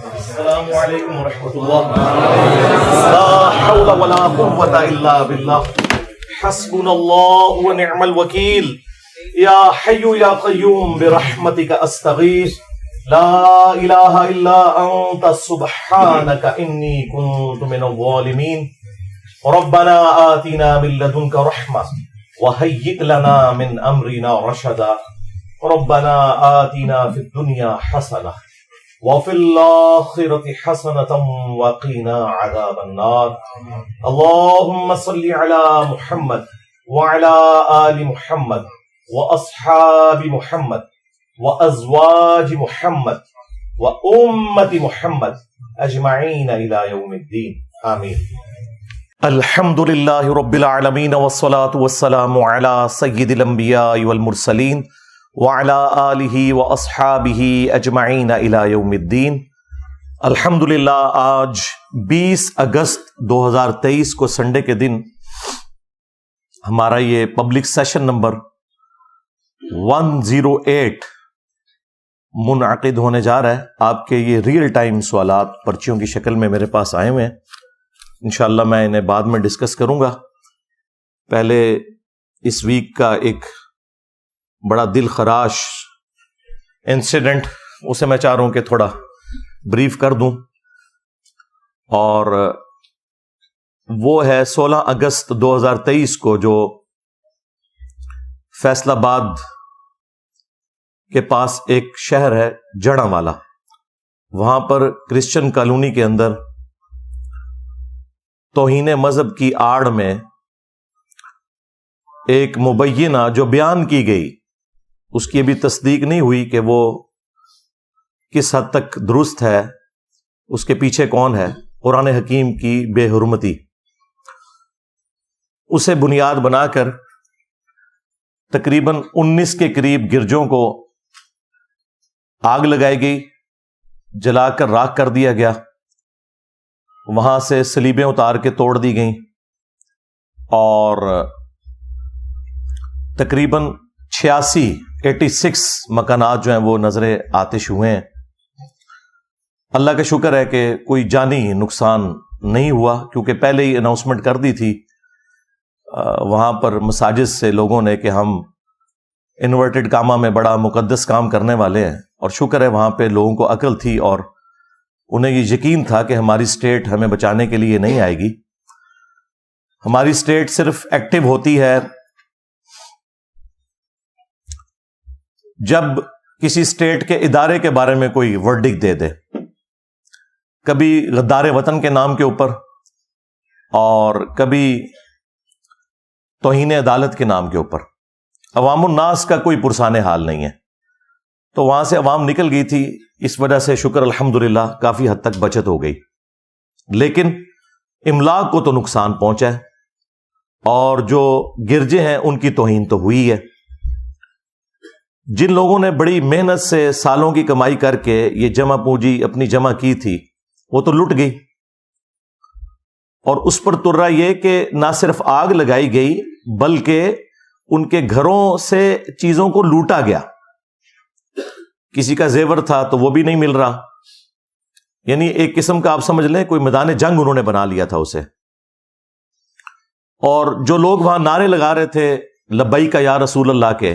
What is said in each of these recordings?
السلام علیکم ورحمۃ اللہ. لا حول ولا قوة الا باللہ. حسبنا اللہ ونعم الوکیل. یا حی یا قیوم برحمتک استغیث. لا الہ الا انت سبحانک انی کنت من الظالمین. ربنا آتنا من لدنک رحمة وهیئ لنا من امرنا رشدا. ربنا آتنا فی الدنیا حسنة وفي الآخرة حسنة وقنا عذاب النار. اللهم صل على محمد وعلى آل محمد وأصحاب محمد وأزواج محمد وأمة محمد أجمعين إلى يوم الدين. آمين. الحمد لله رب العالمين والصلاة والسلام على سيد الأنبياء والمرسلين وعلى آلہ واصحابہ اجمعین الی یوم الدین. الحمدللہ آج 20 اگست 2023 کو سنڈے کے دن ہمارا یہ پبلک سیشن نمبر 108 منعقد ہونے جا رہا ہے. آپ کے یہ ریئل ٹائم سوالات پرچیوں کی شکل میں میرے پاس آئے ہوئے ہیں. انشاءاللہ میں انہیں بعد میں ڈسکس کروں گا. پہلے اس ویک کا ایک بڑا دل خراش انسیڈنٹ اسے میں چاہ رہا ہوں کہ تھوڑا بریف کر دوں، اور وہ ہے 16 اگست 2023 کو جو فیصل آباد کے پاس ایک شہر ہے جڑاں والا، وہاں پر کرسچن کالونی کے اندر توہین مذہب کی آڑ میں ایک مبینہ جو بیان کی گئی، اس کی ابھی تصدیق نہیں ہوئی کہ وہ کس حد تک درست ہے، اس کے پیچھے کون ہے، قرآن حکیم کی بے حرمتی، اسے بنیاد بنا کر تقریباً 19 کے قریب گرجوں کو آگ لگائی گئی، جلا کر راکھ کر دیا گیا، وہاں سے صلیبیں اتار کے توڑ دی گئیں، اور تقریباً 86 مکانات جو ہیں وہ نظر آتش ہوئے ہیں. اللہ کا شکر ہے کہ کوئی جانی نقصان نہیں ہوا، کیونکہ پہلے ہی اناؤنسمنٹ کر دی تھی وہاں پر مساجد سے لوگوں نے کہ ہم انورٹڈ کامہ میں بڑا مقدس کام کرنے والے ہیں، اور شکر ہے وہاں پہ لوگوں کو عقل تھی اور انہیں یہ یقین تھا کہ ہماری اسٹیٹ ہمیں بچانے کے لیے نہیں آئے گی. ہماری اسٹیٹ صرف ایکٹیو ہوتی ہے جب کسی اسٹیٹ کے ادارے کے بارے میں کوئی ورڈکٹ دے دے، کبھی غدار وطن کے نام کے اوپر اور کبھی توہین عدالت کے نام کے اوپر. عوام الناس کا کوئی پرسان حال نہیں ہے، تو وہاں سے عوام نکل گئی تھی. اس وجہ سے شکر الحمدللہ کافی حد تک بچت ہو گئی، لیکن املاک کو تو نقصان پہنچا ہے، اور جو گرجے ہیں ان کی توہین تو ہوئی ہے. جن لوگوں نے بڑی محنت سے سالوں کی کمائی کر کے یہ جمع پونجی اپنی جمع کی تھی، وہ تو لٹ گئی، اور اس پر ترا یہ کہ نہ صرف آگ لگائی گئی بلکہ ان کے گھروں سے چیزوں کو لوٹا گیا. کسی کا زیور تھا تو وہ بھی نہیں مل رہا، یعنی ایک قسم کا آپ سمجھ لیں کوئی میدان جنگ انہوں نے بنا لیا تھا اسے. اور جو لوگ وہاں نعرے لگا رہے تھے لبیک یا رسول اللہ کے،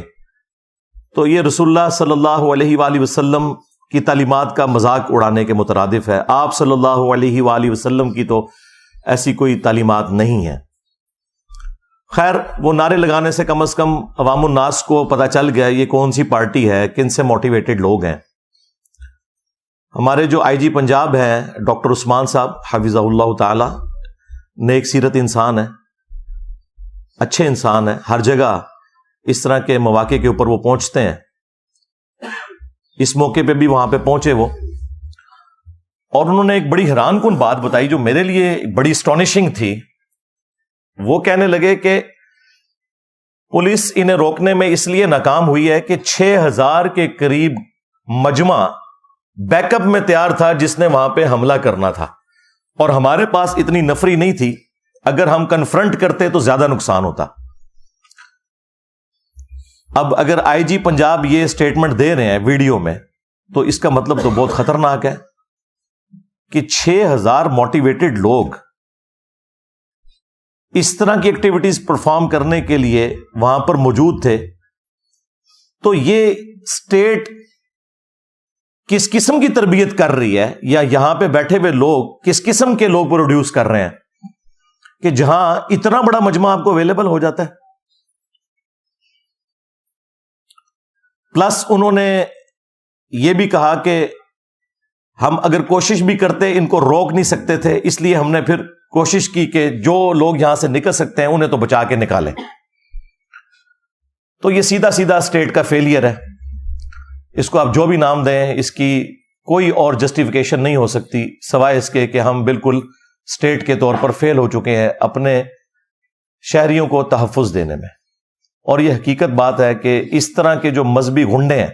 تو یہ رسول اللہ صلی اللہ علیہ وآلہ وسلم کی تعلیمات کا مذاق اڑانے کے مترادف ہے. آپ صلی اللہ علیہ وآلہ وسلم کی تو ایسی کوئی تعلیمات نہیں ہے. خیر، وہ نعرے لگانے سے کم از کم عوام الناس کو پتہ چل گیا یہ کون سی پارٹی ہے، کن سے موٹیویٹڈ لوگ ہیں. ہمارے جو آئی جی پنجاب ہیں ڈاکٹر عثمان صاحب حفظہ اللہ تعالی، نیک سیرت انسان ہے، اچھے انسان ہیں، ہر جگہ اس طرح کے مواقع کے اوپر وہ پہنچتے ہیں. اس موقع پہ بھی وہاں پہ پہنچے وہ، اور انہوں نے ایک بڑی حیران کن بات بتائی جو میرے لیے بڑی اسٹانشنگ تھی. وہ کہنے لگے کہ پولیس انہیں روکنے میں اس لیے ناکام ہوئی ہے کہ 6000 کے قریب مجمع بیک اپ میں تیار تھا جس نے وہاں پہ حملہ کرنا تھا، اور ہمارے پاس اتنی نفری نہیں تھی. اگر ہم کنفرنٹ کرتے تو زیادہ نقصان ہوتا. اب اگر آئی جی پنجاب یہ سٹیٹمنٹ دے رہے ہیں ویڈیو میں، تو اس کا مطلب تو بہت خطرناک ہے. کہ 6,000 موٹیویٹڈ لوگ اس طرح کی ایکٹیویٹیز پرفارم کرنے کے لیے وہاں پر موجود تھے، تو یہ اسٹیٹ کس قسم کی تربیت کر رہی ہے، یا یہاں پہ بیٹھے ہوئے لوگ کس قسم کے لوگ پروڈیوس کر رہے ہیں کہ جہاں اتنا بڑا مجمع آپ کو اویلیبل ہو جاتا ہے. پلس انہوں نے یہ بھی کہا کہ ہم اگر کوشش بھی کرتے ان کو روک نہیں سکتے تھے، اس لیے ہم نے پھر کوشش کی کہ جو لوگ یہاں سے نکل سکتے ہیں انہیں تو بچا کے نکالیں. تو یہ سیدھا سیدھا اسٹیٹ کا فیلئر ہے. اس کو آپ جو بھی نام دیں، اس کی کوئی اور جسٹیفیکیشن نہیں ہو سکتی سوائے اس کے کہ ہم بالکل اسٹیٹ کے طور پر فیل ہو چکے ہیں اپنے شہریوں کو تحفظ دینے میں. اور یہ حقیقت بات ہے کہ اس طرح کے جو مذہبی غنڈے ہیں،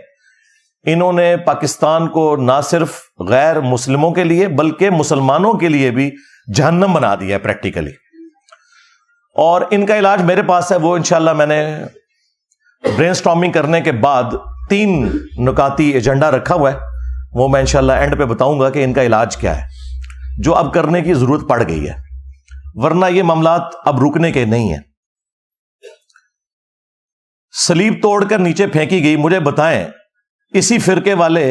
انہوں نے پاکستان کو نہ صرف غیر مسلموں کے لیے بلکہ مسلمانوں کے لیے بھی جہنم بنا دیا ہے پریکٹیکلی. اور ان کا علاج میرے پاس ہے، وہ انشاءاللہ میں نے برین سٹارمنگ کرنے کے بعد 3 نکاتی ایجنڈا رکھا ہوا ہے، وہ میں انشاءاللہ اینڈ پہ بتاؤں گا کہ ان کا علاج کیا ہے، جو اب کرنے کی ضرورت پڑ گئی ہے، ورنہ یہ معاملات اب رکنے کے نہیں ہیں. صلیب توڑ کر نیچے پھینکی گئی. مجھے بتائیں اسی فرقے والے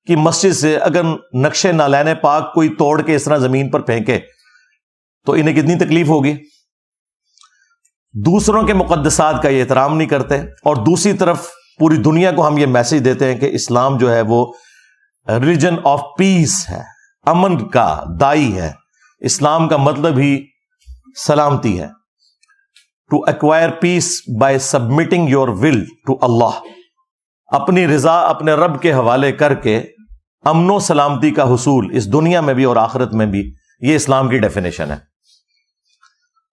کی مسجد سے اگر نقشے نالین پاک کوئی توڑ کے اس طرح زمین پر پھینکے تو انہیں کتنی تکلیف ہوگی. دوسروں کے مقدسات کا یہ احترام نہیں کرتے، اور دوسری طرف پوری دنیا کو ہم یہ میسج دیتے ہیں کہ اسلام جو ہے وہ ریلیجن آف پیس ہے، امن کا دائی ہے. اسلام کا مطلب ہی سلامتی ہے. To acquire peace by submitting your will to Allah, اپنی رضا اپنے رب کے حوالے کر کے امن و سلامتی کا حصول اس دنیا میں بھی اور آخرت میں بھی، یہ اسلام کی ڈیفینیشن ہے.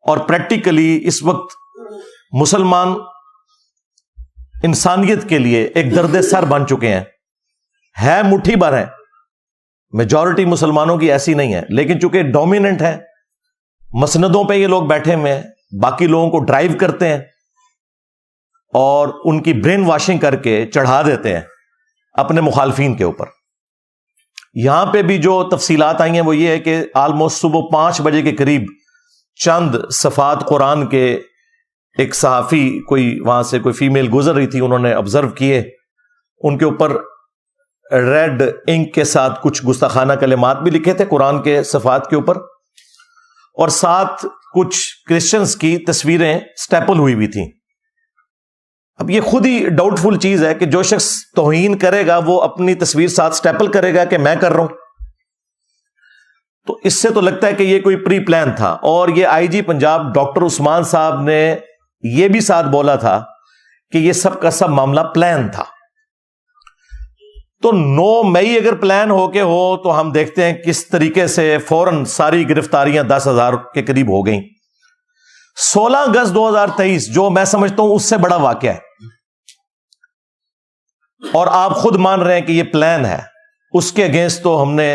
اور پریکٹیکلی اس وقت مسلمان انسانیت کے لیے ایک درد سر بن چکے ہیں. ہے مٹھی بھر ہیں، میجورٹی مسلمانوں کی ایسی نہیں ہے، لیکن چونکہ ڈومیننٹ ہے، مسندوں پہ یہ لوگ بیٹھے ہوئے ہیں، باقی لوگوں کو ڈرائیو کرتے ہیں اور ان کی برین واشنگ کر کے چڑھا دیتے ہیں اپنے مخالفین کے اوپر. یہاں پہ بھی جو تفصیلات آئی ہیں وہ یہ ہے کہ آلموسٹ صبح 5 بجے کے قریب چند صفحات قرآن کے ایک صحافی کوئی وہاں سے کوئی فیمیل گزر رہی تھی، انہوں نے آبزرو کیے، ان کے اوپر ریڈ انک کے ساتھ کچھ گستاخانہ کلمات بھی لکھے تھے قرآن کے صفحات کے اوپر، اور ساتھ کچھ کرسچنز کی تصویریں سٹیپل ہوئی تھیں. اب یہ خود ہی ڈاؤٹ فل چیز ہے کہ جو شخص توہین کرے گا وہ اپنی تصویر ساتھ سٹیپل کرے گا کہ میں کر رہا ہوں. تو اس سے تو لگتا ہے کہ یہ کوئی پری پلان تھا. اور یہ آئی جی پنجاب ڈاکٹر عثمان صاحب نے یہ بھی ساتھ بولا تھا کہ یہ سب کا سب معاملہ پلان تھا. تو 9 مئی اگر پلان ہو کے ہو تو ہم دیکھتے ہیں کس طریقے سے فوراً ساری گرفتاریاں 10,000 کے قریب ہو گئیں. 16 اگست 2023 جو میں سمجھتا ہوں اس سے بڑا واقعہ ہے، اور آپ خود مان رہے ہیں کہ یہ پلان ہے. اس کے اگینسٹ تو ہم نے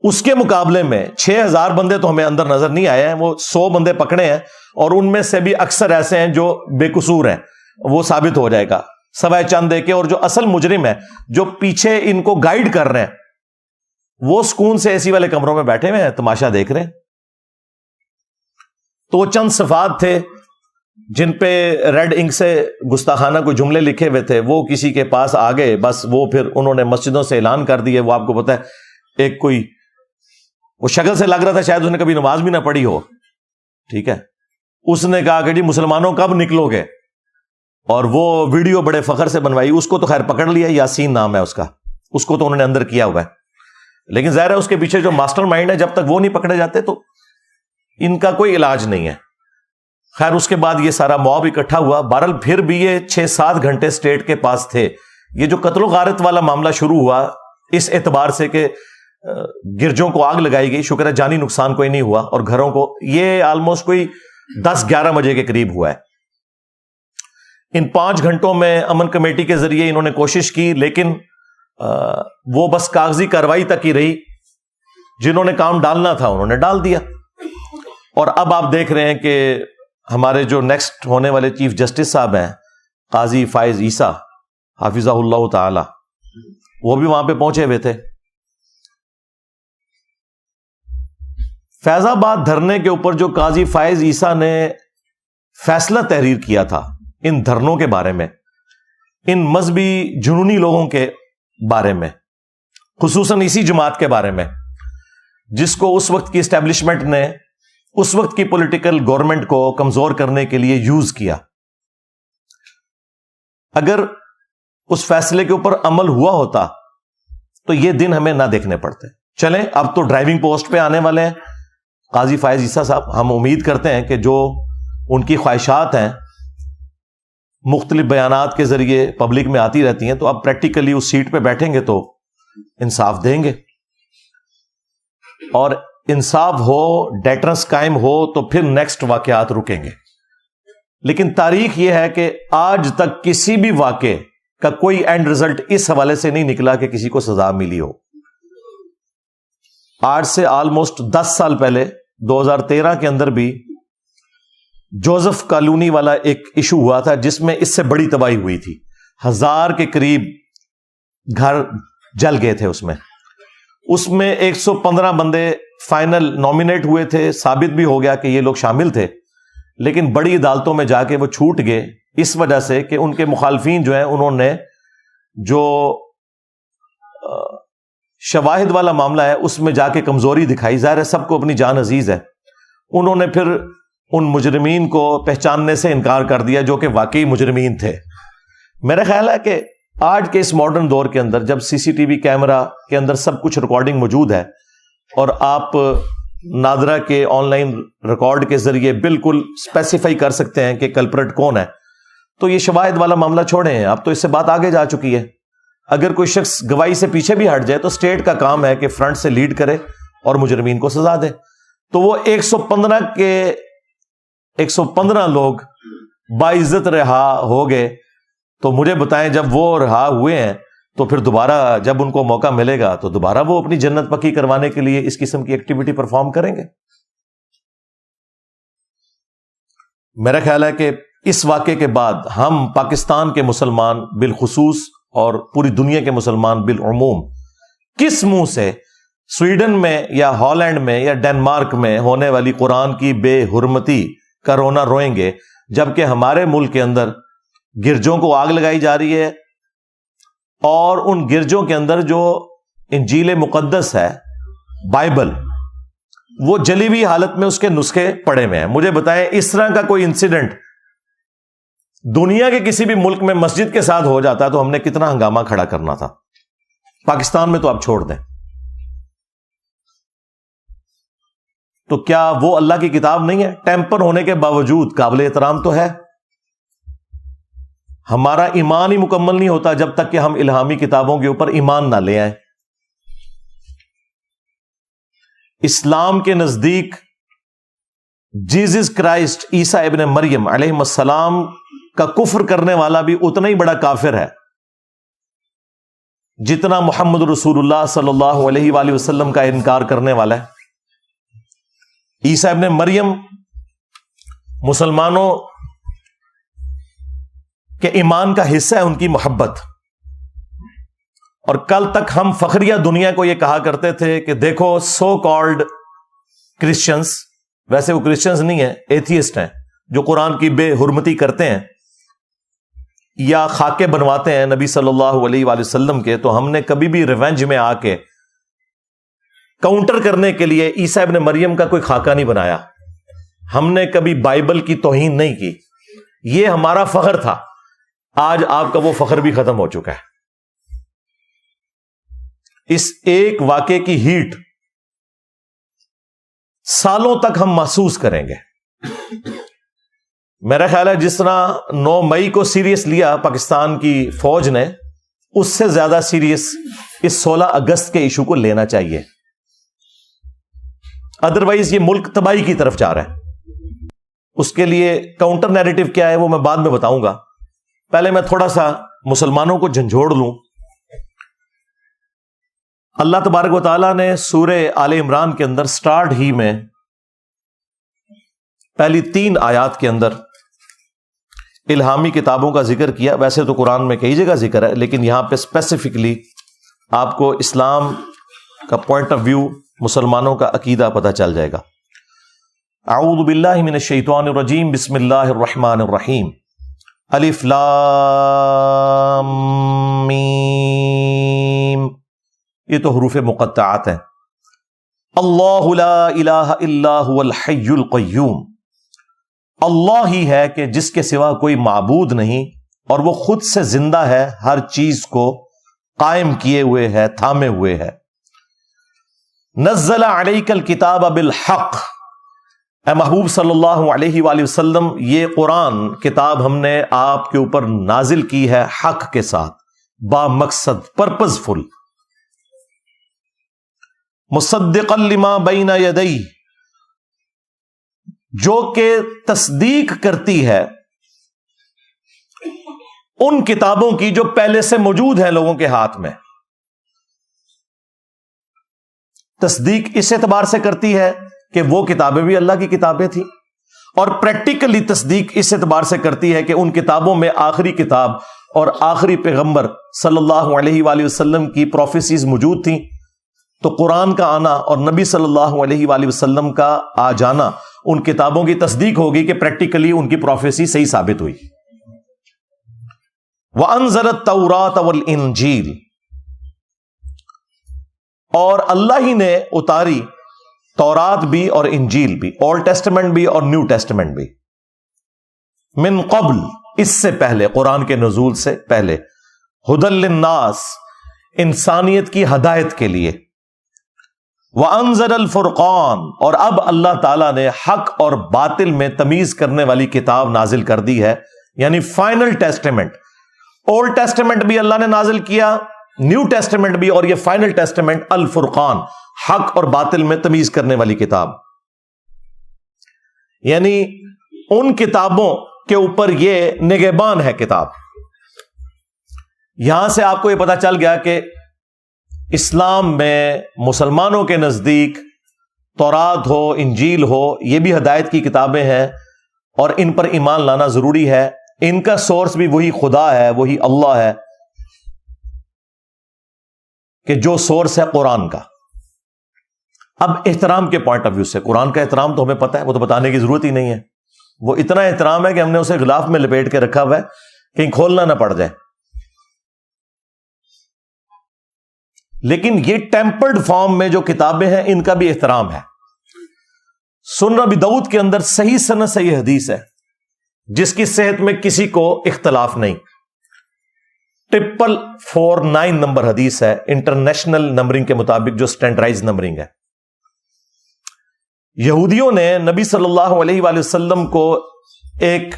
اس کے مقابلے میں 6,000 بندے تو ہمیں اندر نظر نہیں آئے ہیں، وہ 100 بندے پکڑے ہیں، اور ان میں سے بھی اکثر ایسے ہیں جو بے قصور ہیں، وہ ثابت ہو جائے گا سوائے چند دے کے. اور جو اصل مجرم ہے جو پیچھے ان کو گائیڈ کر رہے ہیں وہ سکون سے اے سی والے کمروں میں بیٹھے ہوئے ہیں، تماشا دیکھ رہے ہیں. تو وہ چند صفحات تھے جن پہ ریڈ انک سے گستاخانہ کوئی جملے لکھے ہوئے تھے، وہ کسی کے پاس آ گئے، بس وہ پھر انہوں نے مسجدوں سے اعلان کر دیے. وہ آپ کو پتا ہے ایک کوئی وہ شکل سے لگ رہا تھا شاید اس نے کبھی نماز بھی نہ پڑھی ہو، ٹھیک ہے، اس نے کہا کہ جی مسلمانوں کب نکلو گے، اور وہ ویڈیو بڑے فخر سے بنوائی. اس کو تو خیر پکڑ لیا، یاسین نام ہے اس کا، اس کو تو انہوں نے اندر کیا ہوا ہے، لیکن ظاہر ہے اس کے پیچھے جو ماسٹر مائنڈ ہے جب تک وہ نہیں پکڑے جاتے تو ان کا کوئی علاج نہیں ہے. خیر اس کے بعد یہ سارا موب اکٹھا ہوا. بہرحال پھر بھی یہ 6-7 گھنٹے اسٹیٹ کے پاس تھے. یہ جو قتل و غارت والا معاملہ شروع ہوا اس اعتبار سے کہ گرجوں کو آگ لگائی گئی، شکر ہے جانی نقصان کوئی نہیں ہوا، اور گھروں کو، یہ آلموسٹ کوئی 10-11 بجے کے قریب ہوا ہے. ان 5 گھنٹوں میں امن کمیٹی کے ذریعے انہوں نے کوشش کی، لیکن وہ بس کاغذی کارروائی تک ہی رہی. جنہوں نے کام ڈالنا تھا انہوں نے ڈال دیا. اور اب آپ دیکھ رہے ہیں کہ ہمارے جو نیکسٹ ہونے والے چیف جسٹس صاحب ہیں قاضی فائز عیسیٰ حافظہ اللہ تعالی، وہ بھی وہاں پہ پہنچے ہوئے تھے. فیض آباد دھرنے کے اوپر جو قاضی فائز عیسیٰ نے فیصلہ تحریر کیا تھا ان دھرنوں کے بارے میں، ان مذہبی جنونی لوگوں کے بارے میں، خصوصاً اسی جماعت کے بارے میں جس کو اس وقت کی اسٹیبلشمنٹ نے اس وقت کی پولیٹیکل گورنمنٹ کو کمزور کرنے کے لیے یوز کیا، اگر اس فیصلے کے اوپر عمل ہوا ہوتا تو یہ دن ہمیں نہ دیکھنے پڑتے۔ چلیں اب تو ڈرائیونگ پوسٹ پہ آنے والے ہیں قاضی فائز عیسیٰ صاحب، ہم امید کرتے ہیں کہ جو ان کی خواہشات ہیں مختلف بیانات کے ذریعے پبلک میں آتی رہتی ہیں، تو اب پریکٹیکلی اس سیٹ پہ بیٹھیں گے تو انصاف دیں گے، اور انصاف ہو، ڈیٹرنس قائم ہو تو پھر نیکسٹ واقعات رکیں گے۔ لیکن تاریخ یہ ہے کہ آج تک کسی بھی واقعے کا کوئی اینڈ رزلٹ اس حوالے سے نہیں نکلا کہ کسی کو سزا ملی ہو۔ آج سے آلموسٹ 10 سال پہلے 2013 کے اندر بھی جوزف کالونی والا ایک ایشو ہوا تھا جس میں اس سے بڑی تباہی ہوئی تھی، 1000 کے قریب گھر جل گئے تھے۔ اس میں 115 بندے فائنل نامینیٹ ہوئے تھے، ثابت بھی ہو گیا کہ یہ لوگ شامل تھے، لیکن بڑی عدالتوں میں جا کے وہ چھوٹ گئے اس وجہ سے کہ ان کے مخالفین جو ہیں انہوں نے جو شواہد والا معاملہ ہے اس میں جا کے کمزوری دکھائی۔ ظاہر ہے سب کو اپنی جان عزیز ہے، انہوں نے پھر ان مجرمین کو پہچاننے سے انکار کر دیا جو کہ واقعی مجرمین تھے۔ میرا خیال ہے کہ آج کے اس ماڈرن دور کے اندر جب سی سی ٹی وی کیمرہ کے اندر سب کچھ ریکارڈنگ موجود ہے اور آپ نادرا کے آن لائن ریکارڈ کے ذریعے بالکل اسپیسیفائی کر سکتے ہیں کہ کلپریٹ کون ہے، تو یہ شواہد والا معاملہ چھوڑیں، اب تو اس سے بات آگے جا چکی ہے۔ اگر کوئی شخص گواہی سے پیچھے بھی ہٹ جائے تو اسٹیٹ کا کام ہے کہ فرنٹ سے لیڈ کرے اور مجرمین کو سزا دے۔ تو وہ 115 لوگ باعزت رہا ہو گئے، تو مجھے بتائیں جب وہ رہا ہوئے ہیں تو پھر دوبارہ جب ان کو موقع ملے گا تو دوبارہ وہ اپنی جنت پکی کروانے کے لیے اس قسم کی ایکٹیویٹی پرفارم کریں گے۔ میرا خیال ہے کہ اس واقعے کے بعد ہم پاکستان کے مسلمان بالخصوص اور پوری دنیا کے مسلمان بالعموم کس منہ سے سویڈن میں یا ہالینڈ میں یا ڈنمارک میں ہونے والی قرآن کی بے حرمتی کا رونا روئیں گے، جبکہ ہمارے ملک کے اندر گرجوں کو آگ لگائی جا رہی ہے اور ان گرجوں کے اندر جو انجیل مقدس ہے، بائبل، وہ جلی ہوئی حالت میں اس کے نسخے پڑے ہوئے ہیں۔ مجھے بتائیں اس طرح کا کوئی انسیڈنٹ دنیا کے کسی بھی ملک میں مسجد کے ساتھ ہو جاتا تو ہم نے کتنا ہنگامہ کھڑا کرنا تھا۔ پاکستان میں تو آپ چھوڑ دیں، تو کیا وہ اللہ کی کتاب نہیں ہے؟ ٹیمپر ہونے کے باوجود قابل احترام تو ہے۔ ہمارا ایمان ہی مکمل نہیں ہوتا جب تک کہ ہم الہامی کتابوں کے اوپر ایمان نہ لے آئیں۔ اسلام کے نزدیک جیزس کرائسٹ عیسیٰ ابن مریم علیہ السلام کا کفر کرنے والا بھی اتنا ہی بڑا کافر ہے جتنا محمد رسول اللہ صلی اللہ علیہ وآلہ وسلم کا انکار کرنے والا ہے۔ عیسیٰ ابن مریم مسلمانوں کہ ایمان کا حصہ ہے ان کی محبت، اور کل تک ہم فخریہ دنیا کو یہ کہا کرتے تھے کہ دیکھو سو کالڈ کرسچنز، ویسے وہ کرسچنز نہیں ہیں، ایتھیسٹ ہیں، جو قرآن کی بے حرمتی کرتے ہیں یا خاکے بنواتے ہیں نبی صلی اللہ علیہ وآلہ وسلم کے، تو ہم نے کبھی بھی ریونج میں آ کے کاؤنٹر کرنے کے لیے عیسیٰ ابن مریم کا کوئی خاکہ نہیں بنایا، ہم نے کبھی بائبل کی توہین نہیں کی، یہ ہمارا فخر تھا۔ آج آپ کا وہ فخر بھی ختم ہو چکا ہے۔ اس ایک واقعے کی ہیٹ سالوں تک ہم محسوس کریں گے۔ میرا خیال ہے جس طرح 9 مئی کو سیریس لیا پاکستان کی فوج نے، اس سے زیادہ سیریس اس 16 اگست کے ایشو کو لینا چاہیے، ادروائز یہ ملک تباہی کی طرف جا رہا ہے۔ اس کے لیے کاؤنٹر نیریٹو کیا ہے وہ میں بعد میں بتاؤں گا، پہلے میں تھوڑا سا مسلمانوں کو جھنجھوڑ لوں۔ اللہ تبارک و تعالیٰ نے سورہ آل عمران کے اندر سٹارٹ ہی میں پہلی 3 آیات کے اندر الہامی کتابوں کا ذکر کیا۔ ویسے تو قرآن میں کئی جگہ ذکر ہے، لیکن یہاں پہ اسپیسیفکلی آپ کو اسلام کا پوائنٹ آف ویو، مسلمانوں کا عقیدہ پتہ چل جائے گا۔ اعوذ باللہ من الشیطان الرجیم، بسم اللہ الرحمن الرحیم، الف لام میم، یہ تو حروف مقطعات ہیں۔ اللہ لا الہ الا هو الحی القیوم، اللہ ہی ہے کہ جس کے سوا کوئی معبود نہیں، اور وہ خود سے زندہ ہے، ہر چیز کو قائم کیے ہوئے ہے، تھامے ہوئے ہے۔ نزل علیک الکتاب بالحق، اے محبوب صلی اللہ علیہ وآلہ وسلم، یہ قرآن کتاب ہم نے آپ کے اوپر نازل کی ہے حق کے ساتھ، با مقصد، پرپز فل، مصدقا لما بین یدیہ، جو کہ تصدیق کرتی ہے ان کتابوں کی جو پہلے سے موجود ہیں لوگوں کے ہاتھ میں۔ تصدیق اس اعتبار سے کرتی ہے کہ وہ کتابیں بھی اللہ کی کتابیں تھیں، اور پریکٹیکلی تصدیق اس اعتبار سے کرتی ہے کہ ان کتابوں میں آخری کتاب اور آخری پیغمبر صلی اللہ علیہ وآلہ وسلم کی پروفیسیز موجود تھیں، تو قرآن کا آنا اور نبی صلی اللہ علیہ وآلہ وسلم کا آ جانا ان کتابوں کی تصدیق ہوگی کہ پریکٹیکلی ان کی پروفیسی صحیح ثابت ہوئی۔ وَأَنزَلَ التَّوْرَاةَ وَالْإِنْجِيلَ، اور اللہ ہی نے اتاری تورات بھی اور انجیل بھی، اولڈ ٹیسٹمنٹ بھی اور نیو ٹیسٹمنٹ بھی، من قبل، اس سے پہلے، قرآن کے نزول سے پہلے، ہدی للناس، انسانیت کی ہدایت کے لیے، وَأَنزَلَ الْفُرْقَانَ، اور اب اللہ تعالیٰ نے حق اور باطل میں تمیز کرنے والی کتاب نازل کر دی ہے، یعنی فائنل ٹیسٹمنٹ۔ اولڈ ٹیسٹمنٹ بھی اللہ نے نازل کیا، نیو ٹیسٹمنٹ بھی، اور یہ فائنل ٹیسٹمنٹ الفرقان، حق اور باطل میں تمیز کرنے والی کتاب، یعنی ان کتابوں کے اوپر یہ نگہبان ہے کتاب۔ یہاں سے آپ کو یہ پتا چل گیا کہ اسلام میں مسلمانوں کے نزدیک تورات ہو، انجیل ہو، یہ بھی ہدایت کی کتابیں ہیں، اور ان پر ایمان لانا ضروری ہے۔ ان کا سورس بھی وہی خدا ہے، وہی اللہ ہے، کہ جو سورس ہے قرآن کا۔ اب احترام کے پوائنٹ آف ویو سے، قرآن کا احترام تو ہمیں پتہ ہے، وہ تو بتانے کی ضرورت ہی نہیں ہے، وہ اتنا احترام ہے کہ ہم نے اسے غلاف میں لپیٹ کے رکھا ہوا ہے، کہیں کھولنا نہ پڑ جائے۔ لیکن یہ ٹیمپرڈ فارم میں جو کتابیں ہیں ان کا بھی احترام ہے۔ سنن ابی داؤد کے اندر صحیح سند سے یہ حدیث ہے، جس کی صحت میں کسی کو اختلاف نہیں، 449 نمبر حدیث ہے، انٹرنیشنل نمبرنگ کے مطابق، جو سٹینڈرڈائز نمبرنگ ہے۔ یہودیوں نے نبی صلی اللہ علیہ وآلہ وسلم کو ایک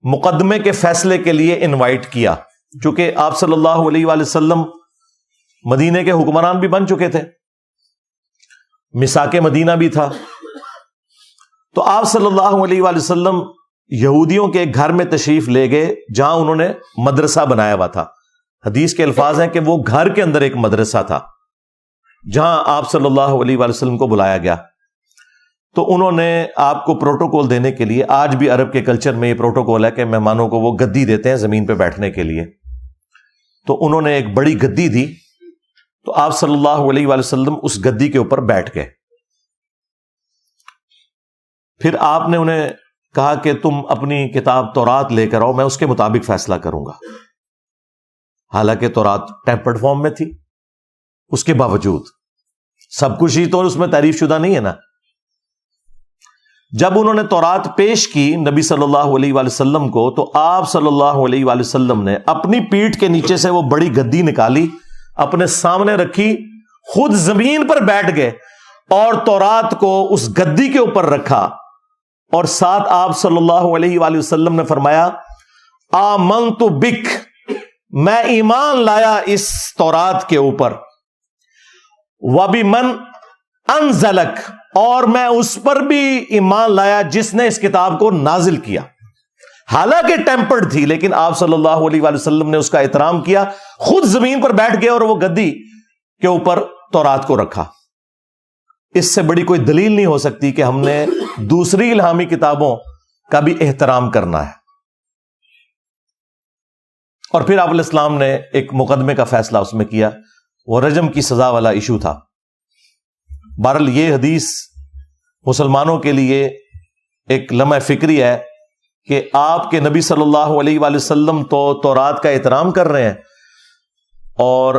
مقدمے کے فیصلے کے لیے انوائٹ کیا، چونکہ آپ صلی اللہ علیہ وآلہ وسلم مدینے کے حکمران بھی بن چکے تھے، میثاق مدینہ بھی تھا، تو آپ صلی اللہ علیہ وآلہ وسلم یہودیوں کے گھر میں تشریف لے گئے، جہاں انہوں نے مدرسہ بنایا ہوا تھا۔ حدیث کے الفاظ ہیں کہ وہ گھر کے اندر ایک مدرسہ تھا، جہاں آپ صلی اللہ علیہ وآلہ وسلم کو بلایا گیا۔ تو انہوں نے آپ کو پروٹوکول دینے کے لیے، آج بھی عرب کے کلچر میں یہ پروٹوکول ہے کہ مہمانوں کو وہ گدی دیتے ہیں زمین پہ بیٹھنے کے لیے، تو انہوں نے ایک بڑی گدی دی، تو آپ صلی اللہ علیہ وآلہ وسلم اس گدی کے اوپر بیٹھ گئے۔ پھر آپ نے انہیں کہا کہ تم اپنی کتاب تورات لے کر آؤ، میں اس کے مطابق فیصلہ کروں گا۔ حالانکہ تورات ٹیمپرڈ فارم میں تھی، اس کے باوجود سب کچھ ہی تو اس میں تعریف شدہ نہیں ہے نا۔ جب انہوں نے تورات پیش کی نبی صلی اللہ علیہ وآلہ وسلم کو، تو آپ صلی اللہ علیہ وآلہ وسلم نے اپنی پیٹھ کے نیچے سے وہ بڑی گدی نکالی، اپنے سامنے رکھی، خود زمین پر بیٹھ گئے اور تورات کو اس گدی کے اوپر رکھا، اور ساتھ آپ صلی اللہ علیہ وآلہ وسلم نے فرمایا آمنت بک، میں ایمان لایا اس تورات کے اوپر، وبمن انزلک، اور میں اس پر بھی ایمان لایا جس نے اس کتاب کو نازل کیا۔ حالانکہ ٹیمپرڈ تھی، لیکن آپ صلی اللہ علیہ وآلہ وسلم نے اس کا احترام کیا، خود زمین پر بیٹھ گئے اور وہ گدی کے اوپر تورات کو رکھا۔ اس سے بڑی کوئی دلیل نہیں ہو سکتی کہ ہم نے دوسری الہامی کتابوں کا بھی احترام کرنا ہے۔ اور پھر آپ علیہ السلام نے ایک مقدمے کا فیصلہ اس میں کیا، وہ رجم کی سزا والا ایشو تھا۔ بہرحال یہ حدیث مسلمانوں کے لیے ایک لمحہ فکری ہے کہ آپ کے نبی صلی اللہ علیہ وآلہ وسلم تو تورات کا احترام کر رہے ہیں، اور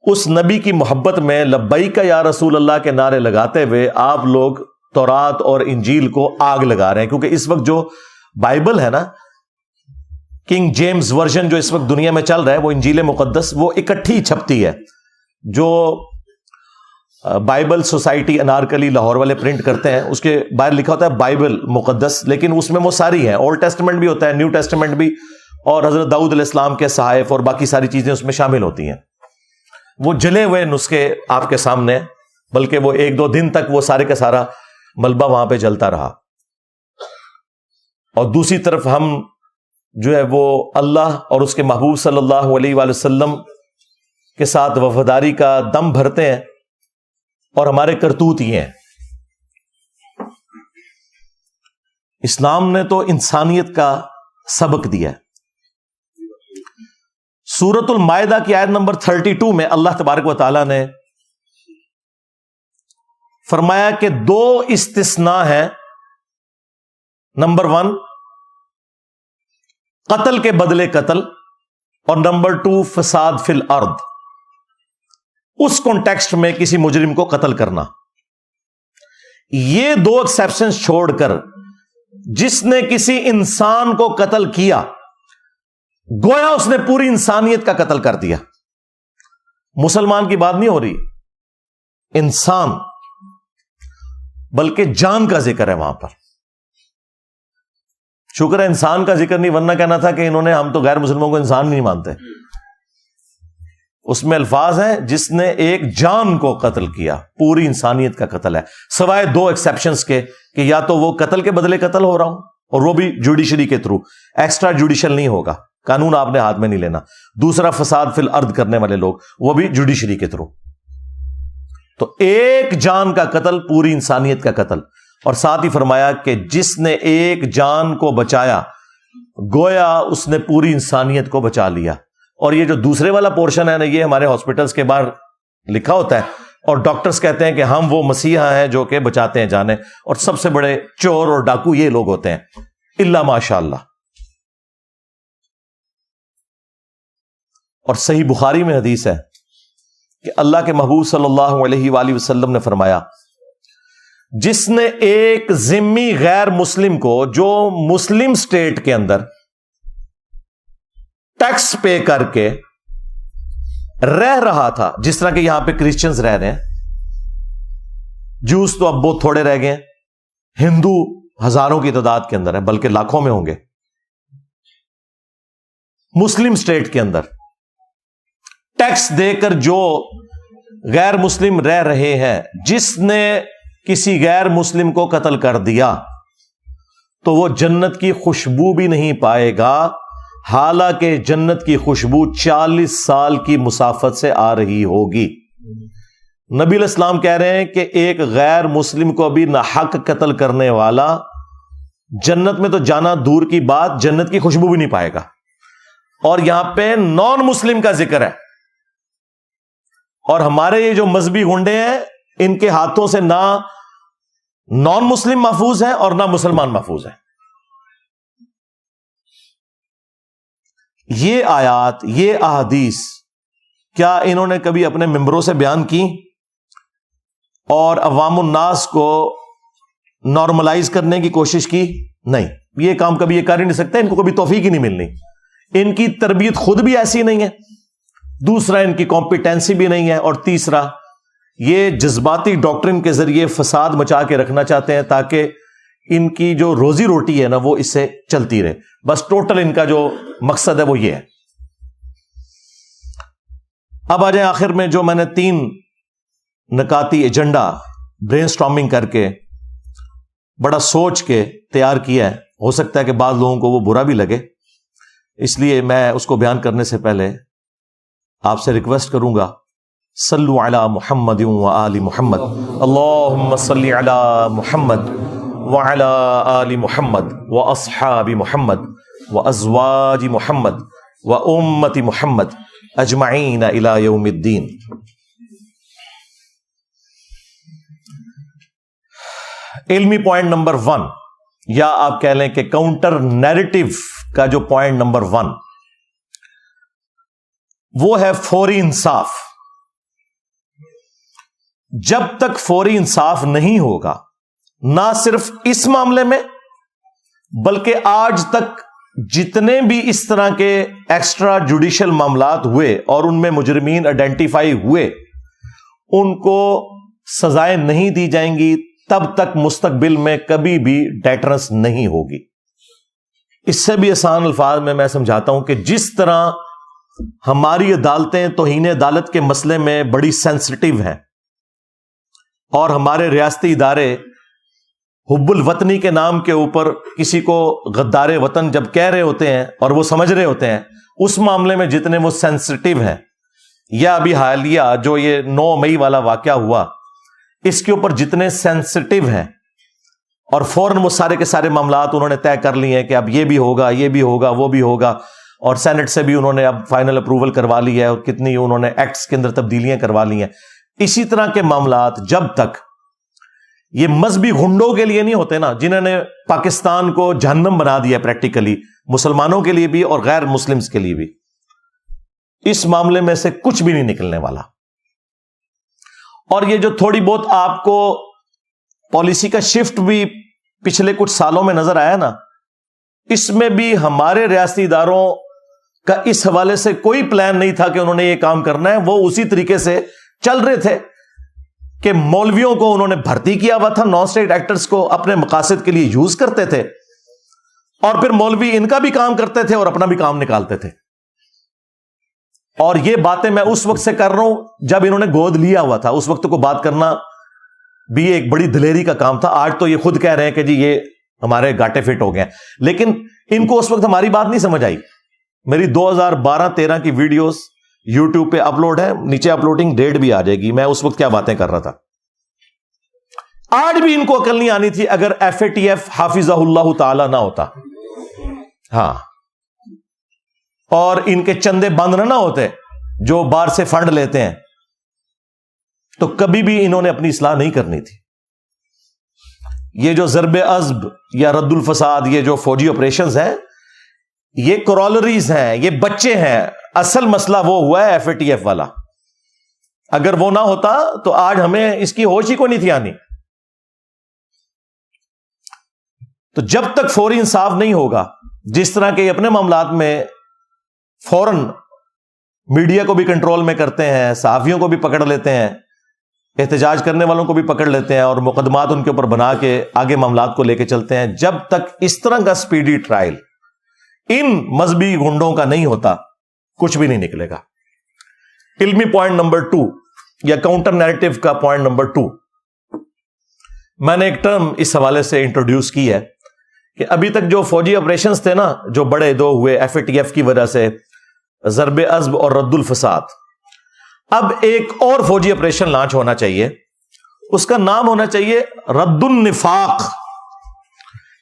اس نبی کی محبت میں لبیک یا رسول اللہ کے نعرے لگاتے ہوئے آپ لوگ تورات اور انجیل کو آگ لگا رہے ہیں. کیونکہ اس وقت جو بائبل ہے نا، کنگ جیمز ورژن جو اس وقت دنیا میں چل رہا ہے، وہ انجیل مقدس وہ اکٹھی چھپتی ہے. جو بائبل سوسائٹی انارکلی لاہور والے پرنٹ کرتے ہیں، اس کے باہر لکھا ہوتا ہے بائبل مقدس، لیکن اس میں وہ ساری ہیں، اولڈ ٹیسٹمنٹ بھی ہوتا ہے، نیو ٹیسٹمنٹ بھی، اور حضرت داؤد علیہ السلام کے صحائف اور باقی ساری چیزیں اس میں شامل ہوتی ہیں. وہ جلے ہوئے نسخے آپ کے سامنے، بلکہ وہ 1-2 دن تک وہ سارے کا سارا ملبہ وہاں پہ جلتا رہا. اور دوسری طرف ہم جو ہے وہ اللہ اور اس کے محبوب صلی اللہ علیہ وآلہ وسلم کے ساتھ وفاداری کا دم بھرتے ہیں، اور ہمارے کرتوت یہ ہیں. اسلام نے تو انسانیت کا سبق دیا ہے. سورۃ المائدہ کی آیت نمبر 32 میں اللہ تبارک و تعالیٰ نے فرمایا کہ 2 استثناء ہیں. نمبر 1 قتل کے بدلے قتل، اور نمبر 2 فساد فی الارض. اس کانٹیکسٹ میں کسی مجرم کو قتل کرنا. یہ 2 ایکسیپشنز چھوڑ کر جس نے کسی انسان کو قتل کیا، گویا اس نے پوری انسانیت کا قتل کر دیا. مسلمان کی بات نہیں ہو رہی، انسان، بلکہ جان کا ذکر ہے وہاں پر. شکر ہے انسان کا ذکر نہیں، ورنہ کہنا تھا کہ ہم تو غیر مسلموں کو انسان نہیں مانتے. اس میں الفاظ ہیں جس نے ایک جان کو قتل کیا، پوری انسانیت کا قتل ہے، سوائے 2 ایکسیپشنز کے کہ یا تو وہ قتل کے بدلے قتل ہو رہا ہوں، اور وہ بھی جوڈیشری کے تھرو، ایکسٹرا جوڈیشل نہیں ہوگا، قانون آپ نے ہاتھ میں نہیں لینا. دوسرا فساد فی الارض کرنے والے لوگ، وہ بھی جوڈیشری کے تھرو. تو ایک جان کا قتل پوری انسانیت کا قتل. اور ساتھ ہی فرمایا کہ جس نے ایک جان کو بچایا، گویا اس نے پوری انسانیت کو بچا لیا. اور یہ جو دوسرے والا پورشن ہے نا، یہ ہمارے ہاسپٹلز کے باہر لکھا ہوتا ہے، اور ڈاکٹرز کہتے ہیں کہ ہم وہ مسیحا ہیں جو کہ بچاتے ہیں جانیں، اور سب سے بڑے چور اور ڈاکو یہ لوگ ہوتے ہیں، الا ماشاء اللہ. اور صحیح بخاری میں حدیث ہے کہ اللہ کے محبوب صلی اللہ علیہ وآلہ وسلم نے فرمایا، جس نے ایک ذمی غیر مسلم کو جو مسلم سٹیٹ کے اندر ٹیکس پے کر کے رہ رہا تھا، جس طرح کہ یہاں پہ کرسچنز رہ رہے ہیں، جوز تو اب بہت تھوڑے رہ گئے، ہندو ہزاروں کی تعداد کے اندر ہے، بلکہ لاکھوں میں ہوں گے. مسلم سٹیٹ کے اندر ٹیکس دے کر جو غیر مسلم رہ رہے ہیں، جس نے کسی غیر مسلم کو قتل کر دیا تو وہ جنت کی خوشبو بھی نہیں پائے گا، حالانکہ جنت کی خوشبو 40 سال کی مسافت سے آ رہی ہوگی. نبی علیہ السلام کہہ رہے ہیں کہ ایک غیر مسلم کو بھی ناحق قتل کرنے والا جنت میں تو جانا دور کی بات، جنت کی خوشبو بھی نہیں پائے گا. اور یہاں پہ نان مسلم کا ذکر ہے، اور ہمارے یہ جو مذہبی گنڈے ہیں، ان کے ہاتھوں سے نہ نان مسلم محفوظ ہیں اور نہ مسلمان محفوظ ہیں. یہ آیات، یہ احادیث کیا انہوں نے کبھی اپنے ممبروں سے بیان کی اور عوام الناس کو نارملائز کرنے کی کوشش کی؟ نہیں، یہ کام کبھی یہ کر ہی نہیں سکتے، ان کو کبھی توفیق ہی نہیں ملنی. ان کی تربیت خود بھی ایسی نہیں ہے، دوسرا ان کی کمپیٹنسی بھی نہیں ہے، اور تیسرا یہ جذباتی ڈاکٹرن کے ذریعے فساد مچا کے رکھنا چاہتے ہیں تاکہ ان کی جو روزی روٹی ہے نا وہ اس سے چلتی رہے. بس ٹوٹل ان کا جو مقصد ہے وہ یہ ہے. اب آ جائیں آخر میں، جو میں نے 3 نکاتی ایجنڈا برین سٹارمنگ کر کے بڑا سوچ کے تیار کیا ہے، ہو سکتا ہے کہ بعض لوگوں کو وہ برا بھی لگے، اس لیے میں اس کو بیان کرنے سے پہلے آپ سے ریکویسٹ کروں گا، صلو علی محمد و آل محمد، اللہم صلی علی محمد وعلی آل محمد و اصحاب محمد و ازواج محمد و امت محمد اجمعین الی یوم الدین. علمی پوائنٹ نمبر 1، یا آپ کہہ لیں کہ کاؤنٹر نیریٹو کا جو پوائنٹ نمبر 1 وہ ہے فوری انصاف. جب تک فوری انصاف نہیں ہوگا، نہ صرف اس معاملے میں بلکہ آج تک جتنے بھی اس طرح کے ایکسٹرا جوڈیشل معاملات ہوئے اور ان میں مجرمین آئیڈینٹیفائی ہوئے، ان کو سزائیں نہیں دی جائیں گی، تب تک مستقبل میں کبھی بھی ڈیٹرنس نہیں ہوگی. اس سے بھی آسان الفاظ میں سمجھاتا ہوں کہ جس طرح ہماری عدالتیں توہین عدالت کے مسئلے میں بڑی سینسٹیو ہیں، اور ہمارے ریاستی ادارے حب الوطنی کے نام کے اوپر کسی کو غدار وطن جب کہہ رہے ہوتے ہیں اور وہ سمجھ رہے ہوتے ہیں، اس معاملے میں جتنے وہ سینسٹیو ہیں، یا ابھی حالیہ جو یہ 9 مئی والا واقعہ ہوا، اس کے اوپر جتنے سینسٹیو ہیں، اور فوراً وہ سارے کے سارے معاملات انہوں نے طے کر لیے ہیں کہ اب یہ بھی ہوگا، یہ بھی ہوگا، وہ بھی ہوگا، اور سینٹ سے بھی انہوں نے اب فائنل اپروول کروا لی ہے، اور کتنی انہوں نے ایکٹس کے اندر تبدیلیاں کروا لی ہیں. اسی طرح کے معاملات جب تک یہ مذہبی غنڈوں کے لیے نہیں ہوتے نا، جنہوں نے پاکستان کو جہنم بنا دیا پریکٹیکلی، مسلمانوں کے لیے بھی اور غیر مسلمز کے لیے بھی، اس معاملے میں سے کچھ بھی نہیں نکلنے والا. اور یہ جو تھوڑی بہت آپ کو پالیسی کا شفٹ بھی پچھلے کچھ سالوں میں نظر آیا نا، اس میں بھی ہمارے ریاستی اداروں کا اس حوالے سے کوئی پلان نہیں تھا کہ انہوں نے یہ کام کرنا ہے. وہ اسی طریقے سے چل رہے تھے کہ مولویوں کو انہوں نے بھرتی کیا ہوا تھا، نان اسٹیٹ ایکٹرز کو اپنے مقاصد کے لیے یوز کرتے تھے، اور پھر مولوی ان کا بھی کام کرتے تھے اور اپنا بھی کام نکالتے تھے. اور یہ باتیں میں اس وقت سے کر رہا ہوں جب انہوں نے گود لیا ہوا تھا. اس وقت کو بات کرنا بھی ایک بڑی دلیری کا کام تھا. آج تو یہ خود کہہ رہے ہیں کہ جی یہ ہمارے گاٹے فٹ ہو گئے ہیں، لیکن ان کو اس وقت ہماری بات نہیں سمجھ آئی. میری 2012-13 کی ویڈیوز یوٹیوب پہ اپلوڈ ہے، نیچے اپلوڈنگ ڈیٹ بھی آ جائے گی، میں اس وقت کیا باتیں کر رہا تھا. آج بھی ان کو عقل نہیں آنی تھی اگر FATF حافظہ اللہ تعالی نہ ہوتا، ہاں، اور ان کے چندے بند نہ ہوتے جو باہر سے فنڈ لیتے ہیں، تو کبھی بھی انہوں نے اپنی اصلاح نہیں کرنی تھی. یہ جو ضرب عضب یا رد الفساد، یہ جو فوجی آپریشنز ہیں، یہ کرولریز ہیں، یہ بچے ہیں. اصل مسئلہ وہ ہوا ہے FATF والا. اگر وہ نہ ہوتا تو آج ہمیں اس کی ہوش ہی کو نہیں تھی آنی. تو جب تک فوری انصاف نہیں ہوگا، جس طرح کے اپنے معاملات میں فوراً میڈیا کو بھی کنٹرول میں کرتے ہیں، صحافیوں کو بھی پکڑ لیتے ہیں، احتجاج کرنے والوں کو بھی پکڑ لیتے ہیں، اور مقدمات ان کے اوپر بنا کے آگے معاملات کو لے کے چلتے ہیں، جب تک اس طرح کا سپیڈی ٹرائل ان مذہبی گنڈوں کا نہیں ہوتا، کچھ بھی نہیں نکلے گا. علمی پوائنٹ نمبر 2 یا کاؤنٹر نیریٹو کا پوائنٹ نمبر 2، میں نے ایک ٹرم اس حوالے سے انٹروڈیوس کی ہے کہ ابھی تک جو فوجی آپریشنز تھے نا، جو بڑے دو ہوئے FATF کی وجہ سے، ضرب عضب اور رد الفساد، اب ایک اور فوجی آپریشن لانچ ہونا چاہیے. اس کا نام ہونا چاہیے رد النفاق،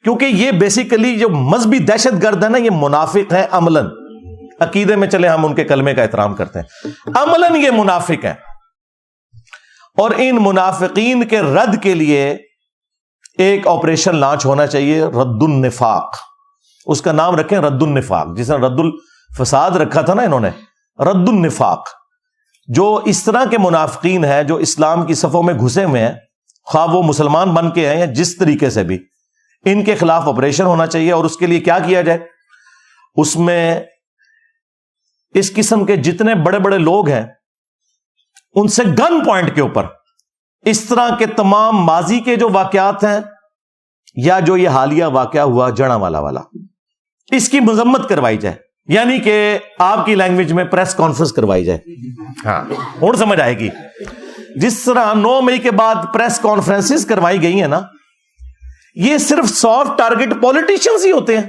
کیونکہ یہ بیسیکلی جو مذہبی دہشت گرد ہے نا، یہ منافق ہے عملاً. عقیدے میں چلے ہم ان کے کلمے کا احترام کرتے ہیں، عملاً یہ منافق ہیں. اور ان منافقین کے رد کے لیے ایک آپریشن لانچ ہونا چاہیے، رد النفاق. اس کا نام رکھیں رد النفاق، جس نے رد الفساد رکھا تھا نا انہوں نے، رد النفاق. جو اس طرح کے منافقین ہیں جو اسلام کی صفوں میں گھسے ہوئے ہیں، خواہ وہ مسلمان بن کے ہیں یا جس طریقے سے بھی، ان کے خلاف آپریشن ہونا چاہیے. اور اس کے لیے کیا کیا جائے؟ اس میں اس قسم کے جتنے بڑے بڑے لوگ ہیں ان سے گن پوائنٹ کے اوپر اس طرح کے تمام ماضی کے جو واقعات ہیں، یا جو یہ حالیہ واقعہ ہوا جڑا والا، اس کی مذمت کروائی جائے. یعنی کہ آپ کی لینگویج میں پریس کانفرنس کروائی جائے. ہاں، اور سمجھ آئے گی. جس طرح 9 مئی کے بعد پریس کانفرنسز کروائی گئی ہیں نا، یہ صرف سافٹ ٹارگٹ پولیٹیشنز ہی ہوتے ہیں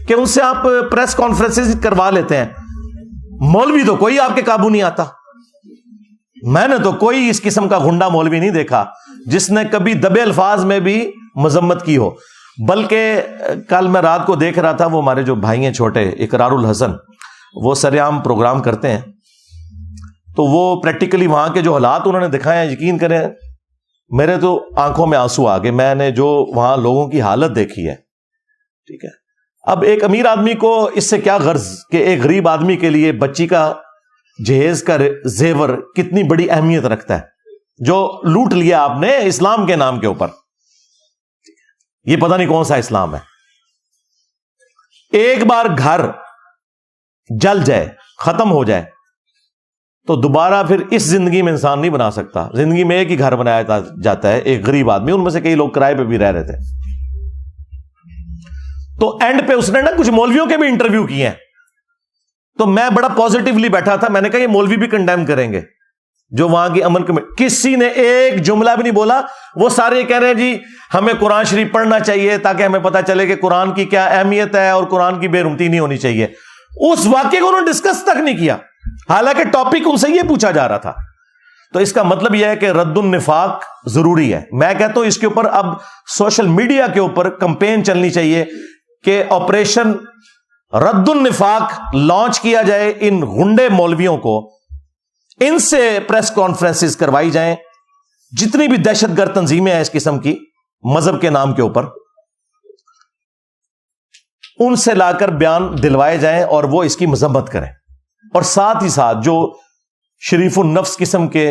کہ ان سے آپ پریس کانفرنسز کروا لیتے ہیں. مولوی تو کوئی آپ کے قابو نہیں آتا. میں نے تو کوئی اس قسم کا غنڈا مولوی نہیں دیکھا جس نے کبھی دبے الفاظ میں بھی مذمت کی ہو. بلکہ کل میں رات کو دیکھ رہا تھا، وہ ہمارے جو بھائی ہیں چھوٹے، اقرار الحسن، وہ سرعام پروگرام کرتے ہیں، تو وہ پریکٹیکلی وہاں کے جو حالات انہوں نے دکھائے ہیں، یقین کریں میرے تو آنکھوں میں آنسو آ گئے، میں نے جو وہاں لوگوں کی حالت دیکھی ہے. ٹھیک ہے، اب ایک امیر آدمی کو اس سے کیا غرض کہ ایک غریب آدمی کے لیے بچی کا جہیز کا زیور کتنی بڑی اہمیت رکھتا ہے، جو لوٹ لیا آپ نے اسلام کے نام کے اوپر. یہ پتہ نہیں کون سا اسلام ہے. ایک بار گھر جل جائے، ختم ہو جائے، تو دوبارہ پھر اس زندگی میں انسان نہیں بنا سکتا. زندگی میں ایک ہی گھر بنایا جاتا ہے. ایک غریب آدمی، ان میں سے کئی لوگ کرائے پہ بھی رہ رہے تھے. تو اینڈ پہ اس نے نا کچھ مولویوں کے بھی انٹرویو کیے ہیں، تو میں بڑا پازیٹیولی بیٹھا تھا. میں نے کہا یہ مولوی بھی کنڈیم کریں گے جو وہاں کی عمل کمیٹی. کسی نے ایک جملہ بھی نہیں بولا. وہ سارے کہہ رہے ہیں جی ہمیں قرآن شریف پڑھنا چاہیے تاکہ ہمیں پتہ چلے کہ قرآن کی کیا اہمیت ہے اور قرآن کی بے رحمتی نہیں ہونی چاہیے. اس واقعے کو انہوں نے ڈسکس تک نہیں کیا، حالانکہ ٹاپک ان سے یہ پوچھا جا رہا تھا. تو اس کا مطلب یہ ہے کہ رد النفاق ضروری ہے. میں کہتا ہوں اس کے اوپر اب سوشل میڈیا کے اوپر کمپین چلنی چاہیے کہ آپریشن رد النفاق لانچ کیا جائے. ان غنڈے مولویوں کو ان سے پریس کانفرنسز کروائی جائیں. جتنی بھی دہشت گرد تنظیمیں ہیں اس قسم کی مذہب کے نام کے اوپر، ان سے لا کر بیان دلوائے جائیں اور وہ اس کی مذمت کریں. اور ساتھ ہی ساتھ جو شریف النفس قسم کے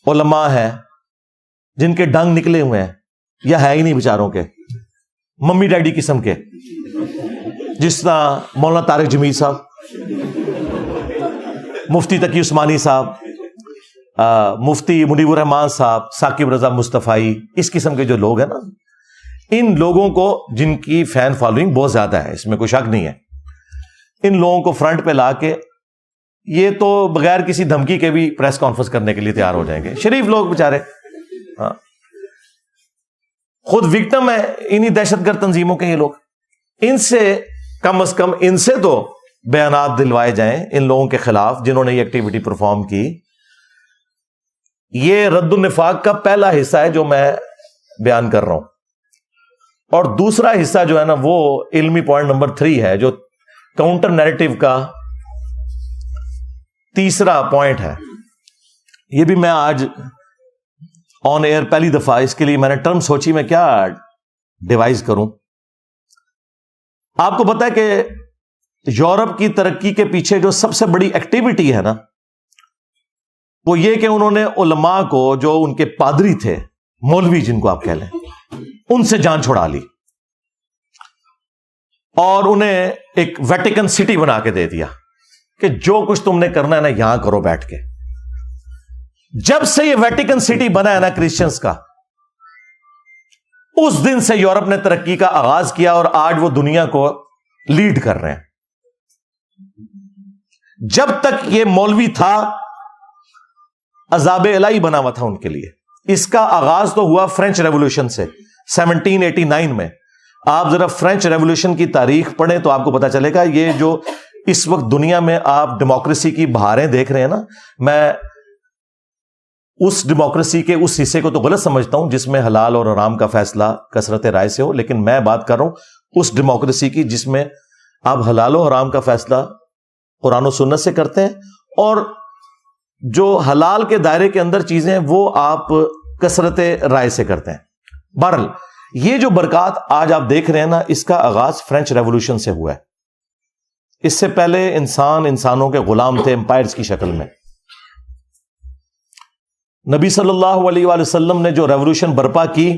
علماء ہیں جن کے ڈنگ نکلے ہوئے ہیں یا ہے ہی نہیں بیچاروں کے، ممی ڈیڈی قسم کے، جس طرح مولانا طارق جمیل صاحب، مفتی تقی عثمانی صاحب، مفتی منیب الرحمان صاحب، ثاقب رضا مصطفی، اس قسم کے جو لوگ ہیں نا، ان لوگوں کو جن کی فین فالوئنگ بہت زیادہ ہے، اس میں کوئی شک نہیں ہے، ان لوگوں کو فرنٹ پہ لا کے یہ تو بغیر کسی دھمکی کے بھی پریس کانفرنس کرنے کے لیے تیار ہو جائیں گے. شریف لوگ بےچارے خود وکٹم ہے انہی دہشت گرد تنظیموں کے. یہ لوگ ان سے کم از کم ان سے تو بیانات دلوائے جائیں ان لوگوں کے خلاف جنہوں نے یہ ایکٹیویٹی پرفارم کی. یہ رد النفاق کا پہلا حصہ ہے جو میں بیان کر رہا ہوں. اور دوسرا حصہ جو ہے نا وہ علمی پوائنٹ نمبر 3 ہے جو کاؤنٹر نیریٹو کا تیسرا پوائنٹ ہے. یہ بھی میں آج آن ایئر پہلی دفعہ اس کے لیے میں نے ٹرم سوچی میں کیا ڈیوائز کروں. آپ کو پتا ہے کہ یورپ کی ترقی کے پیچھے جو سب سے بڑی ایکٹیویٹی ہے نا وہ یہ کہ انہوں نے علماء کو، جو ان کے پادری تھے، مولوی جن کو آپ کہہ لیں، ان سے جان چھڑا لی اور انہیں ایک ویٹیکن سٹی بنا کے دے دیا کہ جو کچھ تم نے کرنا ہے نا یہاں کرو بیٹھ کے. جب سے یہ ویٹیکن سٹی بنا ہے نا کرسچنز کا، اس دن سے یورپ نے ترقی کا آغاز کیا اور آج وہ دنیا کو لیڈ کر رہے ہیں. جب تک یہ مولوی تھا عذاب الہی بنا ہوا تھا ان کے لیے. اس کا آغاز تو ہوا فرینچ ریولوشن سے 1789 میں. آپ ذرا فرینچ ریولوشن کی تاریخ پڑھیں تو آپ کو پتا چلے گا یہ جو اس وقت دنیا میں آپ ڈیموکریسی کی بہاریں دیکھ رہے ہیں نا، میں اس ڈیموکریسی کے اس حصے کو تو غلط سمجھتا ہوں جس میں حلال اور حرام کا فیصلہ کثرت رائے سے ہو، لیکن میں بات کر رہا ہوں اس ڈیموکریسی کی جس میں آپ حلال و حرام کا فیصلہ قرآن و سنت سے کرتے ہیں اور جو حلال کے دائرے کے اندر چیزیں ہیں وہ آپ کثرت رائے سے کرتے ہیں. بہرحال یہ جو برکات آج آپ دیکھ رہے ہیں نا، اس کا آغاز فرینچ ریولوشن سے ہوا ہے. اس سے پہلے انسانوں کے غلام تھے امپائرز کی شکل میں. نبی صلی اللہ علیہ وآلہ وسلم نے جو ریولوشن برپا کی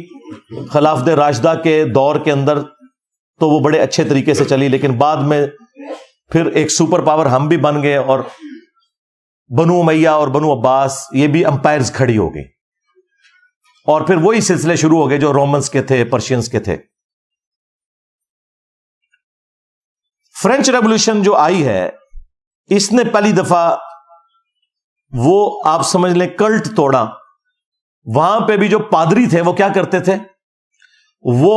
خلافت راشدہ کے دور کے اندر تو وہ بڑے اچھے طریقے سے چلی، لیکن بعد میں پھر ایک سپر پاور ہم بھی بن گئے اور بنو امیہ اور بنو عباس یہ بھی امپائرز کھڑی ہو گئی اور پھر وہی سلسلے شروع ہو گئے جو رومنز کے تھے، پرشینز کے تھے. فرینچ ریولوشن جو آئی ہے اس نے پہلی دفعہ وہ آپ سمجھ لیں کلٹ توڑا. وہاں پہ بھی جو پادری تھے وہ کیا کرتے تھے، وہ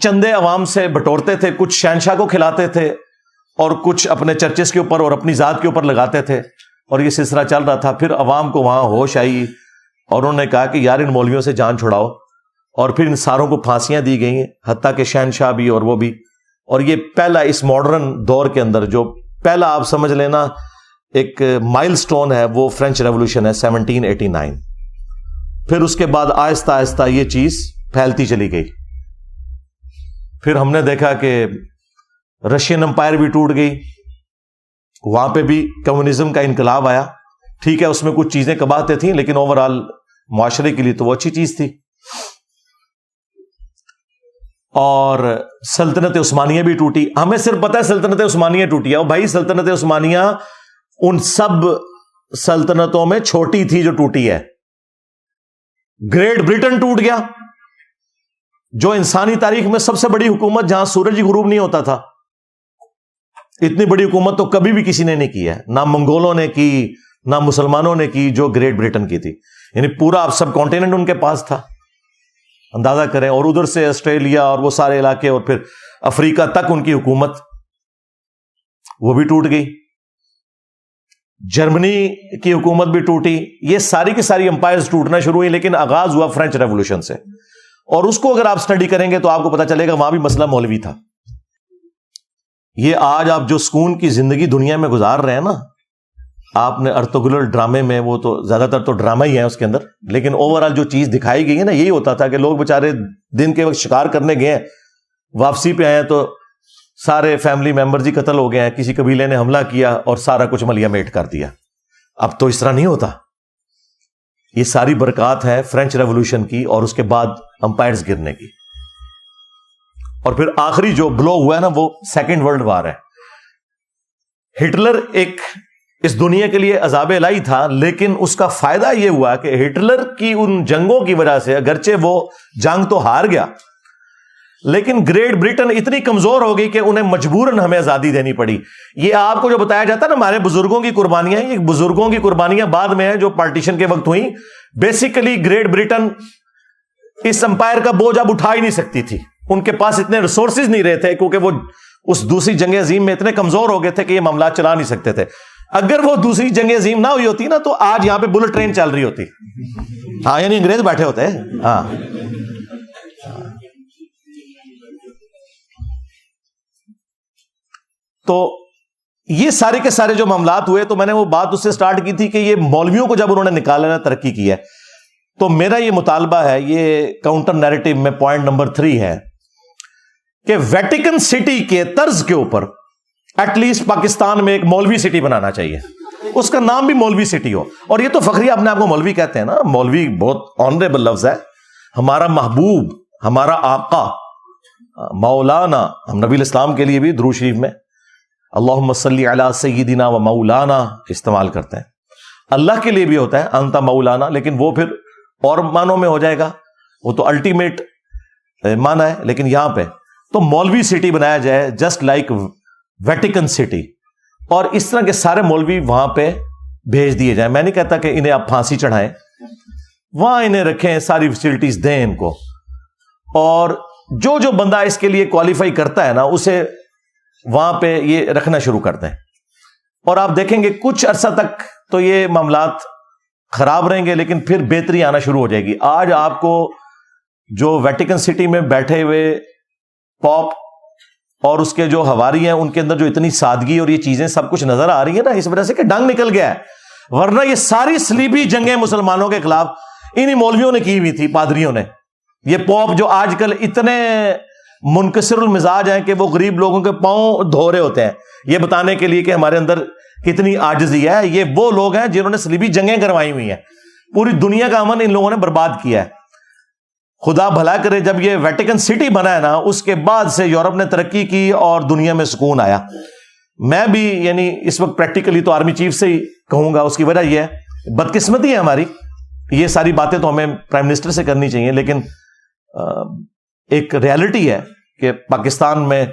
چندے عوام سے بٹورتے تھے، کچھ شہنشاہ کو کھلاتے تھے اور کچھ اپنے چرچز کے اوپر اور اپنی ذات کے اوپر لگاتے تھے اور یہ سلسلہ چل رہا تھا. پھر عوام کو وہاں ہوش آئی اور انہوں نے کہا کہ یار ان مولویوں سے جان چھڑاؤ، اور پھر ان ساروں کو پھانسیاں دی گئی، حتیٰ کہ شہنشاہ بھی اور وہ بھی. اور یہ پہلا اس ماڈرن دور کے اندر جو پہلا آپ سمجھ لینا ایک مائل سٹون ہے وہ فرینچ ریولوشن ہے 1789. پھر اس کے بعد آہستہ آہستہ یہ چیز پھیلتی چلی گئی. پھر ہم نے دیکھا کہ رشین امپائر بھی ٹوٹ گئی, وہاں پہ بھی کمیونزم کا انقلاب آیا. ٹھیک ہے, اس میں کچھ چیزیں کباتے تھیں, لیکن اوور آل معاشرے کے لیے تو وہ اچھی چیز تھی. اور سلطنت عثمانیہ بھی ٹوٹی. ہمیں صرف پتہ ہے سلطنت عثمانیہ ٹوٹی ہے, اور بھائی سلطنت عثمانیہ ان سب سلطنتوں میں چھوٹی تھی جو ٹوٹی ہے. گریٹ برٹن ٹوٹ گیا, جو انسانی تاریخ میں سب سے بڑی حکومت, جہاں سورج ہی غروب نہیں ہوتا تھا. اتنی بڑی حکومت تو کبھی بھی کسی نے نہیں کی ہے, نہ منگولوں نے کی نہ مسلمانوں نے کی جو گریٹ برٹن کی تھی. یعنی پورا سب کانٹیننٹ ان کے پاس تھا, اندازہ کریں. اور ادھر سے آسٹریلیا اور وہ سارے علاقے اور پھر افریقہ تک ان کی حکومت, وہ بھی ٹوٹ گئی. جرمنی کی حکومت بھی ٹوٹی. یہ ساری کی ساری امپائرز ٹوٹنا شروع ہوئی, لیکن آغاز ہوا فرینچ ریولوشن سے. اور اس کو اگر آپ سٹڈی کریں گے تو آپ کو پتا چلے گا وہاں بھی مسئلہ مولوی تھا. یہ آج آپ جو سکون کی زندگی دنیا میں گزار رہے ہیں نا, آپ نے ارطغرل ڈرامے میں, وہ تو زیادہ تر تو ڈرامہ ہی ہے اس کے اندر, لیکن اوور آل جو چیز دکھائی گئی ہے نا, یہی ہوتا تھا کہ لوگ بےچارے دن کے وقت شکار کرنے گئے ہیں, واپسی پہ آئے تو سارے فیملی ممبرز ہی قتل ہو گئے ہیں, کسی قبیلے نے حملہ کیا اور سارا کچھ ملیا میٹ کر دیا. اب تو اس طرح نہیں ہوتا. یہ ساری برکات ہے فرینچ ریولوشن کی اور اس کے بعد امپائرز گرنے کی. اور پھر آخری جو بلو ہوا ہے نا, وہ سیکنڈ ورلڈ وار ہے. ہٹلر ایک اس دنیا کے لیے عذاب الہی تھا, لیکن اس کا فائدہ یہ ہوا کہ ہٹلر کی ان جنگوں کی وجہ سے, اگرچہ وہ جنگ تو ہار گیا, لیکن گریٹ برٹن اتنی کمزور ہو گئی کہ انہیں مجبوراً ہمیں آزادی دینی پڑی. یہ آپ کو جو بتایا جاتا ہے نا ہمارے بزرگوں کی قربانیاں, یہ بزرگوں کی قربانیاں بعد میں ہیں جو پارٹیشن کے وقت ہوئی. بیسیکلی گریٹ برٹن اس امپائر کا بوجھ اب اٹھا ہی نہیں سکتی تھی. ان کے پاس اتنے ریسورسز نہیں رہے تھے, کیونکہ وہ اس دوسری جنگ عظیم میں اتنے کمزور ہو گئے تھے کہ یہ معاملات چلا نہیں سکتے تھے. اگر وہ دوسری جنگ عظیم نہ ہوئی ہوتی نا, تو آج یہاں پہ بلٹ ٹرین چل رہی ہوتی. ہاں, یعنی انگریز بیٹھے ہوتے ہیں. ہاں, تو یہ سارے کے سارے جو معاملات ہوئے, تو میں نے وہ بات اس سے سٹارٹ کی تھی کہ یہ مولویوں کو جب انہوں نے نکالنا ترقی کی ہے, تو میرا یہ مطالبہ ہے, یہ کاؤنٹر نیریٹو میں پوائنٹ نمبر 3 ہے کہ ویٹیکن سٹی کے طرز کے اوپر ایٹ لیسٹ پاکستان میں ایک مولوی سٹی بنانا چاہیے. اس کا نام بھی مولوی سٹی ہو. اور یہ تو فخری اپنے آپ کو مولوی کہتے ہیں نا, مولوی بہت آنریبل لفظ ہے. ہمارا محبوب, ہمارا آقا مولانا, ہم نبی الاسلام کے لیے بھی درود شریف میں اللہم صلی علی سیدنا و مولانا استعمال کرتے ہیں. اللہ کے لیے بھی ہوتا ہے انت مولانا, لیکن وہ پھر اور معنوں میں ہو جائے گا, وہ تو الٹیمیٹ معنی ہے. لیکن یہاں پہ تو مولوی سٹی بنایا جائے جسٹ لائک ویٹیکن سٹی, اور اس طرح کے سارے مولوی وہاں پہ بھیج دیے جائیں. میں نہیں کہتا کہ انہیں آپ پھانسی چڑھائیں, وہاں انہیں رکھیں, ساری فیسلٹیز دیں ان کو, اور جو جو بندہ اس کے لیے کوالیفائی کرتا ہے نا, اسے وہاں پہ یہ رکھنا شروع کر دیں. اور آپ دیکھیں گے کچھ عرصہ تک تو یہ معاملات خراب رہیں گے, لیکن پھر بہتری آنا شروع ہو جائے گی. آج آپ کو جو ویٹیکن سٹی میں بیٹھے ہوئے پاپ اور اس کے جو ہواری ہیں, ان کے اندر جو اتنی سادگی اور یہ چیزیں سب کچھ نظر آ رہی ہیں نا, اس وجہ سے کہ ڈنگ نکل گیا ہے. ورنہ یہ ساری صلیبی جنگیں مسلمانوں کے خلاف انہی مولویوں نے کی ہوئی تھی, پادریوں نے. یہ پوپ جو آج کل اتنے منکسر المزاج ہیں کہ وہ غریب لوگوں کے پاؤں دھو رہے ہوتے ہیں یہ بتانے کے لیے کہ ہمارے اندر کتنی عاجزی ہے, یہ وہ لوگ ہیں جنہوں نے صلیبی جنگیں کروائی ہوئی ہیں. پوری دنیا کا امن ان لوگوں نے برباد کیا ہے. خدا بھلا کرے, جب یہ ویٹیکن سٹی بنا ہے نا, اس کے بعد سے یورپ نے ترقی کی اور دنیا میں سکون آیا. میں بھی یعنی اس وقت پریکٹیکلی تو آرمی چیف سے ہی کہوں گا, اس کی وجہ یہ ہے بدقسمتی ہے ہماری. یہ ساری باتیں تو ہمیں پرائم منسٹر سے کرنی چاہیے, لیکن ایک ریالٹی ہے کہ پاکستان میں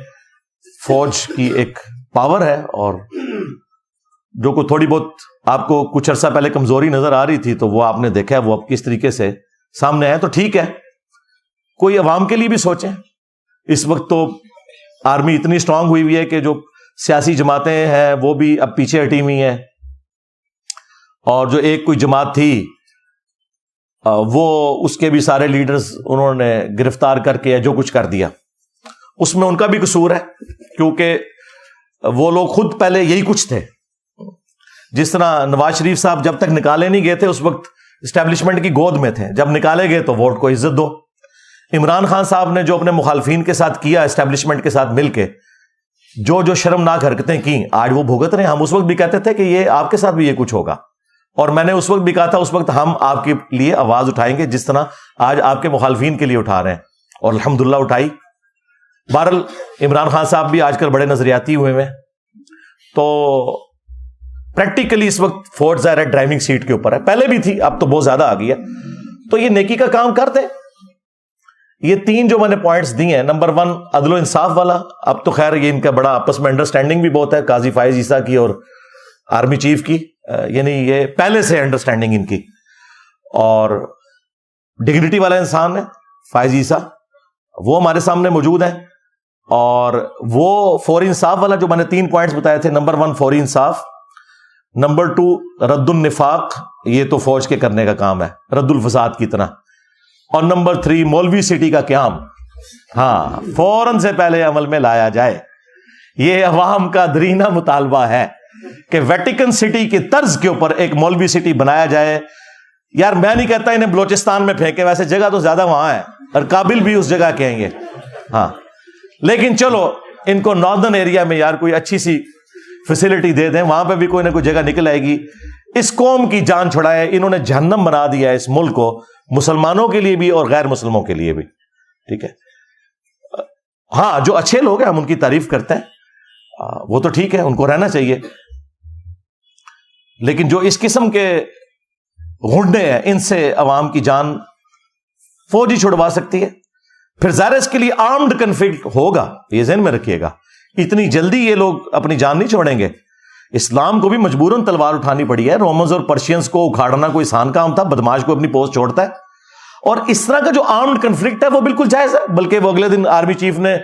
فوج کی ایک پاور ہے, اور جو کو تھوڑی بہت آپ کو کچھ عرصہ پہلے کمزوری نظر آ رہی تھی, تو وہ آپ نے دیکھا ہے وہ اب کس طریقے سے سامنے آئے. تو ٹھیک ہے, کوئی عوام کے لیے بھی سوچیں. اس وقت تو آرمی اتنی اسٹرانگ ہوئی ہوئی ہے کہ جو سیاسی جماعتیں ہیں وہ بھی اب پیچھے ہٹی ہوئی ہیں, اور جو ایک کوئی جماعت تھی وہ اس کے بھی سارے لیڈرز انہوں نے گرفتار کر کے جو کچھ کر دیا. اس میں ان کا بھی قصور ہے, کیونکہ وہ لوگ خود پہلے یہی کچھ تھے. جس طرح نواز شریف صاحب جب تک نکالے نہیں گئے تھے, اس وقت اسٹیبلشمنٹ کی گود میں تھے. جب نکالے گئے تو ووٹ کو عزت دو. عمران خان صاحب نے جو اپنے مخالفین کے ساتھ کیا اسٹیبلشمنٹ کے ساتھ مل کے, جو شرمناک حرکتیں کی, آج وہ بھگت رہے ہیں. ہم اس وقت بھی کہتے تھے کہ یہ آپ کے ساتھ بھی یہ کچھ ہوگا, اور میں نے اس وقت بھی کہا تھا اس وقت ہم آپ کے لیے آواز اٹھائیں گے جس طرح آج آپ کے مخالفین کے لیے اٹھا رہے ہیں, اور الحمدللہ اٹھائی. بہرحال عمران خان صاحب بھی آج کل بڑے نظریاتی ہوئے ہیں. تو پریکٹیکلی اس وقت فوج ظاہر ہے ڈرائیونگ سیٹ کے اوپر ہے, پہلے بھی تھی, اب تو بہت زیادہ آ گئی ہے. تو یہ نیکی کا کام کرتے ہیں. یہ 3 جو میں نے پوائنٹس دیے ہیں, نمبر 1 عدل و انصاف والا. اب تو خیر یہ ان کا بڑا آپس میں انڈرسٹینڈنگ بھی بہت ہے, قاضی فائز عیسیٰ کی اور آرمی چیف کی, یعنی یہ پہلے سے انڈرسٹینڈنگ ان کی. اور ڈگنیٹی والا انسان ہے فائز عیسیٰ, وہ ہمارے سامنے موجود ہیں. اور وہ فوری انصاف والا جو میں نے 3 پوائنٹس بتائے تھے, نمبر 1 فوری انصاف, نمبر 2 رد النفاق, یہ تو فوج کے کرنے کا کام ہے رد الفساد کی طرح, اور نمبر 3 مولوی سٹی کا قیام, ہاں فوراً سے پہلے عمل میں لایا جائے. یہ عوام کا درینہ مطالبہ ہے کہ ویٹیکن سٹی کی طرز کے اوپر ایک مولوی سٹی بنایا جائے. یار میں نہیں کہتا انہیں بلوچستان میں پھینکے, ویسے جگہ تو زیادہ وہاں ہے اور قابل بھی اس جگہ کے ہیں یہ, ہاں, لیکن چلو ان کو ناردرن ایریا میں یار کوئی اچھی سی فیسلٹی دے دیں, وہاں پہ بھی کوئی نہ کوئی جگہ نکل آئے گی. اس قوم کی جان چھڑائے, انہوں نے جہنم بنا دیا ہے اس ملک کو, مسلمانوں کے لیے بھی اور غیر مسلموں کے لیے بھی. ٹھیک ہے, ہاں جو اچھے لوگ ہیں ہم ان کی تعریف کرتے ہیں, وہ تو ٹھیک ہے, ان کو رہنا چاہیے. لیکن جو اس قسم کے غنڈے ہیں, ان سے عوام کی جان فوج ہی چھڑوا سکتی ہے. پھر ظاہر اس کے لیے آرمڈ کنفلکٹ ہوگا, یہ ذہن میں رکھیے گا. اتنی جلدی یہ لوگ اپنی جان نہیں چھوڑیں گے. اسلام کو بھی مجبوراً تلوار اٹھانی پڑی ہے. رومنز اور پرشینز کو اکھاڑنا کوئی آسان کام تھا, بدماش کو اپنی پوسٹ چھوڑتا ہے. اور اس طرح کا جو آرمڈ کنفلکٹ ہے وہ بالکل جائز ہے. بلکہ وہ اگلے دن آرمی چیف نے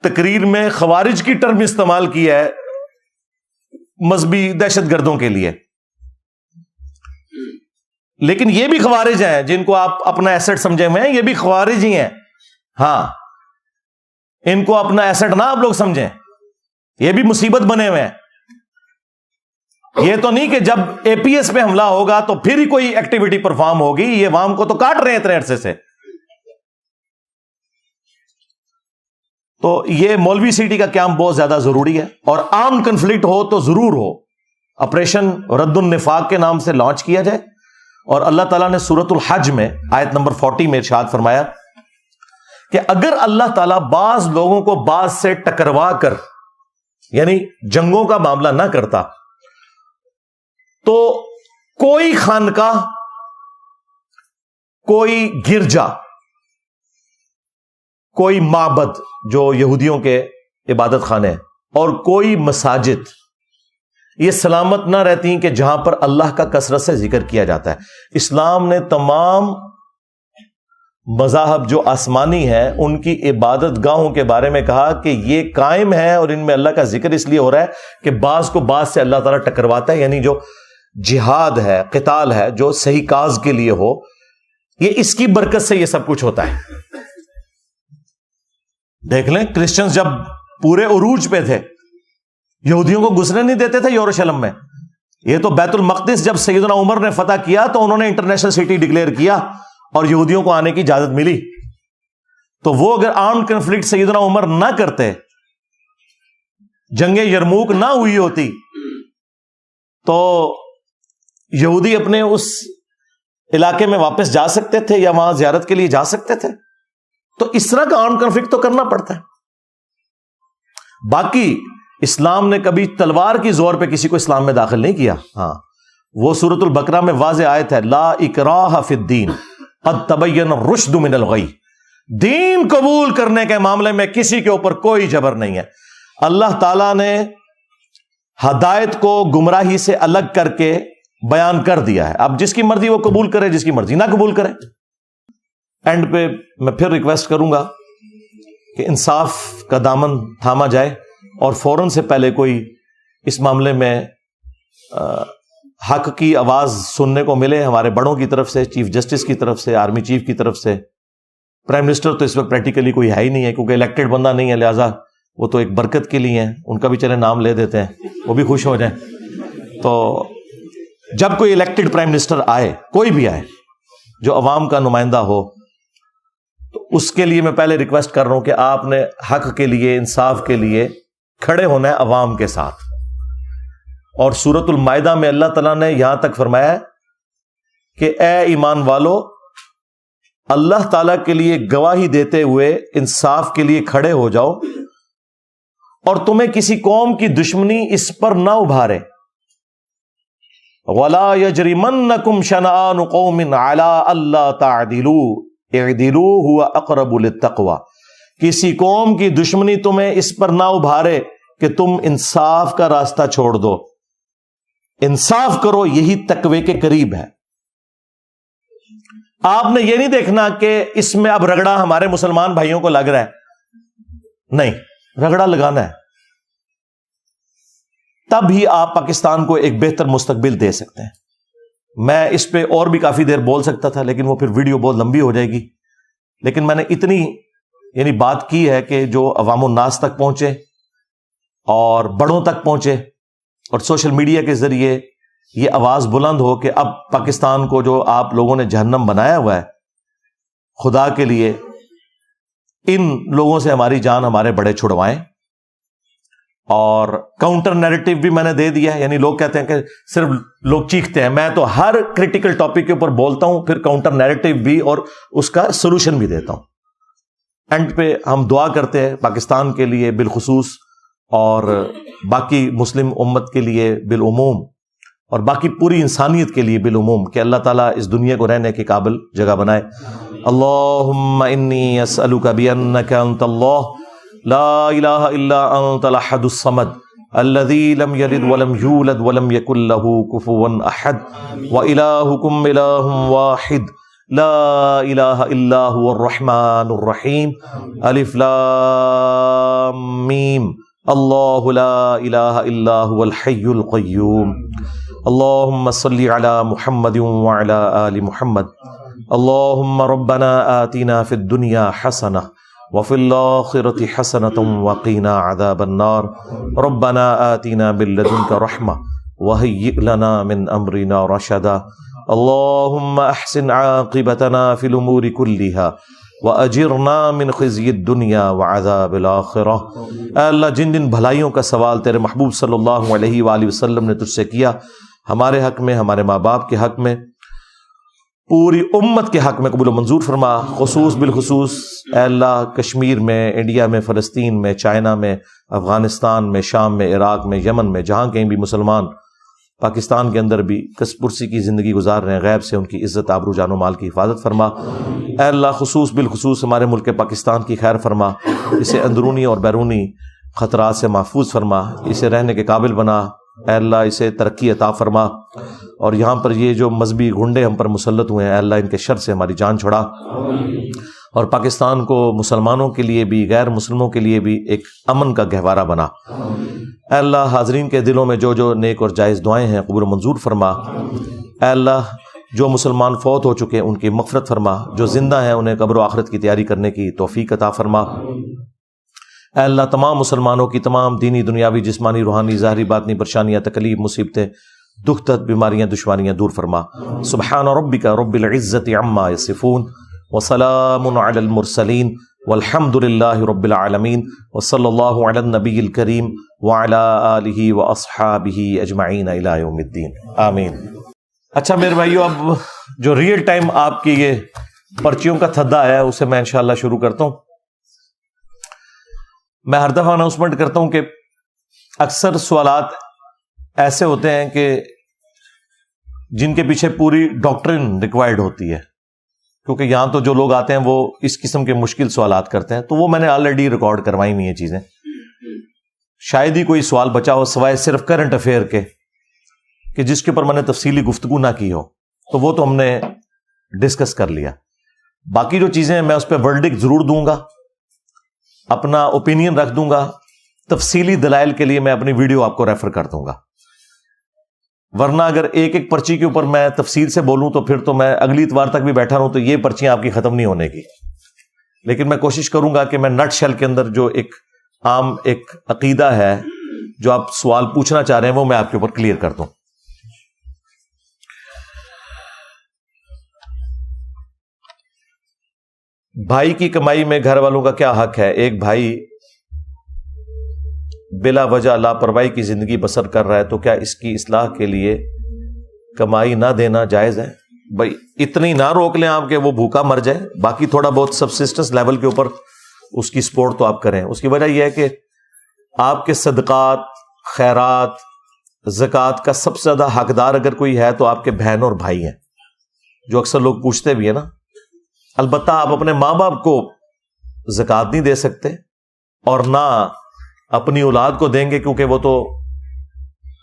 تقریر میں خوارج کی ٹرم استعمال کی ہے مذہبی دہشت گردوں کے لیے. لیکن یہ بھی خوارج ہیں جن کو آپ اپنا ایسٹ سمجھے ہوئے ہیں, یہ بھی خوارج ہی ہیں. ہاں, ان کو اپنا ایسٹ نہ آپ لوگ سمجھیں, یہ بھی مصیبت بنے ہوئے ہیں. یہ تو نہیں کہ جب اے پی ایس پہ حملہ ہوگا تو پھر ہی کوئی ایکٹیویٹی پرفارم ہوگی. یہ عوام کو تو کاٹ رہے ہیں اتنے عرصے سے. تو یہ مولوی سٹی کا قیام بہت زیادہ ضروری ہے, اور عام کنفلکٹ ہو تو ضرور ہو. آپریشن رد النفاق کے نام سے لانچ کیا جائے. اور اللہ تعالیٰ نے سورۃ الحج میں آیت نمبر 40 میں ارشاد فرمایا کہ اگر اللہ تعالیٰ بعض لوگوں کو بعض سے ٹکروا کر, یعنی جنگوں کا معاملہ نہ کرتا, تو کوئی خانقاہ, کوئی گرجا, کوئی معبد جو یہودیوں کے عبادت خانے, اور کوئی مساجد یہ سلامت نہ رہتی کہ جہاں پر اللہ کا کثرت سے ذکر کیا جاتا ہے. اسلام نے تمام مذاہب جو آسمانی ہیں ان کی عبادت گاہوں کے بارے میں کہا کہ یہ قائم ہے اور ان میں اللہ کا ذکر اس لیے ہو رہا ہے کہ بعض کو بعض سے اللہ تعالیٰ ٹکرواتا ہے. یعنی جو جہاد ہے, قتال ہے, جو صحیح کاز کے لیے ہو, یہ اس کی برکت سے یہ سب کچھ ہوتا ہے. دیکھ لیں کرسچنز جب پورے عروج پہ تھے, یہودیوں کو گھسنے نہیں دیتے تھے یروشلم میں. یہ تو بیت المقدس جب سیدنا عمر نے فتح کیا تو انہوں نے انٹرنیشنل سٹی ڈکلیئر کیا اور یہودیوں کو آنے کی اجازت ملی. تو وہ اگر آرمڈ کنفلکٹ سیدنا عمر نہ کرتے, جنگ یرموک نہ ہوئی ہوتی, تو یہودی اپنے اس علاقے میں واپس جا سکتے تھے یا وہاں زیارت کے لیے جا سکتے تھے. تو اس طرح کا آرمڈ کنفلکٹ تو کرنا پڑتا ہے. باقی اسلام نے کبھی تلوار کی زور پہ کسی کو اسلام میں داخل نہیں کیا. ہاں, وہ سورۃ البقرہ میں واضح آیت ہے, لا اکراہ فی الدین قد تبین الرشد من الغی. دین قبول کرنے کے معاملے میں کسی کے اوپر کوئی جبر نہیں ہے. اللہ تعالیٰ نے ہدایت کو گمراہی سے الگ کر کے بیان کر دیا ہے. اب جس کی مرضی وہ قبول کرے, جس کی مرضی نہ قبول کرے. اینڈ پہ میں پھر ریکویسٹ کروں گا کہ انصاف کا دامن تھاما جائے اور فوراً سے پہلے کوئی اس معاملے میں حق کی آواز سننے کو ملے ہمارے بڑوں کی طرف سے, چیف جسٹس کی طرف سے, آرمی چیف کی طرف سے. پرائم منسٹر تو اس وقت پریکٹیکلی کوئی ہے ہی نہیں ہے کیونکہ الیکٹڈ بندہ نہیں ہے, لہٰذا وہ تو ایک برکت کے لیے ہیں, ان کا بھی چلے نام لے دیتے ہیں, وہ بھی خوش ہو جائیں. تو جب کوئی الیکٹڈ پرائم منسٹر آئے، کوئی بھی آئے جو عوام کا نمائندہ ہو، تو اس کے لیے میں پہلے ریکویسٹ کر رہا ہوں کہ آپ نے حق کے لیے، انصاف کے لیے کھڑے ہونا ہے عوام کے ساتھ. اور سورۃ المائدہ میں اللہ تعالیٰ نے یہاں تک فرمایا کہ اے ایمان والو، اللہ تعالیٰ کے لیے گواہی دیتے ہوئے انصاف کے لیے کھڑے ہو جاؤ، اور تمہیں کسی قوم کی دشمنی اس پر نہ ابھارے. وَلَا يَجْرِمَنَّكُمْ شَنَآنُ قَوْمٍ عَلَىٰ أَلَّا تَعْدِلُوا اعْدِلُوا هُوَ أَقْرَبُ لِلتَّقْوَىٰ. کسی قوم کی دشمنی تمہیں اس پر نہ ابھارے کہ تم انصاف کا راستہ چھوڑ دو. انصاف کرو، یہی تقوی کے قریب ہے. آپ نے یہ نہیں دیکھنا کہ اس میں اب رگڑا ہمارے مسلمان بھائیوں کو لگ رہا ہے، نہیں، رگڑا لگانا ہے. تب ہی آپ پاکستان کو ایک بہتر مستقبل دے سکتے ہیں. میں اس پہ اور بھی کافی دیر بول سکتا تھا، لیکن وہ پھر ویڈیو بہت لمبی ہو جائے گی. لیکن میں نے اتنی بات کی ہے کہ جو عوام الناس تک پہنچے اور بڑوں تک پہنچے، اور سوشل میڈیا کے ذریعے یہ آواز بلند ہو کہ اب پاکستان کو جو آپ لوگوں نے جہنم بنایا ہوا ہے، خدا کے لیے ان لوگوں سے ہماری جان ہمارے بڑے چھڑوائیں. اور کاؤنٹر نیریٹو بھی میں نے دے دیا ہے. یعنی لوگ کہتے ہیں کہ صرف لوگ چیختے ہیں، میں تو ہر کریٹیکل ٹاپک کے اوپر بولتا ہوں، پھر کاؤنٹر نیریٹو بھی اور اس کا سولوشن بھی دیتا ہوں. اینڈ پہ ہم دعا کرتے ہیں پاکستان کے لیے بالخصوص، اور باقی مسلم امت کے لیے بالعموم، اور باقی پوری انسانیت کے لیے بالعموم، کہ اللہ تعالیٰ اس دنیا کو رہنے کے قابل جگہ بنائے. اللہم انی اسألک بانک انت اللہ لا الہ الا انت الاحد الصمد الذی لم یلد ولم یولد ولم یکن له کفوا احد والہکم الہ واحد لا الہ الا هو الرحمن الرحیم الف لام میم اللہ لا الہ الا هو الحی القیوم. اللہم صلی علی محمد وعلی آل محمد. اللہم ربنا آتنا فی الدنیا حسنہ وفی الآخرة حسنة وقنا عذاب النار. ربنا آتنا من لدنک رحمہ وہیئ لنا من امرنا رشدا. اللہم احسن عاقبتنا فی الامور کلہا وَأَجِرْنَا مِنْ خِزْيِ الدُّنْيَا وَعَذَابِ الْآخِرَةِ. اے اللہ، جن جن بھلائیوں کا سوال تیرے محبوب صلی اللہ علیہ وآلہ وسلم نے تجھ سے کیا، ہمارے حق میں، ہمارے ماں باپ کے حق میں، پوری امت کے حق میں قبول و منظور فرما. خصوص بالخصوص اے اللہ، کشمیر میں، انڈیا میں، فلسطین میں، چائنا میں، افغانستان میں، شام میں، عراق میں، یمن میں، جہاں کہیں بھی مسلمان، پاکستان کے اندر بھی کس پرسی کی زندگی گزار رہے ہیں، غیب سے ان کی عزت، آبرو، جان و مال کی حفاظت فرما. اے اللہ، خصوص بالخصوص ہمارے ملک پاکستان کی خیر فرما، اسے اندرونی اور بیرونی خطرات سے محفوظ فرما، اسے رہنے کے قابل بنا. اے اللہ، اسے ترقی عطا فرما. اور یہاں پر یہ جو مذہبی گنڈے ہم پر مسلط ہوئے ہیں، اے اللہ ان کے شر سے ہماری جان چھڑا. اور پاکستان کو مسلمانوں کے لیے بھی، غیر مسلموں کے لیے بھی ایک امن کا گہوارہ بنا. اے اللہ، حاضرین کے دلوں میں جو جو نیک اور جائز دعائیں ہیں قبول و منظور فرما. اے اللہ، جو مسلمان فوت ہو چکے ان کی مغفرت فرما، جو زندہ ہیں انہیں قبر و آخرت کی تیاری کرنے کی توفیق عطا فرما. اے اللہ، تمام مسلمانوں کی تمام دینی، دنیاوی، جسمانی، روحانی، ظاہری، باطنی پریشانیاں، تکلیف، مصیبتیں، دکھ درد، بیماریاں، دشواریاں دور فرما. سبحان ربک رب العزت عما یصفون وسلام علی المرسلین والحمد للہ رب العالمین وصلی اللہ علی النبی الکریم وعلی آلہ واصحابہ اجمعین الی یوم الدین، آمین. اچھا میرے بھائیو، اب جو ریئل ٹائم آپ کی یہ پرچیوں کا تھدا ہے اسے میں انشاءاللہ شروع کرتا ہوں. میں ہر دفعہ اناؤنسمنٹ کرتا ہوں کہ اکثر سوالات ایسے ہوتے ہیں کہ جن کے پیچھے پوری ڈاکٹرن ریکوائرڈ ہوتی ہے، کیونکہ یہاں تو جو لوگ آتے ہیں وہ اس قسم کے مشکل سوالات کرتے ہیں، تو وہ میں نے آلریڈی ریکارڈ کروائی ہوئی ہیں چیزیں. شاید ہی کوئی سوال بچا ہو سوائے صرف کرنٹ افیئر کے کہ جس کے اوپر میں نے تفصیلی گفتگو نہ کی ہو، تو وہ تو ہم نے ڈسکس کر لیا. باقی جو چیزیں میں اس پہ ورڈکٹ ضرور دوں گا، اپنا اوپینین رکھ دوں گا. تفصیلی دلائل کے لیے میں اپنی ویڈیو آپ کو ریفر کر دوں گا، ورنہ اگر ایک ایک پرچی کے اوپر میں تفصیل سے بولوں تو پھر تو میں اگلی اتوار تک بھی بیٹھا رہوں تو یہ پرچیاں آپ کی ختم نہیں ہونے کی. لیکن میں کوشش کروں گا کہ میں نٹ شیل کے اندر جو ایک عام ایک عقیدہ ہے جو آپ سوال پوچھنا چاہ رہے ہیں وہ میں آپ کے اوپر کلیئر کر دوں. بھائی کی کمائی میں گھر والوں کا کیا حق ہے؟ ایک بھائی بلا وجہ لاپرواہی کی زندگی بسر کر رہا ہے تو کیا اس کی اصلاح کے لیے کمائی نہ دینا جائز ہے؟ بھائی اتنی نہ روک لیں آپ کہ وہ بھوکا مر جائے، باقی تھوڑا بہت سبسسٹنس لیول کے اوپر اس کی سپورٹ تو آپ کریں۔ اس کی وجہ یہ ہے کہ آپ کے صدقات، خیرات، زکوٰۃ کا سب سے زیادہ حقدار اگر کوئی ہے تو آپ کے بہن اور بھائی ہیں، جو اکثر لوگ پوچھتے بھی ہیں نا۔ البتہ آپ اپنے ماں باپ کو زکوٰۃ نہیں دے سکتے اور نہ اپنی اولاد کو دیں گے، کیونکہ وہ تو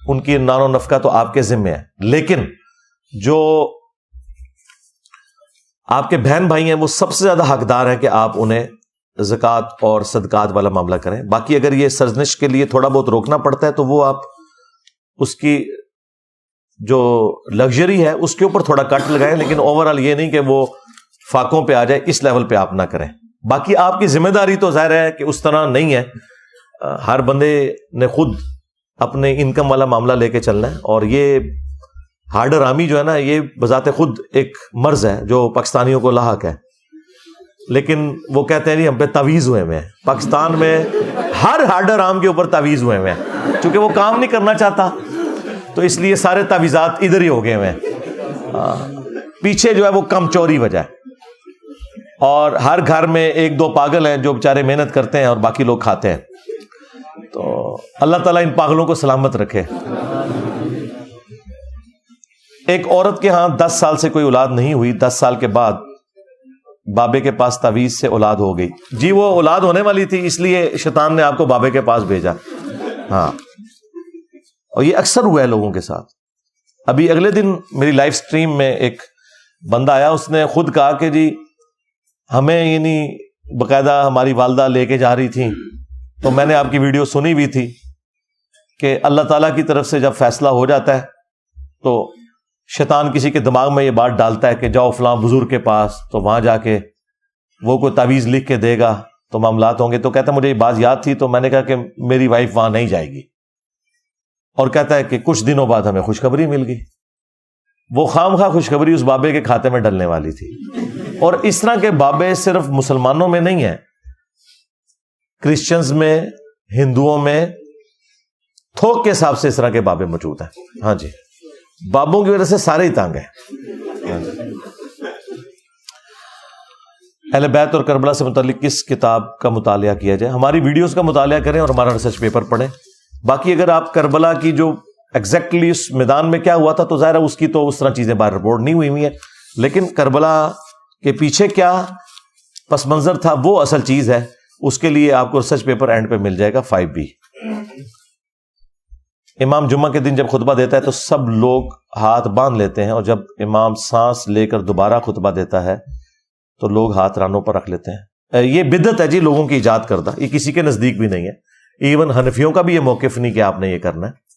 ان کی نان و نفقہ تو آپ کے ذمہ ہے، لیکن جو آپ کے بہن بھائی ہیں وہ سب سے زیادہ حقدار ہیں کہ آپ انہیں زکوٰۃ اور صدقات والا معاملہ کریں۔ باقی اگر یہ سرزنش کے لیے تھوڑا بہت روکنا پڑتا ہے تو وہ آپ اس کی جو لگژری ہے اس کے اوپر تھوڑا کٹ لگائیں، لیکن اوورآل یہ نہیں کہ وہ فاقوں پہ آ جائے، اس لیول پہ آپ نہ کریں۔ باقی آپ کی ذمہ داری تو ظاہر ہے کہ اس طرح نہیں ہے، ہر بندے نے خود اپنے انکم والا معاملہ لے کے چلنا ہے، اور یہ ہارڈ رامی جو ہے نا، یہ بذات خود ایک مرض ہے جو پاکستانیوں کو لاحق ہے، لیکن وہ کہتے ہیں نہیں ہم پہ تعویذ ہوئے ہوئے ہیں۔ پاکستان میں ہر ہارڈ رام کے اوپر تعویذ ہوئے ہوئے ہیں، چونکہ وہ کام نہیں کرنا چاہتا تو اس لیے سارے تعویذات ادھر ہی ہو گئے ہوئے ہیں۔ پیچھے جو ہے وہ کم چوری وجہ ہے، اور ہر گھر میں ایک دو پاگل ہیں جو بیچارے محنت کرتے ہیں اور باقی لوگ کھاتے ہیں۔ تو اللہ تعالیٰ ان پاگلوں کو سلامت رکھے۔ ایک عورت کے ہاں 10 سال سے کوئی اولاد نہیں ہوئی، 10 سال کے بعد بابے کے پاس تعویذ سے اولاد ہو گئی۔ جی وہ اولاد ہونے والی تھی، اس لیے شیطان نے آپ کو بابے کے پاس بھیجا۔ ہاں، اور یہ اکثر ہوا ہے لوگوں کے ساتھ۔ ابھی اگلے دن میری لائیو سٹریم میں ایک بندہ آیا، اس نے خود کہا کہ جی ہمیں یعنی باقاعدہ ہماری والدہ لے کے جا رہی تھی، تو میں نے آپ کی ویڈیو سنی ہوئی تھی کہ اللہ تعالیٰ کی طرف سے جب فیصلہ ہو جاتا ہے تو شیطان کسی کے دماغ میں یہ بات ڈالتا ہے کہ جاؤ فلاں بزرگ کے پاس، تو وہاں جا کے وہ کوئی تعویذ لکھ کے دے گا تو معاملات ہوں گے۔ تو کہتا ہے مجھے یہ بات یاد تھی، تو میں نے کہا کہ میری وائف وہاں نہیں جائے گی، اور کہتا ہے کہ کچھ دنوں بعد ہمیں خوشخبری مل گئی۔ وہ خواہ خوشخبری اس بابے کے کھاتے میں ڈلنے والی تھی۔ اور اس طرح کے بابے صرف مسلمانوں میں نہیں ہیں، کرسچنز میں، ہندوؤں میں تھوک کے حساب سے اس طرح کے بابے موجود ہیں۔ ہاں جی، بابوں کی وجہ سے سارے ہی تانگ ہیں۔ اہل بیت اور کربلا سے متعلق کس کتاب کا مطالعہ کیا جائے؟ ہماری ویڈیوز کا مطالعہ کریں اور ہمارا ریسرچ پیپر پڑھیں۔ باقی اگر آپ کربلا کی جو ایگزیکٹلی اس میدان میں کیا ہوا تھا تو ظاہر ہے اس کی تو اس طرح چیزیں باہر رپورٹ نہیں ہوئی ہیں، لیکن کربلا کے پیچھے کیا پس منظر تھا وہ اصل چیز ہے، اس کے لیے آپ کو ریسرچ پیپر اینڈ پہ مل جائے گا 5B۔ امام جمعہ کے دن جب خطبہ دیتا ہے تو سب لوگ ہاتھ باندھ لیتے ہیں، اور جب امام سانس لے کر دوبارہ خطبہ دیتا ہے تو لوگ ہاتھ رانوں پر رکھ لیتے ہیں۔ یہ بدعت ہے جی، لوگوں کی ایجاد کردہ، یہ کسی کے نزدیک بھی نہیں ہے، ایون حنفیوں کا بھی یہ موقف نہیں کہ آپ نے یہ کرنا ہے۔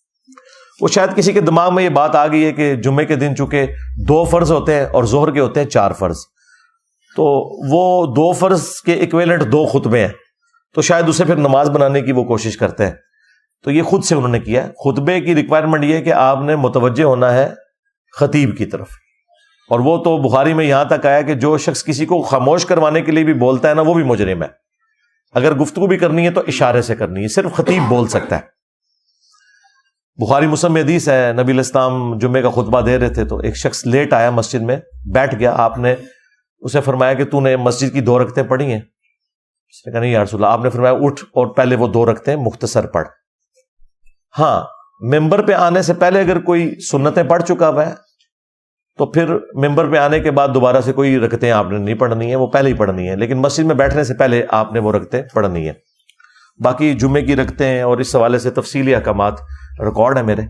وہ شاید کسی کے دماغ میں یہ بات آ گئی ہے کہ جمعے کے دن چونکہ 2 فرض ہوتے ہیں اور ظہر کے ہوتے ہیں 4 فرض، تو وہ 2 فرض کے ایکویلنٹ 2 خطبے ہیں، تو شاید اسے پھر نماز بنانے کی وہ کوشش کرتے ہیں۔ تو یہ خود سے انہوں نے کیا ہے۔ خطبے کی ریکوائرمنٹ یہ ہے کہ آپ نے متوجہ ہونا ہے خطیب کی طرف، اور وہ تو بخاری میں یہاں تک آیا کہ جو شخص کسی کو خاموش کروانے کے لیے بھی بولتا ہے نا وہ بھی مجرم ہے۔ اگر گفتگو بھی کرنی ہے تو اشارے سے کرنی ہے، صرف خطیب بول سکتا ہے۔ بخاری مسلم میں حدیث ہے، نبی علیہ السلام جمعے کا خطبہ دے رہے تھے تو ایک شخص لیٹ آیا مسجد میں، بیٹھ گیا، آپ نے اسے فرمایا کہ تو نے مسجد کی 2 رکعتیں پڑھی ہیں؟ اس نے کہا نہیں یا رسول اللہ۔ آپ نے فرمایا اٹھ اور پہلے وہ 2 رکعتیں مختصر پڑھ۔ ہاں، ممبر پہ آنے سے پہلے اگر کوئی سنتیں پڑھ چکا ہوا ہے تو پھر ممبر پہ آنے کے بعد دوبارہ سے کوئی رکعتیں آپ نے نہیں پڑھنی ہے، وہ پہلے ہی پڑھنی ہے، لیکن مسجد میں بیٹھنے سے پہلے آپ نے وہ رکعتیں پڑھنی ہے۔ باقی جمعے کی رکعتیں اور اس حوالے سے تفصیلی احکامات ریکارڈ ہے میرے۔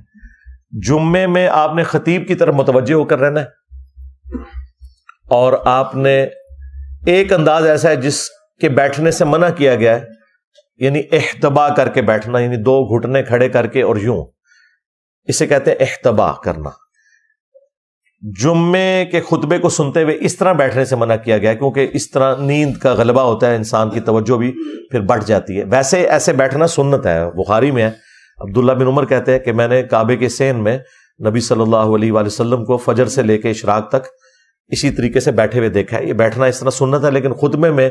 جمعے میں آپ نے خطیب کی طرف متوجہ ہو کر رہنا ہے، اور آپ نے ایک انداز ایسا ہے جس کے بیٹھنے سے منع کیا گیا ہے، یعنی احتبا کر کے بیٹھنا، یعنی 2 گھٹنے کھڑے کر کے اور یوں، اسے کہتے ہیں احتبا کرنا۔ جمعے کے خطبے کو سنتے ہوئے اس طرح بیٹھنے سے منع کیا گیا کیونکہ اس طرح نیند کا غلبہ ہوتا ہے، انسان کی توجہ بھی پھر بڑھ جاتی ہے۔ ویسے ایسے بیٹھنا سنت ہے، بخاری میں ہے، عبداللہ بن عمر کہتے ہیں کہ میں نے کعبے کے سین میں نبی صلی اللہ علیہ وآلہ وسلم کو فجر سے لے کے اشراق تک اسی طریقے سے بیٹھے ہوئے دیکھا ہے. یہ بیٹھنا اس طرح سنت ہے, لیکن خطبے میں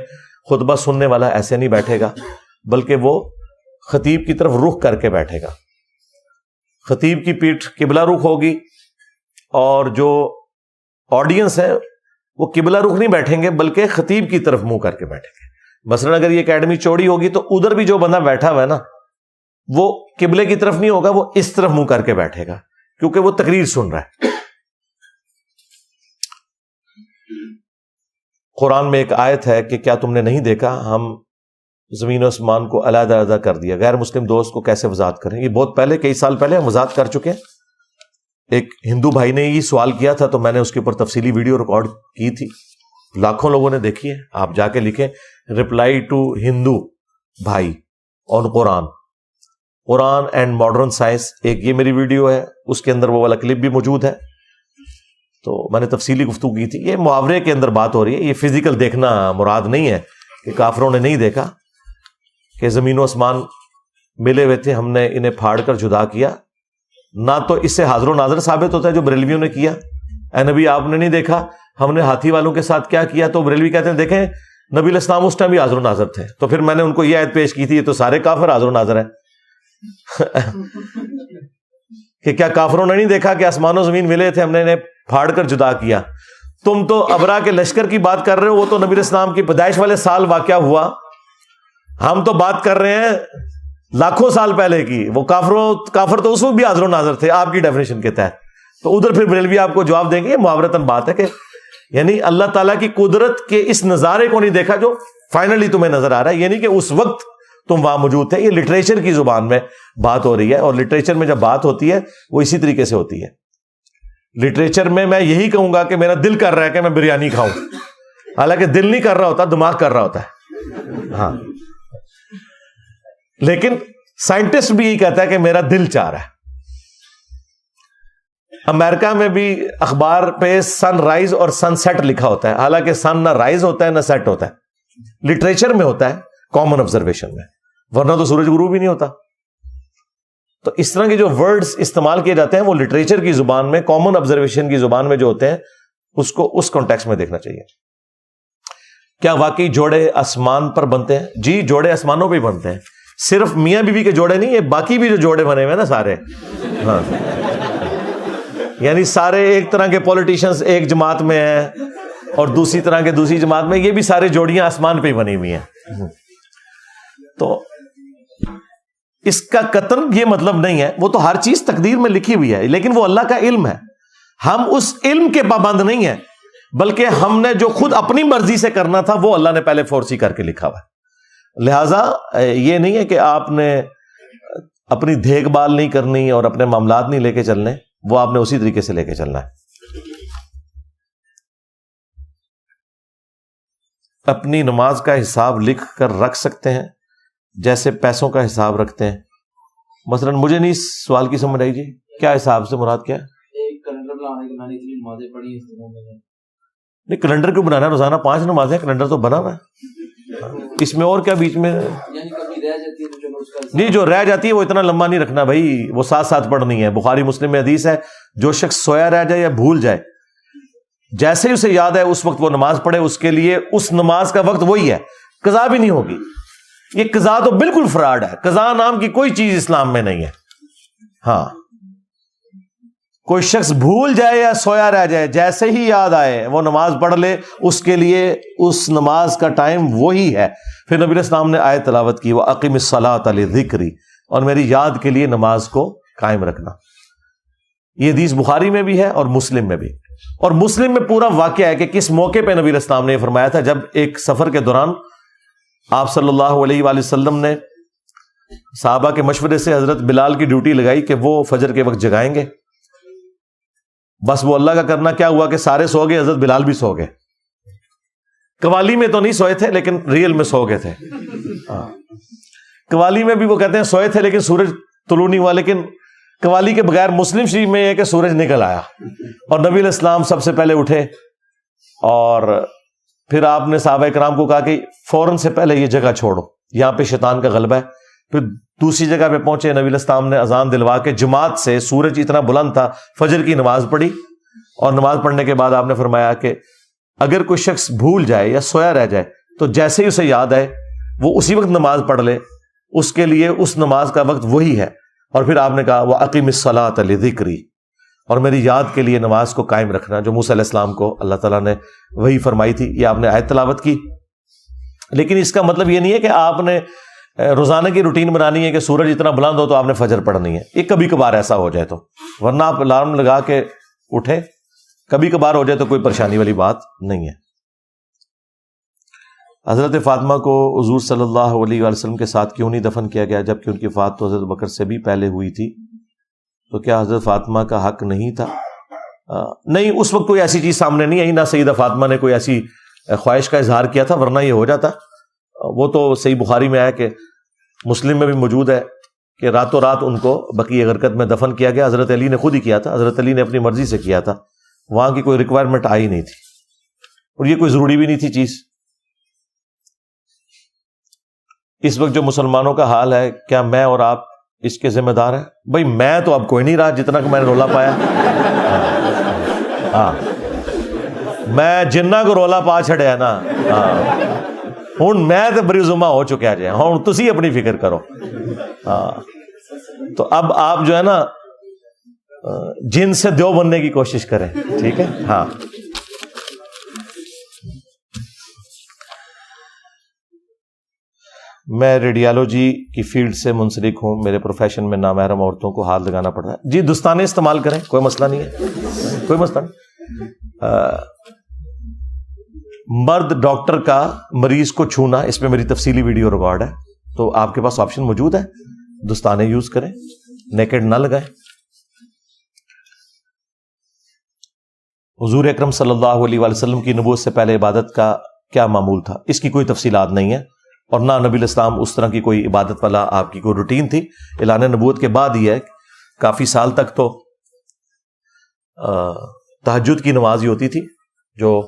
خطبہ سننے والا ایسے نہیں بیٹھے گا, بلکہ وہ خطیب کی طرف رخ کر کے بیٹھے گا. خطیب کی پیٹھ قبلہ رخ ہوگی, اور جو آڈینس ہے وہ قبلہ رخ نہیں بیٹھیں گے, بلکہ خطیب کی طرف منہ کر کے بیٹھیں گے. مثلا اگر یہ اکیڈمی چوڑی ہوگی تو ادھر بھی جو بندہ بیٹھا ہوا ہے نا, وہ قبلے کی طرف نہیں ہوگا, وہ اس طرف منہ کر کے بیٹھے گا, کیونکہ وہ تقریر سن رہا ہے. قرآن میں ایک آیت ہے کہ کیا تم نے نہیں دیکھا ہم زمین و آسمان کو علیحدہ علیحدہ کر دیا. غیر مسلم دوست کو کیسے وضاحت کریں؟ یہ بہت پہلے, کئی سال پہلے ہم وضاحت کر چکے ہیں. ایک ہندو بھائی نے یہ سوال کیا تھا, تو میں نے اس کے اوپر تفصیلی ویڈیو ریکارڈ کی تھی, لاکھوں لوگوں نے دیکھی ہے. آپ جا کے لکھیں رپلائی ٹو ہندو بھائی آن قرآن اینڈ ماڈرن سائنس, ایک یہ میری ویڈیو ہے, اس کے اندر وہ والا کلپ بھی موجود ہے. تو میں نے تفصیلی گفتگو کی تھی. یہ محاورے کے اندر بات ہو رہی ہے, یہ فزیکل دیکھنا مراد نہیں ہے کہ کافروں نے نہیں دیکھا کہ زمین و آسمان ملے ہوئے تھے, ہم نے انہیں پھاڑ کر جدا کیا. نہ تو اس سے حاضر و ناظر ثابت ہوتا ہے جو بریلویوں نے کیا. اے نبی آپ نے نہیں دیکھا ہم نے ہاتھی والوں کے ساتھ کیا کیا؟ تو بریلوی کہتے ہیں دیکھیں نبی علیہ السلام اس ٹائم بھی حاضر و ناظر تھے. تو پھر میں نے ان کو یہ آیت پیش کی تھی, یہ تو سارے کافر حاضر و ناظر ہیں کہ کیا کافروں نے نہیں دیکھا کہ آسمان و زمین ملے تھے, ہم نے انہیں پھاڑ کر جدا کیا؟ تم تو ابرا کے لشکر کی بات کر رہے ہو, وہ تو نبی علیہ السلام کی پیدائش والے سال واقعہ ہوا. ہم تو بات کر رہے ہیں لاکھوں سال پہلے کی. وہ کافر تو اس وقت بھی حاضر و ناظر تھے آپ کی ڈیفینیشن کے تحت. تو ادھر پھر بریلوی آپ کو جواب دیں گے. یہ محاورتاً بات ہے کہ یعنی اللہ تعالیٰ کی قدرت کے اس نظارے کو نہیں دیکھا جو فائنلی تمہیں نظر آ رہا ہے, یہ نہیں کہ اس وقت تم وہاں موجود تھے. یہ لٹریچر کی زبان میں بات ہو رہی ہے, اور لٹریچر میں جب بات ہوتی ہے وہ اسی طریقے سے ہوتی ہے. لٹریچر میں یہی کہوں گا کہ میرا دل کر رہا ہے کہ میں بریانی کھاؤں, حالانکہ دل نہیں کر رہا ہوتا, دماغ کر رہا ہوتا ہے. ہاں, لیکن سائنٹسٹ بھی یہی کہتا ہے کہ میرا دل چاہ رہا ہے. امریکہ میں بھی اخبار پہ سن رائز اور سن سیٹ لکھا ہوتا ہے, حالانکہ سن نہ رائز ہوتا ہے نہ سیٹ ہوتا ہے. لٹریچر میں ہوتا ہے, کامن آبزرویشن میں, ورنہ تو سورج غروب بھی نہیں ہوتا. تو اس طرح کے جو ورڈز استعمال کیے جاتے ہیں وہ لٹریچر کی زبان میں, کامن آبزرویشن کی زبان میں جو ہوتے ہیں, اس کو اس کانٹیکسٹ میں دیکھنا چاہیے. کیا واقعی جوڑے آسمان پر بنتے ہیں؟ جی, جوڑے آسمانوں پہ ہی بنتے ہیں. صرف میاں بیوی کے جوڑے نہیں, یہ باقی بھی جو جوڑے بنے ہوئے نا سارے, ہاں, یعنی سارے ایک طرح کے پولیٹیشنز ایک جماعت میں ہیں اور دوسری طرح کے دوسری جماعت میں, یہ بھی سارے جوڑیاں آسمان پہ ہی بنی ہوئی ہیں. تو اس کا قطن یہ مطلب نہیں ہے, وہ تو ہر چیز تقدیر میں لکھی ہوئی ہے, لیکن وہ اللہ کا علم ہے. ہم اس علم کے پابند نہیں ہیں, بلکہ ہم نے جو خود اپنی مرضی سے کرنا تھا وہ اللہ نے پہلے فورسی کر کے لکھا ہوا ہے. لہذا یہ نہیں ہے کہ آپ نے اپنی دیکھ بھال نہیں کرنی اور اپنے معاملات نہیں لے کے چلنے, وہ آپ نے اسی طریقے سے لے کے چلنا ہے. اپنی نماز کا حساب لکھ کر رکھ سکتے ہیں جیسے پیسوں کا حساب رکھتے ہیں. مثلا مجھے نہیں اس سوال کی سمجھ آئی. جی کیا حساب سے مراد کیا ہے؟ نہیں, کیلنڈر کیوں بنانا ہے؟ روزانہ 5 نمازیں, کیلنڈر تو بنا ہوا ہے, اس میں اور کیا بیچ میں نہیں جو رہ جاتی ہے وہ اتنا لمبا نہیں رکھنا بھائی, وہ ساتھ ساتھ پڑھنی ہے. بخاری مسلم میں حدیث ہے, جو شخص سویا رہ جائے یا بھول جائے, جیسے ہی اسے یاد ہے اس وقت وہ نماز پڑھے, اس کے لیے اس نماز کا وقت وہی ہے, قضا بھی نہیں ہوگی. یہ قضا تو بالکل فراڈ ہے, قضا نام کی کوئی چیز اسلام میں نہیں ہے. ہاں, کوئی شخص بھول جائے یا سویا رہ جائے, جیسے ہی یاد آئے وہ نماز پڑھ لے, اس کے لیے اس نماز کا ٹائم وہی ہے. پھر نبی علیہ السلام نے آیت تلاوت کی, وَأَقِمِ الصَّلَاةَ لِذِكْرِي, اور میری یاد کے لیے نماز کو قائم رکھنا. یہ حدیث بخاری میں بھی ہے اور مسلم میں بھی. اور مسلم میں پورا واقعہ ہے کہ کس موقع پہ نبی علیہ السلام نے یہ فرمایا تھا. جب ایک سفر کے دوران آپ صلی اللہ علیہ وآلہ وسلم نے صحابہ کے مشورے سے حضرت بلال کی ڈیوٹی لگائی کہ وہ فجر کے وقت جگائیں گے. بس وہ اللہ کا کرنا کیا ہوا کہ سارے سو گئے, حضرت بلال بھی سو گئے. قوالی میں تو نہیں سوئے تھے لیکن ریل میں سو گئے تھے. قوالی میں بھی وہ کہتے ہیں سوئے تھے لیکن سورج طلوع نہیں ہوا, لیکن قوالی کے بغیر مسلم شریف میں یہ کہ سورج نکل آیا اور نبی علیہ السلام سب سے پہلے اٹھے, اور پھر آپ نے صحابہ کرام کو کہا کہ فوراً سے پہلے یہ جگہ چھوڑو, یہاں پہ شیطان کا غلبہ ہے. پھر دوسری جگہ پہ پہنچے, نبی علیہ السلام نے اذان دلوا کے جماعت سے, سورج اتنا بلند تھا, فجر کی نماز پڑھی اور نماز پڑھنے کے بعد آپ نے فرمایا کہ اگر کوئی شخص بھول جائے یا سویا رہ جائے تو جیسے ہی اسے یاد آئے وہ اسی وقت نماز پڑھ لے، اس کے لیے اس نماز کا وقت وہی ہے۔ اور پھر آپ نے کہا وَأَقِمِ الصَّلَاةَ لِذِكْرِي، اور میری یاد کے لیے نماز کو قائم رکھنا، جو موسیٰ علیہ السلام کو اللہ تعالیٰ نے وہی فرمائی تھی۔ یہ آپ نے آیت تلاوت کی، لیکن اس کا مطلب یہ نہیں ہے کہ آپ نے روزانہ کی روٹین بنانی ہے کہ سورج اتنا بلند ہو تو آپ نے فجر پڑھنی ہے۔ یہ کبھی کبھار ایسا ہو جائے تو، ورنہ آپ الارم لگا کے اٹھے، کبھی کبھار ہو جائے تو کوئی پریشانی والی بات نہیں ہے۔ حضرت فاطمہ کو حضور صلی اللہ علیہ وآلہ وسلم کے ساتھ کیوں نہیں دفن کیا گیا جبکہ ان کی وفات تو حضرت بکر سے بھی پہلے ہوئی تھی؟ تو کیا حضرت فاطمہ کا حق نہیں تھا؟ نہیں، اس وقت کوئی ایسی چیز سامنے نہیں آئی، نہ سیدہ فاطمہ نے کوئی ایسی خواہش کا اظہار کیا تھا، ورنہ یہ ہو جاتا۔ وہ تو صحیح بخاری میں آیا کہ مسلم میں بھی موجود ہے کہ راتوں رات ان کو بقیع غرقد میں دفن کیا گیا۔ حضرت علی نے خود ہی کیا تھا، حضرت علی نے اپنی مرضی سے کیا تھا، وہاں کی کوئی ریکوائرمنٹ آئی نہیں تھی، اور یہ کوئی ضروری بھی نہیں تھی چیز۔ اس وقت جو مسلمانوں کا حال ہے، کیا میں اور آپ اس کے ذمہ دار ہیں؟ بھائی میں تو اب کوئی نہیں رہا جتنا کہ میں نے رولا پایا۔ ہاں، میں جنہ کو رولا پا چھڑیا نا، ہوں میں تو بری زما ہو چکیا جائے، ہوں تسی اپنی فکر کرو۔ ہاں، تو اب آپ جو ہے نا جن سے دیو بننے کی کوشش کریں، ٹھیک ہے؟ ہاں، میں ریڈیالوجی کی فیلڈ سے منسلک ہوں، میرے پروفیشن میں نامحرم عورتوں کو ہاتھ لگانا پڑتا ہے۔ جی دستانے استعمال کریں، کوئی مسئلہ نہیں ہے، کوئی مسئلہ نہیں۔ مرد ڈاکٹر کا مریض کو چھونا، اس پہ میری تفصیلی ویڈیو ریکارڈ ہے، تو آپ کے پاس آپشن موجود ہے، دستانے یوز کریں، نیکڈ نہ لگائیں۔ حضور اکرم صلی اللہ علیہ وآلہ وسلم کی نبوت سے پہلے عبادت کا کیا معمول تھا؟ اس کی کوئی تفصیلات نہیں ہے، اور نہ نبی الاسلام اس طرح کی کوئی عبادت والا آپ کی کوئی روٹین تھی۔ اعلان نبوت کے بعد ہی ہے، کافی سال تک تو تہجد کی نماز ہی ہوتی تھی، جو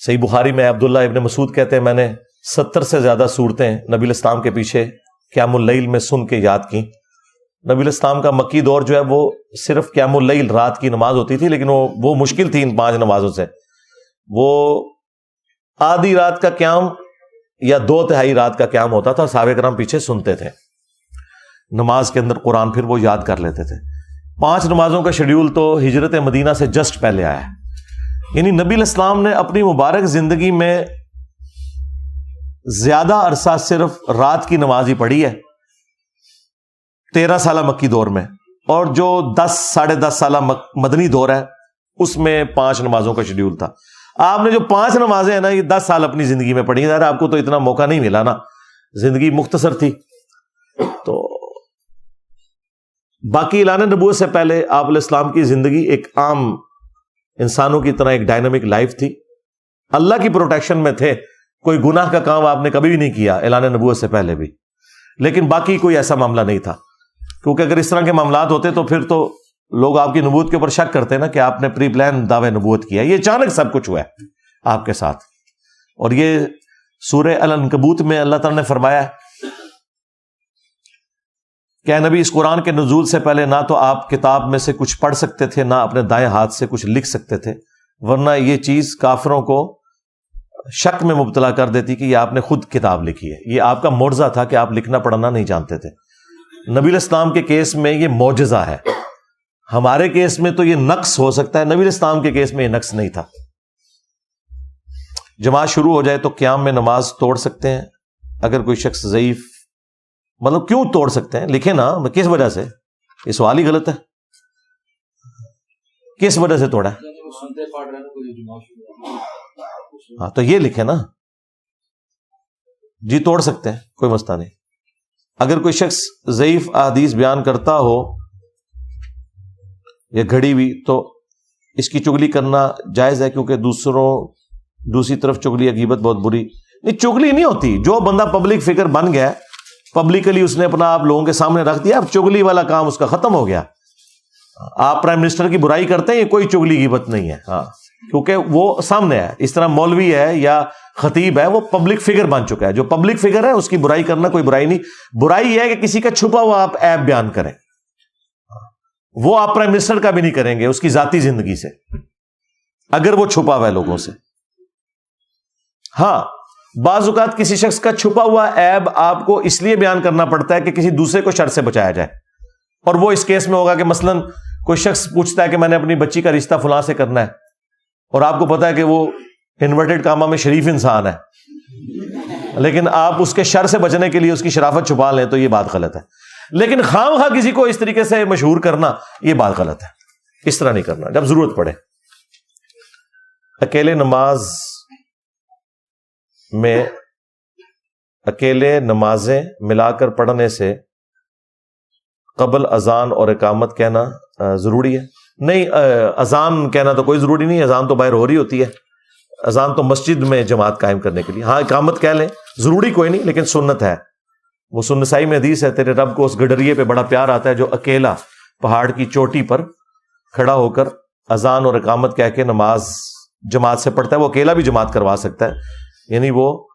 صحیح بخاری میں عبداللہ ابن مسعود کہتے ہیں میں نے 70 سے زیادہ صورتیں نبی الاسلام کے پیچھے قیام اللیل میں سن کے یاد کی۔ نبی الاسلام کا مکی دور جو ہے وہ صرف قیام اللیل رات کی نماز ہوتی تھی، لیکن وہ مشکل تھی ان 5 نمازوں سے۔ وہ آدھی رات کا قیام یا 2/3 رات کا قیام ہوتا تھا، صحابہ کرام پیچھے سنتے تھے، نماز کے اندر قرآن پھر وہ یاد کر لیتے تھے۔ 5 نمازوں کا شیڈیول تو ہجرت مدینہ سے جسٹ پہلے آیا ہے، یعنی نبی الاسلام نے اپنی مبارک زندگی میں زیادہ عرصہ صرف رات کی نماز ہی پڑھی ہے 13 سالہ مکی دور میں، اور جو 10 10.5 سالہ مدنی دور ہے اس میں 5 نمازوں کا شیڈیول تھا۔ آپ نے جو 5 نمازیں ہیں نا، یہ 10 سال اپنی زندگی میں پڑھی ہیں، آپ کو تو اتنا موقع نہیں ملا نا، زندگی مختصر تھی۔ تو باقی اعلان نبوت سے پہلے آپ علیہ السلام کی زندگی ایک عام انسانوں کی طرح ایک ڈائنامک لائف تھی، اللہ کی پروٹیکشن میں تھے، کوئی گناہ کا کام آپ نے کبھی بھی نہیں کیا اعلان نبوت سے پہلے بھی، لیکن باقی کوئی ایسا معاملہ نہیں تھا، کیونکہ اگر اس طرح کے معاملات ہوتے تو پھر تو لوگ آپ کی نبوت کے اوپر شک کرتے ہیں نا کہ آپ نے پری پلان دعوے نبوت کیا۔ یہ اچانک سب کچھ ہوا ہے آپ کے ساتھ، اور یہ سورہ العنکبوت میں اللہ تعالیٰ نے فرمایا ہے کہ اے نبی اس قرآن کے نزول سے پہلے نہ تو آپ کتاب میں سے کچھ پڑھ سکتے تھے، نہ اپنے دائیں ہاتھ سے کچھ لکھ سکتے تھے، ورنہ یہ چیز کافروں کو شک میں مبتلا کر دیتی کہ یہ آپ نے خود کتاب لکھی ہے۔ یہ آپ کا معجزہ تھا کہ آپ لکھنا پڑھنا نہیں جانتے تھے۔ نبی علیہ السلام کے کیس میں یہ معجزہ ہے، ہمارے کیس میں تو یہ نقص ہو سکتا ہے، نبی علیہ السلام کے کیس میں یہ نقص نہیں تھا۔ جماعت شروع ہو جائے تو قیام میں نماز توڑ سکتے ہیں اگر کوئی شخص ضعیف، مطلب کیوں توڑ سکتے ہیں؟ لکھے نا کس وجہ سے، یہ سوال ہی غلط ہے، کس وجہ سے توڑا ہے؟ ہاں تو یہ لکھے نا، جی توڑ سکتے ہیں، کوئی مسئلہ نہیں۔ اگر کوئی شخص ضعیف احادیث بیان کرتا ہو یا گھڑی ہوئی تو اس کی چگلی کرنا جائز ہے، کیونکہ دوسری طرف چگلی غیبت بہت بری نہیں، چگلی نہیں ہوتی، جو بندہ پبلک فگر بن گیا، پبلکلی اس نے اپنا آپ لوگوں کے سامنے رکھ دیا، اب چگلی والا کام اس کا ختم ہو گیا۔ آپ پرائم منسٹر کی برائی کرتے ہیں، یہ کوئی چگلی غیبت نہیں ہے، ہاں کیونکہ وہ سامنے ہے۔ اس طرح مولوی ہے یا خطیب ہے، وہ پبلک فگر بن چکا ہے، جو پبلک فگر ہے اس کی برائی کرنا کوئی برائی نہیں۔ برائی یہ ہے کہ کسی کا چھپا ہوا آپ عیب بیان کریں، وہ آپ پرائم منسٹر کا بھی نہیں کریں گے اس کی ذاتی زندگی سے، اگر وہ چھپا ہوا ہے لوگوں سے۔ ہاں، بعض اوقات کسی شخص کا چھپا ہوا عیب آپ کو اس لیے بیان کرنا پڑتا ہے کہ کسی دوسرے کو شر سے بچایا جائے، اور وہ اس کیس میں ہوگا کہ مثلاً کوئی شخص پوچھتا ہے کہ میں نے اپنی بچی کا رشتہ فلاں سے کرنا ہے، اور آپ کو پتا ہے کہ وہ انورٹڈ کاما میں شریف انسان ہے، لیکن آپ اس کے شر سے بچنے کے لیے اس کی شرافت چھپا لیں تو یہ بات غلط ہے۔ لیکن خام خواہ کسی کو اس طریقے سے مشہور کرنا یہ بات غلط ہے، اس طرح نہیں کرنا۔ جب ضرورت پڑے اکیلے نمازیں ملا کر پڑھنے سے قبل اذان اور اقامت کہنا ضروری ہے؟ نہیں، اذان کہنا تو کوئی ضروری نہیں، اذان تو باہر ہو رہی ہوتی ہے، اذان تو مسجد میں جماعت قائم کرنے کے لیے۔ ہاں، اقامت کہہ لیں، ضروری کوئی نہیں، لیکن سنت ہے۔ وہ سنن نسائی میں حدیث ہے، تیرے رب کو اس گڈریے پہ بڑا پیار آتا ہے جو اکیلا پہاڑ کی چوٹی پر کھڑا ہو کر اذان اور اقامت کہہ کے نماز جماعت سے پڑھتا ہے۔ وہ اکیلا بھی جماعت کروا سکتا ہے، یعنی وہ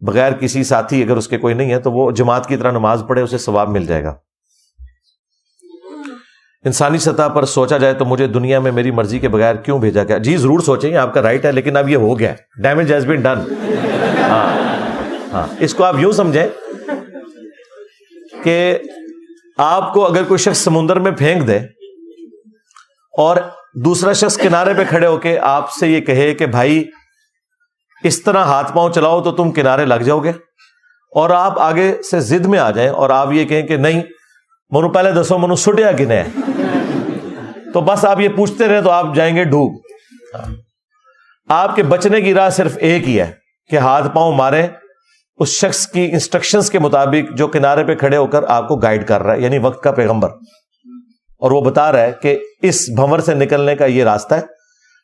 بغیر کسی ساتھی اگر اس کے کوئی نہیں ہے تو وہ جماعت کی طرح نماز پڑھے، اسے ثواب مل جائے گا۔ انسانی سطح پر سوچا جائے تو مجھے دنیا میں میری مرضی کے بغیر کیوں بھیجا گیا؟ جی ضرور سوچیں، آپ کا رائٹ ہے، لیکن اب یہ ہو گیا، ڈیمیج ہیز بین ڈن۔ ہاں، اس کو آپ یوں سمجھیں کہ آپ کو اگر کوئی شخص سمندر میں پھینک دے اور دوسرا شخص کنارے پہ کھڑے ہو کے آپ سے یہ کہے کہ بھائی اس طرح ہاتھ پاؤں چلاؤ تو تم کنارے لگ جاؤ گے، اور آپ آگے سے ضد میں آ جائیں اور آپ یہ کہیں کہ نہیں منو پہلے دسو منو سٹیا کنے ہے، تو بس آپ یہ پوچھتے رہے تو آپ جائیں گے ڈوب۔ آپ کے بچنے کی راہ صرف ایک ہی ہے کہ ہاتھ پاؤں ماریں اس شخص کی انسٹرکشنز کے مطابق جو کنارے پہ کھڑے ہو کر آپ کو گائیڈ کر رہا ہے، یعنی وقت کا پیغمبر، اور وہ بتا رہا ہے کہ اس بھنور سے نکلنے کا یہ راستہ ہے۔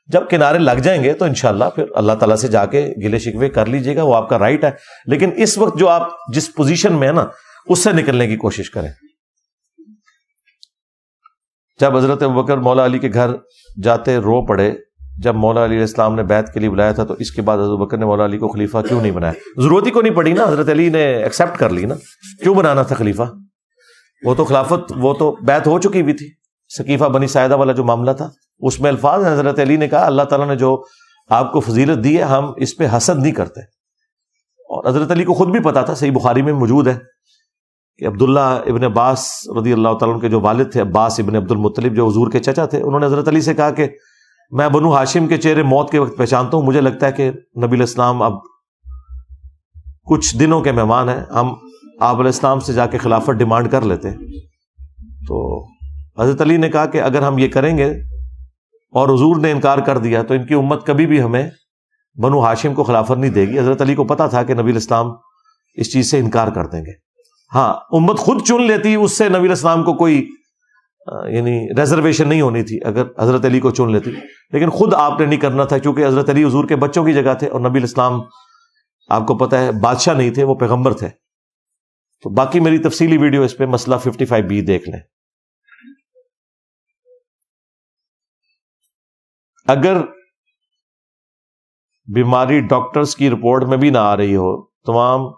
جب کنارے لگ جائیں گے تو انشاءاللہ پھر اللہ تعالیٰ سے جا کے گلے شکوے کر لیجئے گا، وہ آپ کا رائٹ ہے، لیکن اس وقت جو آپ جس پوزیشن میں ہے نا اس سے نکلنے کی کوشش کریں۔ جب حضرت ابوبکر مولا علی کے گھر جاتے رو پڑے جب مولا علی علیہ السلام نے بیعت کے لیے بلایا تھا، تو اس کے بعد حضرت ابوبکر نے مولا علی کو خلیفہ کیوں نہیں بنایا؟ ضرورت ہی کو نہیں پڑی نا، حضرت علی نے ایکسیپٹ کر لی نا، کیوں بنانا تھا خلیفہ؟ وہ تو خلافت، وہ تو بیعت ہو چکی ہوئی تھی۔ سقیفہ بنی ساعدہ والا جو معاملہ تھا اس میں الفاظ ہیں، حضرت علی نے کہا اللہ تعالیٰ نے جو آپ کو فضیلت دی ہے ہم اس پہ حسد نہیں کرتے، اور حضرت علی کو خود بھی پتا تھا، صحیح بخاری میں موجود ہے کہ عبداللہ ابن عباس رضی اللہ تعالیٰ عنہ کے جو والد تھے، عباس ابن عبد المطلب جو حضور کے چچا تھے، انہوں نے حضرت علی سے کہا کہ میں بنو ہاشم کے چہرے موت کے وقت پہچانتا ہوں، مجھے لگتا ہے کہ نبی علیہ السلام اب کچھ دنوں کے مہمان ہیں، ہم آپ علیہ السلام سے جا کے خلافت ڈیمانڈ کر لیتے ہیں۔ تو حضرت علی نے کہا کہ اگر ہم یہ کریں گے اور حضور نے انکار کر دیا تو ان کی امت کبھی بھی ہمیں بنو ہاشم کو خلافت نہیں دے گی۔ حضرت علی کو پتا تھا کہ نبی علیہ السلام اس چیز سے انکار کر دیں گے۔ ہاں، امت خود چن لیتی، اس سے نبی علیہ السلام کو کوئی یعنی ریزرویشن نہیں ہونی تھی اگر حضرت علی کو چن لیتی، لیکن خود آپ نے نہیں کرنا تھا، کیونکہ حضرت علی حضور کے بچوں کی جگہ تھے اور نبی علیہ السلام آپ کو پتا ہے بادشاہ نہیں تھے، وہ پیغمبر تھے۔ تو باقی میری تفصیلی ویڈیو اس پہ مسئلہ 55B دیکھ لیں۔ اگر بیماری ڈاکٹرز کی رپورٹ میں بھی نہ آ رہی ہو، تمام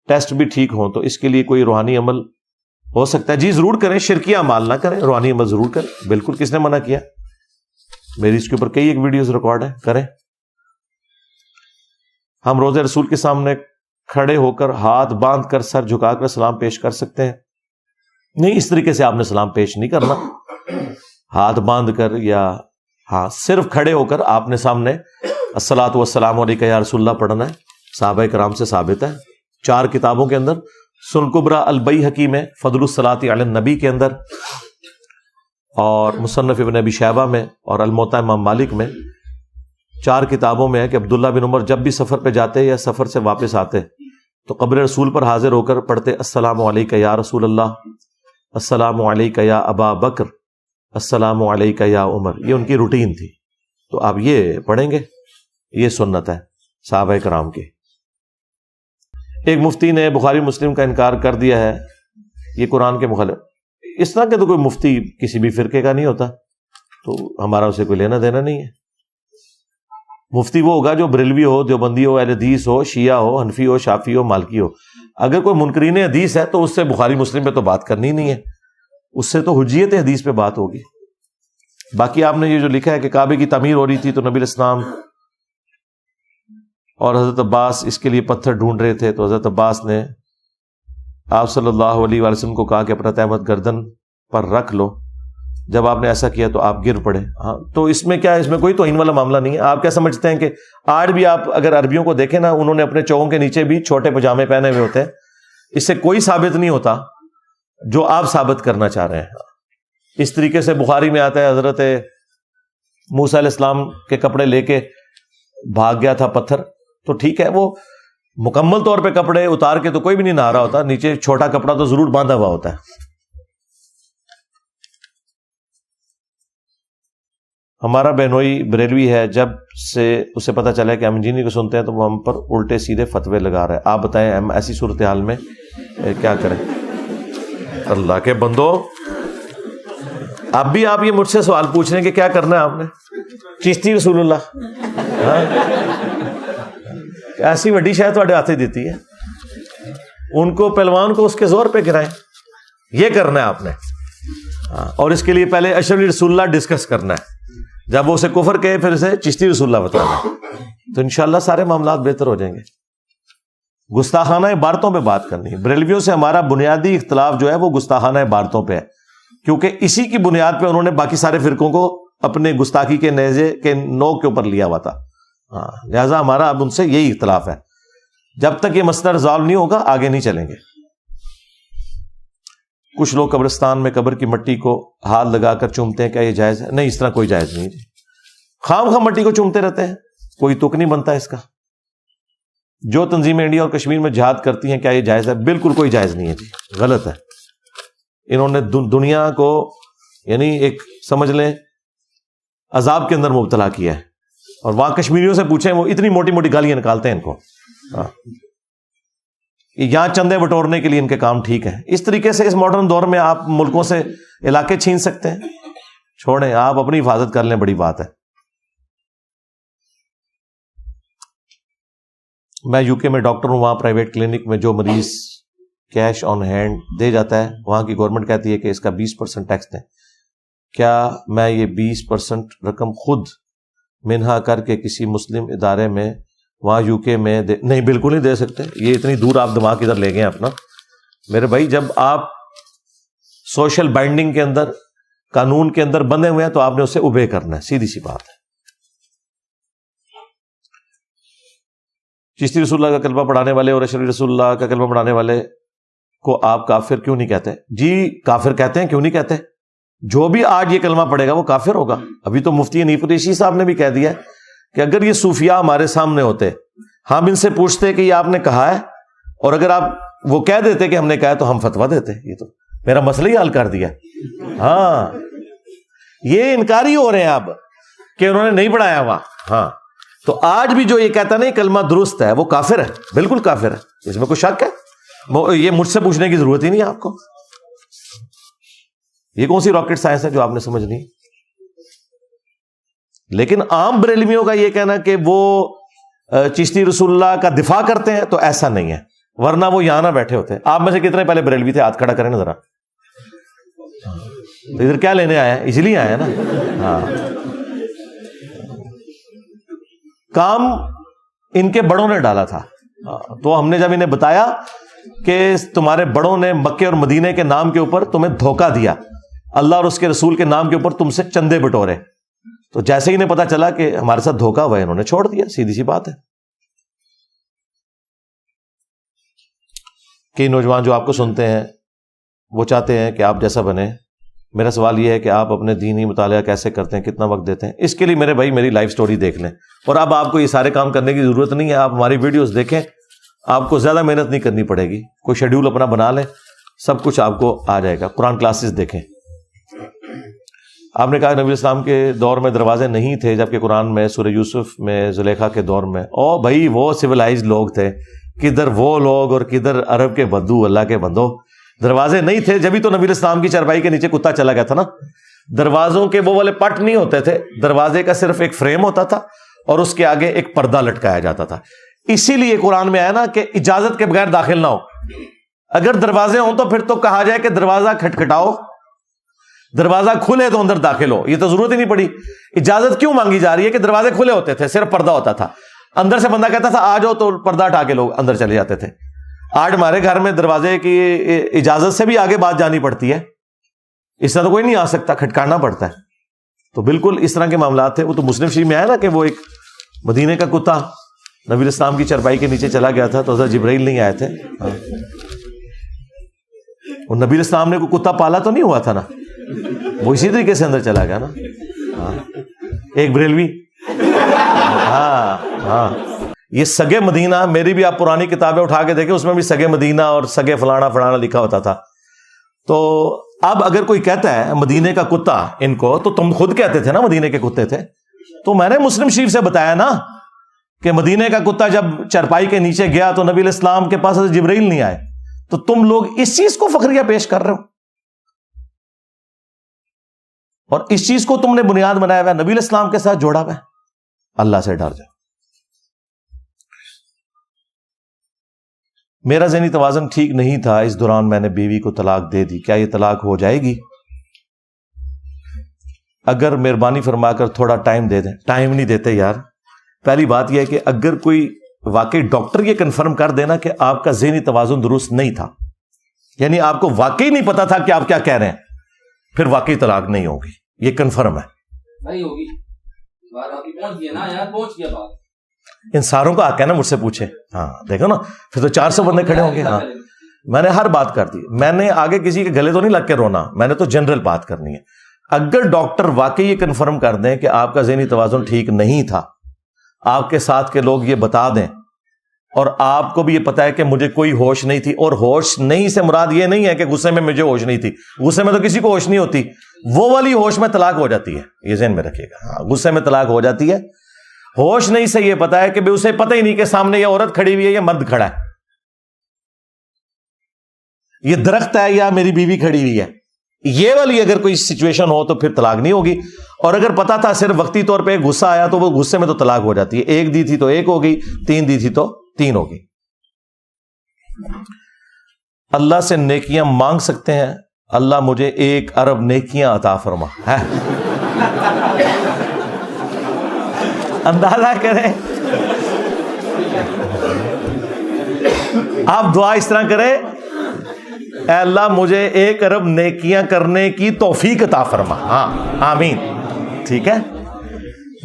ٹیسٹ بھی ٹھیک ہوں، تو اس کے لیے کوئی روحانی عمل ہو سکتا ہے؟ جی ضرور کریں، شرکیہ اعمال نہ کریں، روحانی عمل ضرور کریں، بالکل، کس نے منع کیا؟ میری اس کے اوپر کئی ایک ویڈیوز ریکارڈ ہیں، کریں۔ ہم روضہ رسول کے سامنے کھڑے ہو کر ہاتھ باندھ کر سر جھکا کر سلام پیش کر سکتے ہیں؟ نہیں، اس طریقے سے آپ نے سلام پیش نہیں کرنا، ہاتھ باندھ کر، یا ہاں صرف کھڑے ہو کر آپ نے سامنے الصلاۃ والسلام علیک یا رسول اللہ پڑھنا ہے، صحابہ کرام سے ثابت ہے، 4 کتابوں کے اندر، سنن کبریٰ البیہقی میں، فضل الصلاۃ علی النبی کے اندر، اور مصنف ابن ابی شیبہ میں، اور الموطا امام مالک میں، 4 کتابوں میں ہے کہ عبداللہ بن عمر جب بھی سفر پہ جاتے یا سفر سے واپس آتے تو قبر رسول پر حاضر ہو کر پڑھتے السلام علیک یا رسول اللہ، السلام علیک یا ابا بکر، السلام علیک یا عمر، یہ ان کی روٹین تھی۔ تو آپ یہ پڑھیں گے، یہ سنت ہے صحابہ کرام کی۔ ایک مفتی نے بخاری مسلم کا انکار کر دیا ہے، یہ قرآن کے مخالف۔ اس طرح کے تو کوئی مفتی کسی بھی فرقے کا نہیں ہوتا، تو ہمارا اسے کوئی لینا دینا نہیں ہے۔ مفتی وہ ہوگا جو بریلوی ہو، دیوبندی ہو، اہل حدیث ہو، شیعہ ہو، حنفی ہو، شافعی ہو، مالکی ہو۔ اگر کوئی منکرین حدیث ہے تو اس سے بخاری مسلم پہ تو بات کرنی ہی نہیں ہے، اس سے تو حجیت حدیث پہ بات ہوگی۔ باقی آپ نے یہ جو لکھا ہے کہ کعبے کی تعمیر ہو رہی تھی تو نبی علیہ السلام اور حضرت عباس اس کے لیے پتھر ڈھونڈ رہے تھے، تو حضرت عباس نے آپ صلی اللہ علیہ وآلہ وسلم کو کہا کہ اپنا تہمت گردن پر رکھ لو. جب آپ نے ایسا کیا تو آپ گر پڑے. ہاں تو اس میں کیا ہے، اس میں کوئی توہین والا معاملہ نہیں ہے. آپ کیا سمجھتے ہیں کہ آج بھی آپ اگر عربیوں کو دیکھیں نا، انہوں نے اپنے چوکوں کے نیچے بھی چھوٹے پجامے پہنے ہوئے ہوتے ہیں. اس سے کوئی ثابت نہیں ہوتا جو آپ ثابت کرنا چاہ رہے ہیں. اس طریقے سے بخاری میں آتا ہے حضرت موسیٰ علیہ السلام کے کپڑے لے کے بھاگ گیا تھا پتھر، تو ٹھیک ہے، وہ مکمل طور پہ کپڑے اتار کے تو کوئی بھی نہیں نہا رہا ہوتا، نیچے چھوٹا کپڑا تو ضرور باندھا ہوا ہوتا ہے. ہمارا بہنوئی بریلوی ہے، جب سے اسے پتہ چلا ہے کہ ہم انجینئر کو سنتے ہیں تو وہ ہم پر الٹے سیدھے فتوے لگا رہا ہے. آپ بتائیں ہم ایسی صورتحال میں کیا کریں؟ اللہ کے بندو، اب بھی آپ یہ مجھ سے سوال پوچھ رہے ہیں کہ کیا کرنا ہے آپ نے؟ چشتی رسول اللہ ایسی وڈی شاید تھوڑے ہاتھیں دیتی ہے، ان کو پہلوان کو اس کے زور پہ گرائیں. یہ کرنا ہے آپ نے. اور اس کے لیے پہلے اشرف رسول اللہ ڈسکس کرنا ہے. جب وہ اسے کفر کہے پھر اسے چشتی رسول اللہ بتانا ہے، تو انشاءاللہ سارے معاملات بہتر ہو جائیں گے. گستاخانہ عبارتوں پہ بات کرنی ہے. بریلویوں سے ہمارا بنیادی اختلاف جو ہے وہ گستاخانہ عبارتوں پہ ہے، کیونکہ اسی کی بنیاد پہ انہوں نے باقی سارے فرقوں کو اپنے گستاخی کے نیزے کے نوک کے اوپر لیا ہوا تھا. لہٰذا ہمارا اب ان سے یہی اختلاف ہے. جب تک یہ مسئلہ ریزالو نہیں ہوگا آگے نہیں چلیں گے. کچھ لوگ قبرستان میں قبر کی مٹی کو ہاتھ لگا کر چومتے ہیں، کیا یہ جائز ہے؟ نہیں، اس طرح کوئی جائز نہیں. خام خام مٹی کو چومتے رہتے ہیں، کوئی تک نہیں بنتا اس کا. جو تنظیمیں انڈیا اور کشمیر میں جہاد کرتی ہیں، کیا یہ جائز ہے؟ بالکل کوئی جائز نہیں ہے جی، غلط ہے. انہوں نے دنیا کو یعنی ایک سمجھ لیں عذاب کے اندر مبتلا کیا ہے. اور وہاں کشمیریوں سے پوچھیں، وہ اتنی موٹی موٹی گالیاں نکالتے ہیں ان کو. یہاں چندے بٹورنے کے لیے ان کے کام ٹھیک ہے. اس طریقے سے اس ماڈرن دور میں آپ ملکوں سے علاقے چھین سکتے ہیں. چھوڑیں، آپ اپنی حفاظت کر لیں، بڑی بات ہے. میں یو کے میں ڈاکٹر ہوں، وہاں پرائیویٹ کلینک میں جو مریض کیش آن ہینڈ دے جاتا ہے، وہاں کی گورنمنٹ کہتی ہے کہ اس کا 20% ٹیکس دیں. کیا میں یہ 20% رقم خود منہا کر کے کسی مسلم ادارے میں وہاں یو کے میں نہیں، بالکل نہیں دے سکتے. یہ اتنی دور آپ دماغ ادھر لے گئے اپنا. میرے بھائی، جب آپ سوشل بائنڈنگ کے اندر، قانون کے اندر بندھے ہوئے ہیں تو آپ نے اسے اوبے کرنا ہے، سیدھی سی بات ہے. چشتی رسول اللہ کا کلمہ پڑھانے والے اور اشرف رسول اللہ کا کلمہ پڑھانے والے کو آپ کافر کیوں نہیں کہتے؟ جی کافر کہتے ہیں، کیوں نہیں کہتے؟ جو بھی آج یہ کلمہ پڑھے گا وہ کافر ہوگا. ابھی تو مفتی حنیف قریشی صاحب نے بھی کہہ دیا کہ اگر یہ صوفیاء ہمارے سامنے ہوتے، ہم ان سے پوچھتے کہ یہ آپ نے کہا ہے، اور اگر آپ وہ کہہ دیتے کہ ہم نے کہا ہے تو ہم فتویٰ دیتے. یہ تو میرا مسئلہ ہی حل کر دیا. ہاں، یہ انکاری ہو رہے ہیں اب کہ انہوں نے نہیں پڑھایا وہاں. ہاں، تو آج بھی جو یہ کہتا نہیں کلمہ درست ہے، وہ کافر ہے، بالکل کافر ہے. اس میں کوئی شک ہے؟ یہ مجھ سے پوچھنے کی ضرورت ہی نہیں ہے آپ کو. یہ کون سی راکٹ سائنس ہے جو آپ نے سمجھنی؟ لیکن عام بریلویوں کا یہ کہنا کہ وہ چشتی رسول اللہ کا دفاع کرتے ہیں، تو ایسا نہیں ہے، ورنہ وہ یہاں نہ بیٹھے ہوتے. آپ میں سے کتنے پہلے بریلوی تھے؟ ہاتھ کھڑا کریں نا ذرا. ادھر کیا لینے آیا ہے؟ اسی لیے آیا نا. ہاں، کام ان کے بڑوں نے ڈالا تھا. تو ہم نے جب انہیں بتایا کہ تمہارے بڑوں نے مکے اور مدینے کے نام کے اوپر تمہیں دھوکہ دیا، اللہ اور اس کے رسول کے نام کے اوپر تم سے چندے بٹورے، تو جیسے ہی انہیں پتا چلا کہ ہمارے ساتھ دھوکہ ہوا ہے، انہوں نے چھوڑ دیا. سیدھی سی بات ہے. کئی نوجوان جو آپ کو سنتے ہیں وہ چاہتے ہیں کہ آپ جیسا بنے. میرا سوال یہ ہے کہ آپ اپنے دینی مطالعہ کیسے کرتے ہیں، کتنا وقت دیتے ہیں؟ اس کے لیے میرے بھائی میری لائف سٹوری دیکھ لیں. اور اب آپ کو یہ سارے کام کرنے کی ضرورت نہیں ہے. آپ ہماری ویڈیوز دیکھیں، آپ کو زیادہ محنت نہیں کرنی پڑے گی. کوئی شیڈیول اپنا بنا لیں، سب کچھ آپ کو آ جائے گا. قرآن کلاسز دیکھیں. آپ نے کہا نبی اسلام کے دور میں دروازے نہیں تھے، جبکہ قرآن میں سورہ یوسف میں زلیخا کے دور میں، او بھائی وہ سویلائز لوگ تھے. کدھر وہ لوگ اور کدھر عرب کے بدو. اللہ کے بندو، دروازے نہیں تھے جبھی تو نبی اسلام کی چارپائی کے نیچے کتا چلا گیا تھا نا. دروازوں کے وہ والے پٹ نہیں ہوتے تھے، دروازے کا صرف ایک فریم ہوتا تھا اور اس کے آگے ایک پردہ لٹکایا جاتا تھا. اسی لیے قرآن میں آیا نا کہ اجازت کے بغیر داخل نہ ہو. اگر دروازے ہوں تو پھر تو کہا جائے کہ دروازہ کھٹکھٹاؤ. دروازہ کھلے تو اندر داخل ہو، یہ تو ضرورت ہی نہیں پڑی. اجازت کیوں مانگی جا رہی ہے کہ دروازے کھلے ہوتے تھے، صرف پردہ ہوتا تھا، اندر سے بندہ کہتا تھا آ جاؤ تو پردہ ہٹا کے لوگ اندر چلے جاتے تھے. آج ہمارے گھر میں دروازے کی اجازت سے بھی آگے بات جانی پڑتی ہے، اس طرح تو کوئی نہیں آ سکتا، کھٹکانا پڑتا ہے. تو بالکل اس طرح کے معاملات تھے. وہ تو مسلم شریف میں آیا نا کہ وہ ایک مدینے کا کتا نبی علیہ السلام کی چرپائی کے نیچے چلا گیا تھا تو حضرت جبرائیل نہیں آئے تھے. وہ نبی علیہ السلام نے کوئی کتا پالا تو نہیں ہوا تھا نا، وہ اسی طریقے سے اندر چلا گیا نا. ایک بریلوی، ہاں یہ سگے مدینہ، میری بھی آپ پرانی کتابیں اٹھا کے دیکھیں، اس میں بھی سگے مدینہ اور سگے فلانا فلانا لکھا ہوتا تھا. تو اب اگر کوئی کہتا ہے مدینے کا کتا ان کو، تو تم خود کہتے تھے نا مدینے کے کتے تھے. تو میں نے مسلم شریف سے بتایا نا کہ مدینے کا کتا جب چرپائی کے نیچے گیا تو نبی علیہ السلام کے پاس جبرائیل نہیں آئے. تو تم لوگ اس چیز کو فخریہ پیش کر رہے ہو اور اس چیز کو تم نے بنیاد بنایا ہوا ہے، نبی علیہ السلام کے ساتھ جوڑا ہوا ہے. اللہ سے ڈر جاؤ. میرا ذہنی توازن ٹھیک نہیں تھا، اس دوران میں نے بیوی کو طلاق دے دی، کیا یہ طلاق ہو جائے گی؟ اگر مہربانی فرما کر تھوڑا ٹائم دے دیں. ٹائم نہیں دیتے یار. پہلی بات یہ ہے کہ اگر کوئی واقعی ڈاکٹر یہ کنفرم کر دینا کہ آپ کا ذہنی توازن درست نہیں تھا، یعنی آپ کو واقعی نہیں پتا تھا کہ آپ کیا کہہ رہے ہیں، پھر واقعی طلاق نہیں ہوگی، یہ کنفرم ہے. نہیں ہوگی، ان ساروں کا حق ہے نا مجھ سے پوچھے. ہاں دیکھو نا، پھر تو 400 بندے کھڑے ہوں گے. ہاں میں نے ہر بات کر دی، میں نے آگے کسی کے گلے تو نہیں لگ کے رونا، میں نے تو جنرل بات کرنی ہے. اگر ڈاکٹر واقعی یہ کنفرم کر دیں کہ آپ کا ذہنی توازن ٹھیک نہیں تھا، آپ کے ساتھ کے لوگ یہ بتا دیں، اور آپ کو بھی یہ پتا ہے کہ مجھے کوئی ہوش نہیں تھی، اور ہوش نہیں سے مراد یہ نہیں ہے کہ غصے میں مجھے ہوش نہیں تھی، غصے میں تو کسی کو ہوش نہیں ہوتی، وہ والی ہوش میں طلاق ہو جاتی ہے، یہ ذہن میں رکھیے گا. ہاں غصے میں طلاق ہو جاتی ہے. ہوش نہیں سے یہ پتا ہے کہ اسے پتہ ہی نہیں کہ سامنے یہ عورت کھڑی ہوئی ہے یا مرد کھڑا ہے، یہ درخت ہے یا میری بیوی کھڑی ہوئی ہے، یہ والی اگر کوئی سچویشن ہو تو پھر طلاق نہیں ہوگی. اور اگر پتا تھا صرف وقتی طور پہ غصہ آیا تو وہ غصے میں تو طلاق ہو جاتی ہے. 1 دی تھی تو 1 ہوگی، 3 دی تھی تو 3 ہوگی. اللہ سے نیکیاں مانگ سکتے ہیں، اللہ مجھے 1 ارب نیکیاں عطا فرما. ہے اندازہ کریں، آپ دعا اس طرح کریں، اے اللہ مجھے 1 ارب نیکیاں کرنے کی توفیق عطا فرما. ہاں آمین. ٹھیک ہے،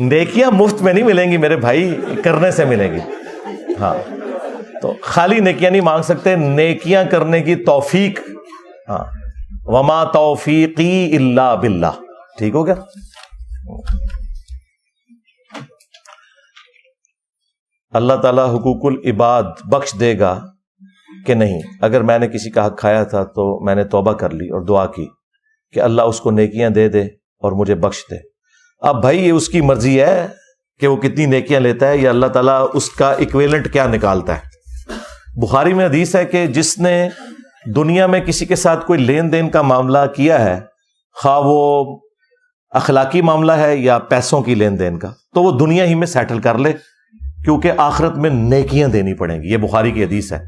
نیکیاں مفت میں نہیں ملیں گی میرے بھائی، کرنے سے ملیں گی. ہاں تو خالی نیکیاں نہیں مانگ سکتے، نیکیاں کرنے کی توفیق. ہاں وما توفیقی الا باللہ. ٹھیک ہو گیا. اللہ تعالیٰ حقوق العباد بخش دے گا کہ نہیں؟ اگر میں نے کسی کا حق کھایا تھا تو میں نے توبہ کر لی اور دعا کی کہ اللہ اس کو نیکیاں دے دے اور مجھے بخش دے. اب بھائی یہ اس کی مرضی ہے کہ وہ کتنی نیکیاں لیتا ہے، یا اللہ تعالیٰ اس کا ایکویلنٹ کیا نکالتا ہے. بخاری میں حدیث ہے کہ جس نے دنیا میں کسی کے ساتھ کوئی لین دین کا معاملہ کیا ہے، خواہ وہ اخلاقی معاملہ ہے یا پیسوں کی لین دین کا، تو وہ دنیا ہی میں سیٹل کر لے، کیونکہ آخرت میں نیکیاں دینی پڑیں گی. یہ بخاری کی حدیث ہے.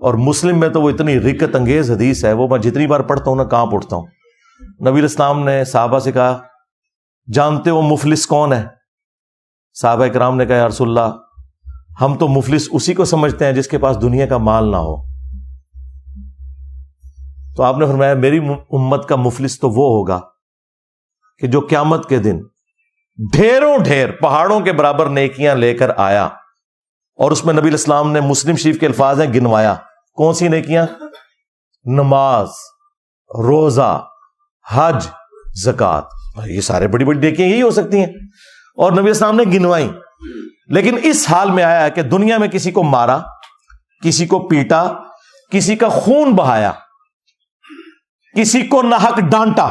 اور مسلم میں تو وہ اتنی رکت انگیز حدیث ہے، وہ میں جتنی بار پڑھتا ہوں نا کہاں پڑھتا ہوں. نبی علیہ السلام نے صحابہ سے کہا جانتے ہو مفلس کون ہے؟ صحابہ کرام نے کہا یا رسول اللہ ہم تو مفلس اسی کو سمجھتے ہیں جس کے پاس دنیا کا مال نہ ہو. تو آپ نے فرمایا میری امت کا مفلس تو وہ ہوگا کہ جو قیامت کے دن ڈھیروں ڈھیر پہاڑوں کے برابر نیکیاں لے کر آیا، اور اس میں نبی علیہ السلام نے مسلم شریف کے الفاظ ہیں گنوایا. کون سی نیکیاں؟ نماز، روزہ، حج، زکوٰۃ. یہ سارے بڑی بڑی نیکیاں یہی ہو سکتی ہیں، اور نبی علیہ السلام نے گنوائی. لیکن اس حال میں آیا کہ دنیا میں کسی کو مارا، کسی کو پیٹا، کسی کا خون بہایا، کسی کو ناحق ڈانٹا،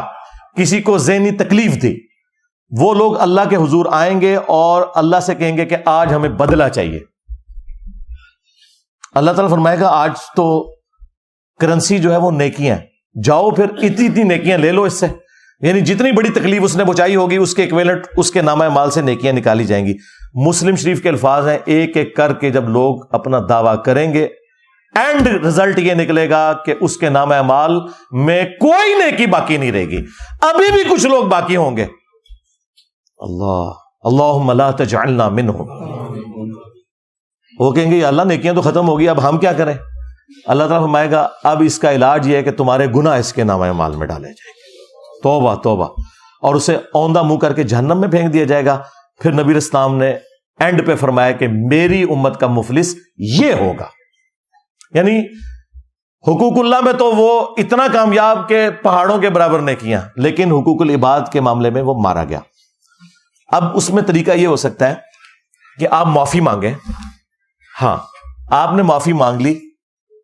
کسی کو ذہنی تکلیف دی، وہ لوگ اللہ کے حضور آئیں گے اور اللہ سے کہیں گے کہ آج ہمیں بدلہ چاہیے. اللہ تعالیٰ فرمائے گا آج تو کرنسی جو ہے وہ نیکیاں، جاؤ پھر اتنی نیکیاں لے لو اس سے. یعنی جتنی بڑی تکلیف اس نے پہنچائی ہوگی اس کے ایکویلنٹ اس کے نامہ مال سے نیکیاں نکالی جائیں گی. مسلم شریف کے الفاظ ہیں ایک ایک کر کے جب لوگ اپنا دعویٰ کریں گے اینڈ رزلٹ یہ نکلے گا کہ اس کے نام اعمال میں کوئی نیکی باقی نہیں رہے گی. ابھی بھی کچھ لوگ باقی ہوں گے. اللہم لا تجعلنا منہم. وہ کہیں گے اللہ نیکیاں تو ختم ہو گئی, اب ہم کیا کریں؟ اللہ تعالیٰ فرمائے گا اب اس کا علاج یہ ہے کہ تمہارے گناہ اس کے نام اعمال میں ڈالے جائیں گے. توبہ توبہ. اور اسے اوندہ منہ کر کے جہنم میں پھینک دیا جائے گا. پھر نبی علیہ السلام نے اینڈ پہ فرمایا کہ میری امت کا مفلس یہ ہوگا. یعنی حقوق اللہ میں تو وہ اتنا کامیاب کہ پہاڑوں کے برابر نے کیا, لیکن حقوق العباد کے معاملے میں وہ مارا گیا. اب اس میں طریقہ یہ ہو سکتا ہے کہ آپ معافی مانگیں. ہاں آپ نے معافی مانگ لی,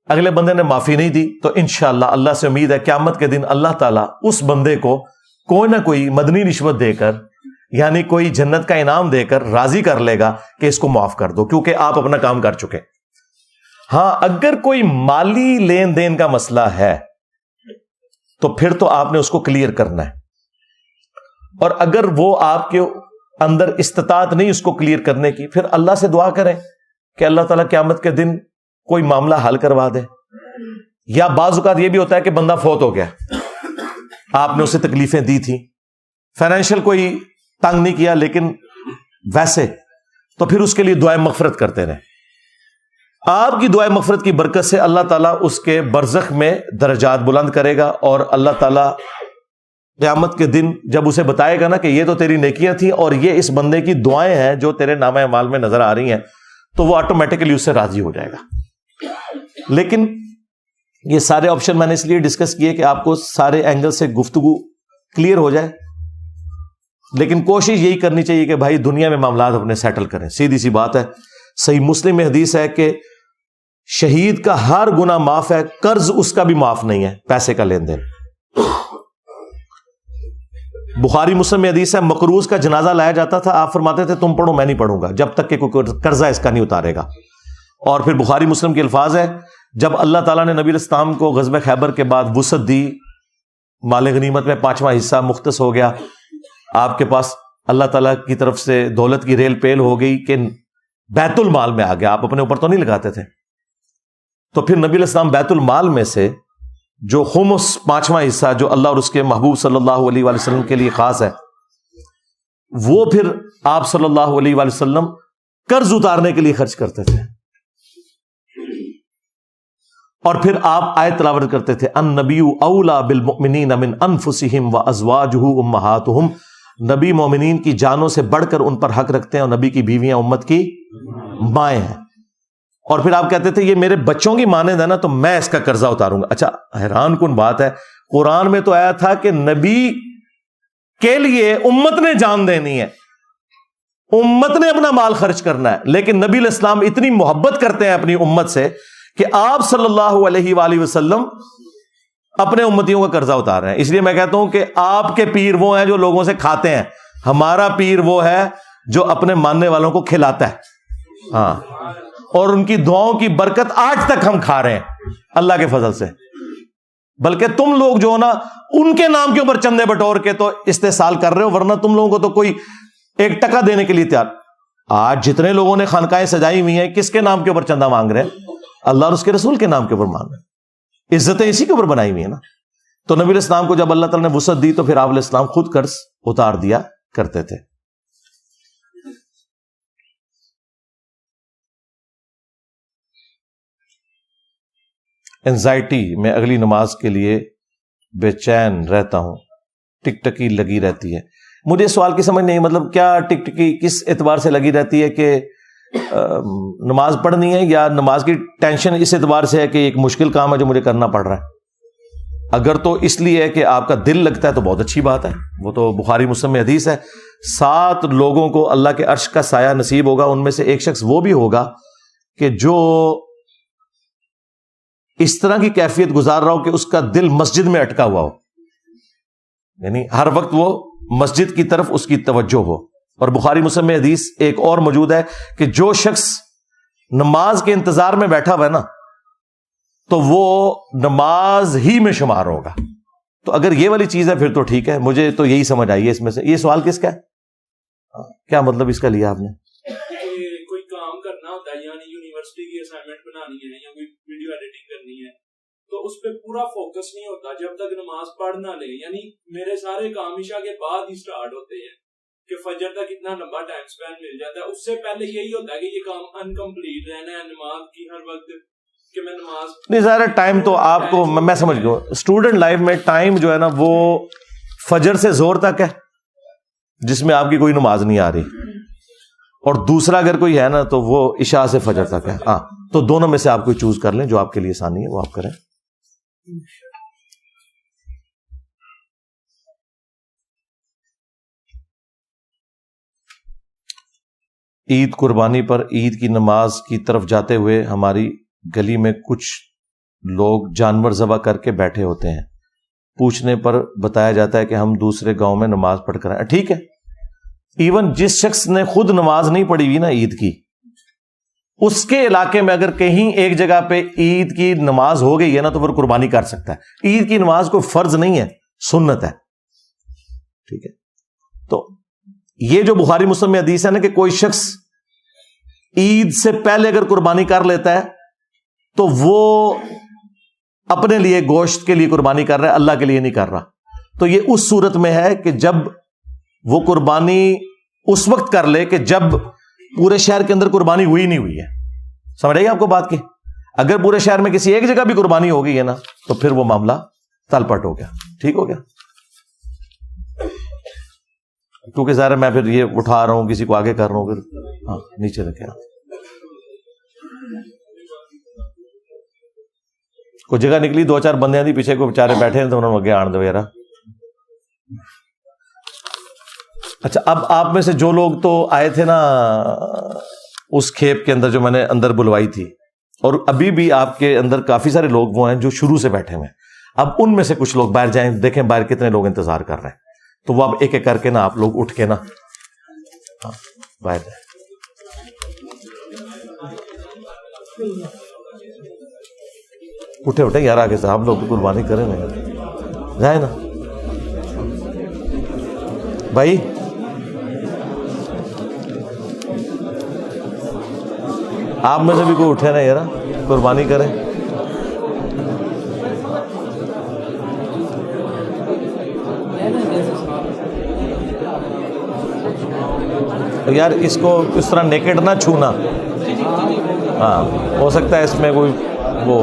اگلے بندے نے معافی نہیں دی, تو انشاءاللہ اللہ سے امید ہے قیامت کے دن اللہ تعالیٰ اس بندے کو کوئی نہ کوئی مدنی رشوت دے کر, یعنی کوئی جنت کا انعام دے کر راضی کر لے گا کہ اس کو معاف کر دو, کیونکہ آپ اپنا کام کر چکے. ہاں اگر کوئی مالی لین دین کا مسئلہ ہے تو پھر تو آپ نے اس کو کلیئر کرنا ہے, اور اگر وہ آپ کے اندر استطاعت نہیں اس کو کلیئر کرنے کی, پھر اللہ سے دعا کریں کہ اللہ تعالیٰ قیامت کے دن کوئی معاملہ حل کروا دے. یا بعض اوقات یہ بھی ہوتا ہے کہ بندہ فوت ہو گیا, آپ نے اسے تکلیفیں دی تھی, فائنینشیل کوئی تنگ نہیں کیا, لیکن ویسے تو پھر اس کے لیے دعائیں مغفرت کرتے رہیں. آپ کی دعائیں مغفرت کی برکت سے اللہ تعالیٰ اس کے برزخ میں درجات بلند کرے گا, اور اللہ تعالیٰ قیامت کے دن جب اسے بتائے گا نا کہ یہ تو تیری نیکیاں تھیں اور یہ اس بندے کی دعائیں ہیں جو تیرے نامہ اعمال میں نظر آ رہی ہیں, تو وہ آٹومیٹکلی اس سے راضی ہو جائے گا. لیکن یہ سارے آپشن میں نے اس لیے ڈسکس کیے کہ آپ کو سارے اینگل سے گفتگو کلیئر ہو جائے. لیکن کوشش یہی کرنی چاہیے کہ بھائی دنیا میں معاملات اپنے سیٹل کریں. سیدھی سی بات ہے. صحیح مسلم میں حدیث ہے کہ شہید کا ہر گناہ معاف ہے, قرض اس کا بھی معاف نہیں ہے, پیسے کا لین دین. بخاری مسلم میں حدیث ہے مقروض کا جنازہ لایا جاتا تھا, آپ فرماتے تھے تم پڑھو میں نہیں پڑھوں گا جب تک کہ کوئی قرضہ اس کا نہیں اتارے گا. اور پھر بخاری مسلم کے الفاظ ہے جب اللہ تعالیٰ نے نبی علیہ السلام کو غزوہ خیبر کے بعد وسعت دی, مال غنیمت میں 5واں حصہ مختص ہو گیا, آپ کے پاس اللہ تعالیٰ کی طرف سے دولت کی ریل پیل ہو گئی کہ بیت المال میں آ گیا, آپ اپنے اوپر تو نہیں لگاتے تھے. تو پھر نبی علیہ السلام بیت المال میں سے جو خمس 5واں حصہ جو اللہ اور اس کے محبوب صلی اللہ علیہ وآلہ وسلم کے لیے خاص ہے, وہ پھر آپ صلی اللہ علیہ وآلہ وسلم قرض اتارنے کے لیے خرچ کرتے تھے. اور پھر آپ آیت تلاوت کرتے تھے النبی اولا بالمؤمنین من انفسہم وازواجہ امہاتہم, نبی مومنین کی جانوں سے بڑھ کر ان پر حق رکھتے ہیں, اور نبی کی بیویاں امت کی مائیں ہیں. اور پھر آپ کہتے تھے یہ میرے بچوں کی مانند ہے نا, تو میں اس کا قرضہ اتاروں گا. اچھا حیران کن بات ہے, قرآن میں تو آیا تھا کہ نبی کے لیے امت نے جان دینی ہے, امت نے اپنا مال خرچ کرنا ہے, لیکن نبی علیہ السلام اتنی محبت کرتے ہیں اپنی امت سے کہ آپ صلی اللہ علیہ وآلہ وسلم اپنے امتیوں کا قرضہ اتار رہے ہیں. اس لیے میں کہتا ہوں کہ آپ کے پیر وہ ہیں جو لوگوں سے کھاتے ہیں, ہمارا پیر وہ ہے جو اپنے ماننے والوں کو کھلاتا ہے. ہاں, اور ان کی دعاؤں کی برکت آج تک ہم کھا رہے ہیں اللہ کے فضل سے. بلکہ تم لوگ جو نا ان کے نام کے اوپر چندے بٹور کے تو استحصال کر رہے ہو, ورنہ تم لوگوں کو تو کوئی 1 ٹکا دینے کے لیے تیار. آج جتنے لوگوں نے خانقاہیں سجائی ہوئی ہیں کس کے نام کے اوپر چندہ مانگ رہے ہیں؟ اللہ اور اس کے رسول کے نام کے اوپر مانگ رہے ہیں. عزتیں اسی کے اوپر بنائی ہوئی ہیں نا. تو نبی علیہ السلام کو جب اللہ تعالیٰ نے وسعت دی تو پھر آپ علیہ السلام خود قرض اتار دیا کرتے تھے. انزائٹی میں اگلی نماز کے لیے بے چین رہتا ہوں, ٹک ٹکی لگی رہتی ہے. مجھے سوال کی سمجھ نہیں, مطلب کیا ٹک ٹکی کس اعتبار سے لگی رہتی ہے کہ نماز پڑھنی ہے, یا نماز کی ٹینشن اس اعتبار سے ہے کہ ایک مشکل کام ہے جو مجھے کرنا پڑ رہا ہے؟ اگر تو اس لیے ہے کہ آپ کا دل لگتا ہے تو بہت اچھی بات ہے, وہ تو بخاری مسلم میں حدیث ہے 7 لوگوں کو اللہ کے عرش کا سایہ نصیب ہوگا, ان میں سے ایک شخص وہ بھی ہوگا کہ جو اس طرح کی کیفیت گزار رہا ہو کہ اس کا دل مسجد میں اٹکا ہوا ہو, یعنی ہر وقت وہ مسجد کی طرف اس کی توجہ ہو. اور بخاری مسلم میں حدیث ایک اور موجود ہے کہ جو شخص نماز کے انتظار میں بیٹھا ہوا ہے نا تو وہ نماز ہی میں شمار ہوگا. تو اگر یہ والی چیز ہے پھر تو ٹھیک ہے, مجھے تو یہی سمجھ آئی ہے اس میں سے. یہ سوال کس کا ہے, کیا مطلب اس کا لیا آپ نے؟ کوئی کام کرنا ہوتا ہے, یعنی یونیورسٹی کی اسائنمنٹ بنانی ہے یا کوئی ویڈیو ایڈٹ پڑھنی ہے تو اس پہ پورا فوکس نہیں ہوتا جب تک نماز پڑھ نہ لے. یعنی میرے سارے کام عشاء کے بعد ہی سٹارٹ ہوتے ہیں کہ فجر تک اتنا لمبا ٹائم سپین مل جاتا ہے. اس سے پہلے یہی ہوتا ہے کہ یہ کام انکمپلیٹ رہنا ہے نماز کی ہر وقت کہ میں نماز نہیں. ظاہر ٹائم تو آپ کو میں سمجھ گیا. اسٹوڈنٹ لائف میں ٹائم جو ہے نا وہ فجر سے زور تک ہے جس میں آپ کی کوئی نماز نہیں آ رہی, اور دوسرا اگر کوئی ہے نا تو وہ عشاء سے فجر تک ہے. ہاں تو دونوں میں سے آپ کوئی چوز کر لیں جو آپ کے لیے آسانی ہے وہ آپ کریں. عید قربانی پر عید کی نماز کی طرف جاتے ہوئے ہماری گلی میں کچھ لوگ جانور ذبح کر کے بیٹھے ہوتے ہیں. پوچھنے پر بتایا جاتا ہے کہ ہم دوسرے گاؤں میں نماز پڑھ کر آئے. ٹھیک ہے, ایون جس شخص نے خود نماز نہیں پڑھی ہوئی نا عید کی, اس کے علاقے میں اگر کہیں ایک جگہ پہ عید کی نماز ہو گئی ہے نا تو پھر قربانی کر سکتا ہے. عید کی نماز کوئی فرض نہیں ہے, سنت ہے. ٹھیک ہے, تو یہ جو بخاری مسلم میں حدیث ہے نا کہ کوئی شخص عید سے پہلے اگر قربانی کر لیتا ہے تو وہ اپنے لیے گوشت کے لیے قربانی کر رہا ہے, اللہ کے لیے نہیں کر رہا. تو یہ اس صورت میں ہے کہ جب وہ قربانی اس وقت کر لے کہ جب پورے شہر کے اندر قربانی ہوئی نہیں ہوئی ہے. سمجھ رہی ہے آپ کو بات کی؟ اگر پورے شہر میں کسی ایک جگہ بھی قربانی ہو گئی ہے نا تو پھر وہ معاملہ تل پٹ ہو گیا. ٹھیک ہو گیا, کیونکہ ظاہر میں پھر یہ اٹھا رہا ہوں, کسی کو آگے کر رہا ہوں, پھر ہاں نیچے رکھے. کوئی جگہ نکلی, دو چار بندے تھی پیچھے کو بیچارے بیٹھے ہیں تو انہوں نے اگے آن وغیرہ. اچھا, اب آپ میں سے جو لوگ تو آئے تھے نا اس کھیپ کے اندر جو میں نے اندر بلوائی تھی, اور ابھی بھی آپ کے اندر کافی سارے لوگ وہ ہیں جو شروع سے بیٹھے ہوئے ہیں. اب ان میں سے کچھ لوگ باہر جائیں, دیکھیں باہر کتنے لوگ انتظار کر رہے ہیں. تو وہ اب ایک ایک کر کے نا آپ لوگ اٹھ کے نا باہر جائیں. اٹھے یار آگے سے, آپ لوگ قربانی کریں نا, جائیں نا بھائی. آپ میں سے بھی کوئی اٹھے نا یار, قربانی کریں. یار اس کو اس طرح نیکڈ نہ چھونا. ہاں ہو سکتا ہے اس میں کوئی وہ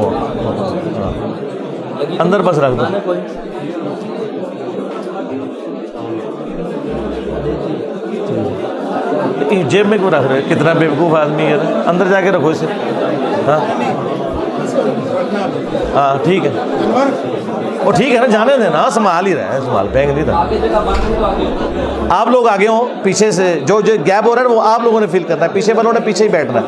اندر بس رکھ دو. جیب میں کیوں رکھ رہے, کتنا بیوقوف آدمی ہے, اندر جا کے رکھو اسے. ہاں ہاں ٹھیک ہے, وہ ٹھیک ہے نا, جانے دینا, سنبھال ہی رہا ہے, سنبھال پھینک نہیں تھا. آپ لوگ آگے ہوں, پیچھے سے جو جو گیپ ہو رہا ہے وہ آپ لوگوں نے فل کرنا ہے, پیچھے والوں نے پیچھے ہی بیٹھنا ہے.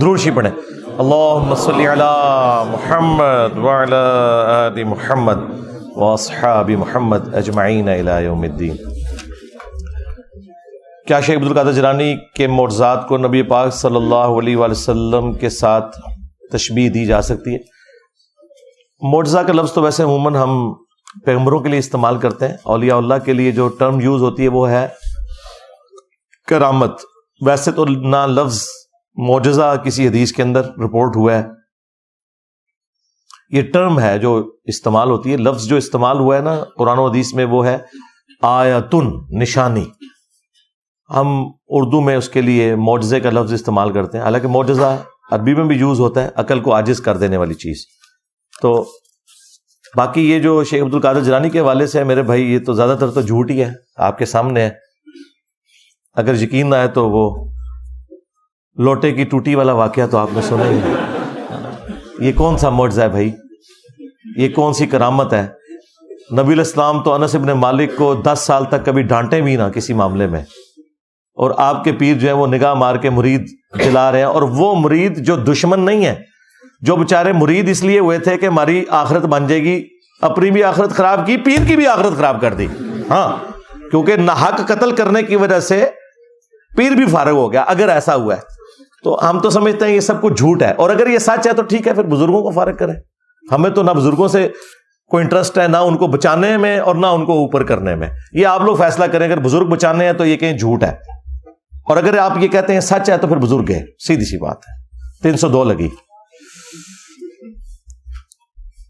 درود شریف پڑھیں. اللہم صلی علی محمد وعلی آل محمد واصحاب محمد اجمعین الی یوم الدین. کیا شیخ عبدالقادر جیلانی کے معجزات کو نبی پاک صلی اللہ علیہ وآلہ وسلم کے ساتھ تشبیہ دی جا سکتی ہے؟ معجزہ کا لفظ تو ویسے عموماً ہم پیغمبروں کے لیے استعمال کرتے ہیں. اولیاء اللہ کے لیے جو ٹرم یوز ہوتی ہے وہ ہے کرامت. ویسے تو نہ لفظ معجزہ کسی حدیث کے اندر رپورٹ ہوا ہے, یہ ٹرم ہے جو استعمال ہوتی ہے. لفظ جو استعمال ہوا ہے نا قرآن و حدیث میں وہ ہے آیتن, نشانی. ہم اردو میں اس کے لیے معجزے کا لفظ استعمال کرتے ہیں, حالانکہ معجزہ عربی میں بھی یوز ہوتا ہے, عقل کو عاجز کر دینے والی چیز. تو باقی یہ جو شیخ عبدالقادر جیلانی کے حوالے سے ہے میرے بھائی, یہ تو زیادہ تر تو جھوٹ ہی ہے, آپ کے سامنے ہے. اگر یقین نہ آئے تو وہ لوٹے کی ٹوٹی والا واقعہ تو آپ نے سنا ہی ہے. یہ کون سا معجزہ ہے بھائی, یہ کون سی کرامت ہے؟ نبی علیہ السلام تو انس ابن مالک کو 10 سال تک کبھی ڈانٹے بھی نہ کسی معاملے میں, اور آپ کے پیر جو ہیں وہ نگاہ مار کے مرید چلا رہے ہیں. اور وہ مرید جو دشمن نہیں ہے, جو بےچارے مرید اس لیے ہوئے تھے کہ ہماری آخرت بن جائے گی, اپنی بھی آخرت خراب کی, پیر کی بھی آخرت خراب کر دی. ہاں کیونکہ ناحق قتل کرنے کی وجہ سے پیر بھی فارغ ہو گیا. اگر ایسا ہوا ہے تو ہم تو سمجھتے ہیں یہ سب کچھ جھوٹ ہے, اور اگر یہ سچ ہے تو ٹھیک ہے, پھر بزرگوں کو فارغ کریں. ہمیں تو نہ بزرگوں سے کوئی انٹرسٹ ہے, نہ ان کو بچانے میں اور نہ ان کو اوپر کرنے میں. یہ آپ لوگ فیصلہ کریں. اگر بزرگ بچانے ہیں تو یہ کہیں جھوٹ ہے, اور اگر آپ یہ کہتے ہیں سچ ہے تو پھر بزرگ ہے. سیدھی سی بات ہے. 302 لگی.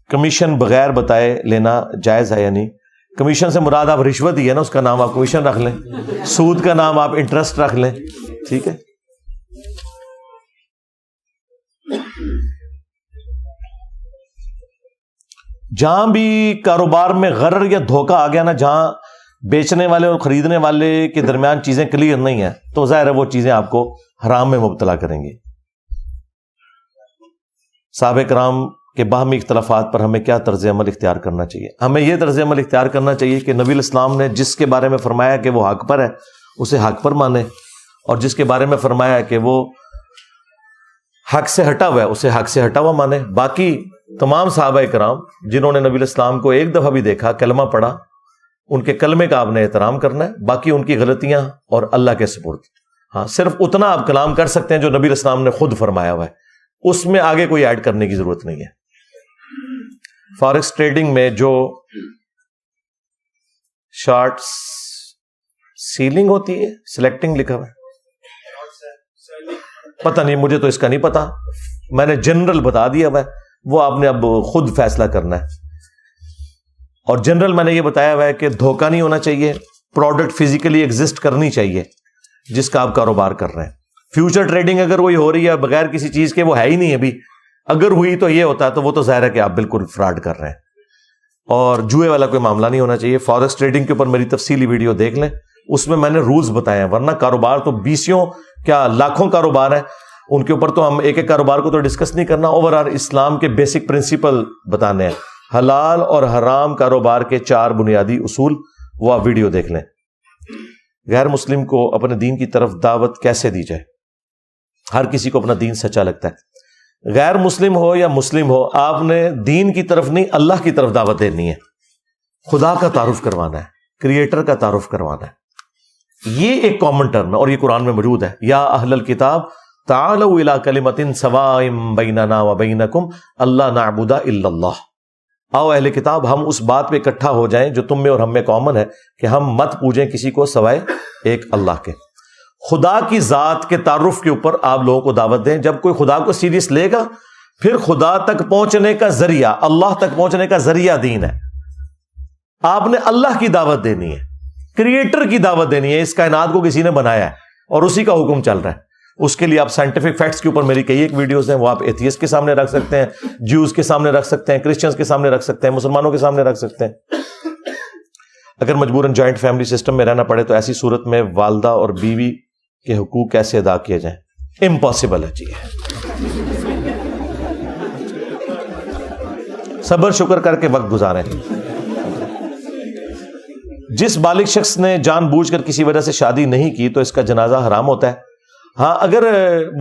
کمیشن بغیر بتائے لینا جائز ہے یا نہیں؟ کمیشن سے مراد آپ رشوت ہی ہے نا, اس کا نام آپ کمیشن رکھ لیں, سود کا نام آپ انٹرسٹ رکھ لیں, ٹھیک ہے. جہاں بھی کاروبار میں غرر یا دھوکہ آ گیا نا, جہاں بیچنے والے اور خریدنے والے کے درمیان چیزیں کلیئر نہیں ہیں, تو ظاہر ہے وہ چیزیں آپ کو حرام میں مبتلا کریں گی. صحابہ کرام کے باہمی اختلافات پر ہمیں کیا طرز عمل اختیار کرنا چاہیے؟ ہمیں یہ طرز عمل اختیار کرنا چاہیے کہ نبی الاسلام نے جس کے بارے میں فرمایا کہ وہ حق پر ہے اسے حق پر مانے, اور جس کے بارے میں فرمایا کہ وہ حق سے ہٹا ہوا ہے اسے حق سے ہٹا ہوا مانے. باقی تمام صحابہ کرام جنہوں نے نبی الاسلام کو ایک دفعہ بھی دیکھا, کلمہ پڑھا, ان کے کلمے کا آپ نے احترام کرنا ہے. باقی ان کی غلطیاں اور اللہ کے سپرد. ہاں, صرف اتنا آپ کلام کر سکتے ہیں جو نبی الاسلام نے خود فرمایا ہوا ہے, اس میں آگے کوئی ایڈ کرنے کی ضرورت نہیں ہے. فارکس ٹریڈنگ میں جو شارٹ سیلنگ ہوتی ہے, سلیکٹنگ لکھا ہوا ہے, پتہ نہیں, مجھے تو اس کا نہیں پتا, میں نے جنرل بتا دیا ہوا ہے, وہ آپ نے اب خود فیصلہ کرنا ہے. اور جنرل میں نے یہ بتایا ہوا ہے کہ دھوکہ نہیں ہونا چاہیے, پروڈکٹ فزیکلی ایگزسٹ کرنی چاہیے جس کا آپ کاروبار کر رہے ہیں. فیوچر ٹریڈنگ اگر وہی ہو رہی ہے بغیر کسی چیز کے, وہ ہے ہی نہیں ابھی, اگر ہوئی تو یہ ہوتا ہے, تو وہ تو ظاہر ہے کہ آپ بالکل فراڈ کر رہے ہیں, اور جوئے والا کوئی معاملہ نہیں ہونا چاہیے. فارکس ٹریڈنگ کے اوپر میری تفصیلی ویڈیو دیکھ لیں, اس میں نے رولز بتائے ہیں, ورنہ کاروبار تو بیسیوں کیا لاکھوں کاروبار ہیں, ان کے اوپر تو ہم ایک ایک کاروبار کو تو ڈسکس نہیں کرنا. اوورآل اسلام کے بیسک پرنسپل بتانے ہیں, حلال اور حرام کاروبار کے 4 بنیادی اصول, وہ آپ ویڈیو دیکھ لیں. غیر مسلم کو اپنے دین کی طرف دعوت کیسے دی جائے؟ ہر کسی کو اپنا دین سچا لگتا ہے, غیر مسلم ہو یا مسلم ہو, آپ نے دین کی طرف نہیں اللہ کی طرف دعوت دینی ہے. خدا کا تعارف کروانا ہے, کریٹر کا تعارف کروانا ہے. یہ ایک کامن ٹرم ہے اور یہ قرآن میں موجود ہے. یا اہل الکتاب تعالوا الی کلمۃ سواء بیننا وبینکم الا نعبد الا اللہ. آؤ اہل کتاب, ہم اس بات پہ اکٹھا ہو جائیں جو تم میں اور ہم میں کامن ہے, کہ ہم مت پوجیں کسی کو سوائے ایک اللہ کے. خدا کی ذات کے تعارف کے اوپر آپ لوگوں کو دعوت دیں. جب کوئی خدا کو سیریس لے گا, پھر خدا تک پہنچنے کا ذریعہ, اللہ تک پہنچنے کا ذریعہ دین ہے. آپ نے اللہ کی دعوت دینی ہے, کریٹر کی دعوت دینی ہے. اس کائنات کو کسی نے بنایا ہے اور اسی کا حکم چل رہا ہے. اس کے لیے آپ سائنٹیفک فیکٹس کے اوپر میری کئی ایک ویڈیوز ہیں, وہ آپ ایتھیسٹ کے سامنے رکھ سکتے ہیں, جیوز کے سامنے رکھ سکتے ہیں, کرسچنز کے سامنے رکھ سکتے ہیں, مسلمانوں کے سامنے رکھ سکتے ہیں. اگر مجبوراً جوائنٹ فیملی سسٹم میں رہنا پڑے تو ایسی صورت میں والدہ اور بیوی کے حقوق کیسے ادا کیے جائیں؟ امپاسبل ہے جی. صبر شکر کر کے وقت گزاریں. جس بالغ شخص نے جان بوجھ کر کسی وجہ سے شادی نہیں کی تو اس کا جنازہ حرام ہوتا ہے؟ ہاں, اگر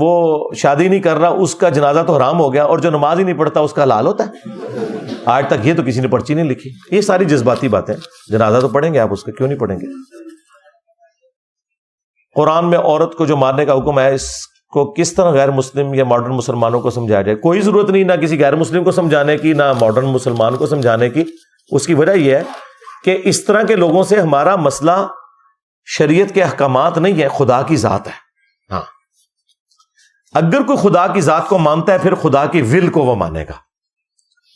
وہ شادی نہیں کر رہا اس کا جنازہ تو حرام ہو گیا, اور جو نماز ہی نہیں پڑھتا اس کا حلال ہوتا ہے. آج تک یہ تو کسی نے پرچی نہیں لکھی. یہ ساری جذباتی باتیں. جنازہ تو پڑھیں گے آپ اس کا, کیوں نہیں پڑھیں گے؟ قرآن میں عورت کو جو مارنے کا حکم ہے, اس کو کس طرح غیر مسلم یا ماڈرن مسلمانوں کو سمجھایا جائے؟ کوئی ضرورت نہیں, نہ کسی غیر مسلم کو سمجھانے کی, نہ ماڈرن مسلمان کو سمجھانے کی. اس کی وجہ یہ ہے کہ اس طرح کے لوگوں سے ہمارا مسئلہ شریعت کے احکامات نہیں ہے, خدا کی ذات ہے. ہاں, اگر کوئی خدا کی ذات کو مانتا ہے پھر خدا کی ول کو وہ مانے گا.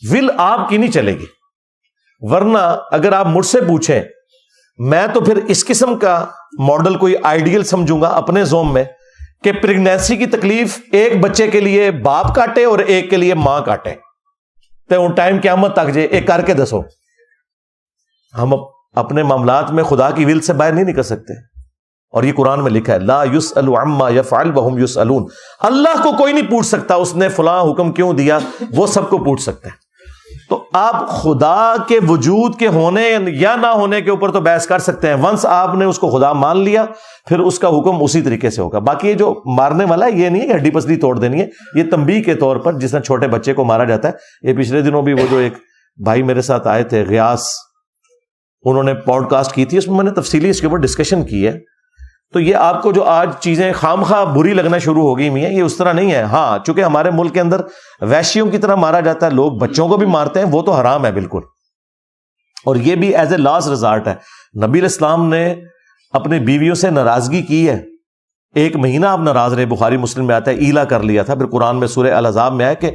ول آپ کی نہیں چلے گی. ورنہ اگر آپ مجھ سے پوچھیں, میں تو پھر اس قسم کا ماڈل کوئی آئیڈیل سمجھوں گا اپنے زوم میں کہ پریگنینسی کی تکلیف ایک بچے کے لیے باپ کاٹے اور ایک کے لیے ماں کاٹے, تو ٹائم قیامت تک جائے ایک کر کے دسو. ہم اپنے معاملات میں خدا کی ول سے باہر نہیں نکل سکتے, اور یہ قرآن میں لکھا ہے لا یسأل عما یفعل وہم یسألون. اللہ کو کوئی نہیں پوچھ سکتا اس نے فلاں حکم کیوں دیا, وہ سب کو پوچھ سکتا ہے. تو آپ خدا کے وجود کے ہونے یا نہ ہونے کے اوپر تو بحث کر سکتے ہیں. ونس آپ نے اس کو خدا مان لیا پھر اس کا حکم اسی طریقے سے ہوگا. باقی یہ جو مارنے والا ہے یہ نہیں ہے کہ ہڈی پسلی توڑ دینی ہے, یہ تنبیہ کے طور پر جس طرح چھوٹے بچے کو مارا جاتا ہے. یہ پچھلے دنوں بھی وہ جو ایک بھائی میرے ساتھ آئے تھے غیاس, انہوں نے پوڈ کاسٹ کی تھی، اس میں میں نے تفصیلی اس کے اوپر ڈسکشن کی ہے. تو یہ آپ کو جو آج چیزیں خامخواہ بری لگنا شروع ہو گئی ہیں، یہ اس طرح نہیں ہے. ہاں چونکہ ہمارے ملک کے اندر وحشیوں کی طرح مارا جاتا ہے، لوگ بچوں کو بھی مارتے ہیں، وہ تو حرام ہے بالکل، اور یہ بھی ایز اے لاسٹ ریزارٹ ہے. نبی علیہ السلام نے اپنے بیویوں سے ناراضگی کی ہے، 1 مہینہ آپ ناراض رہے، بخاری مسلم میں آتا ہے، ایلا کر لیا تھا. پھر قرآن میں سورہ الاحزاب میں ہے کہ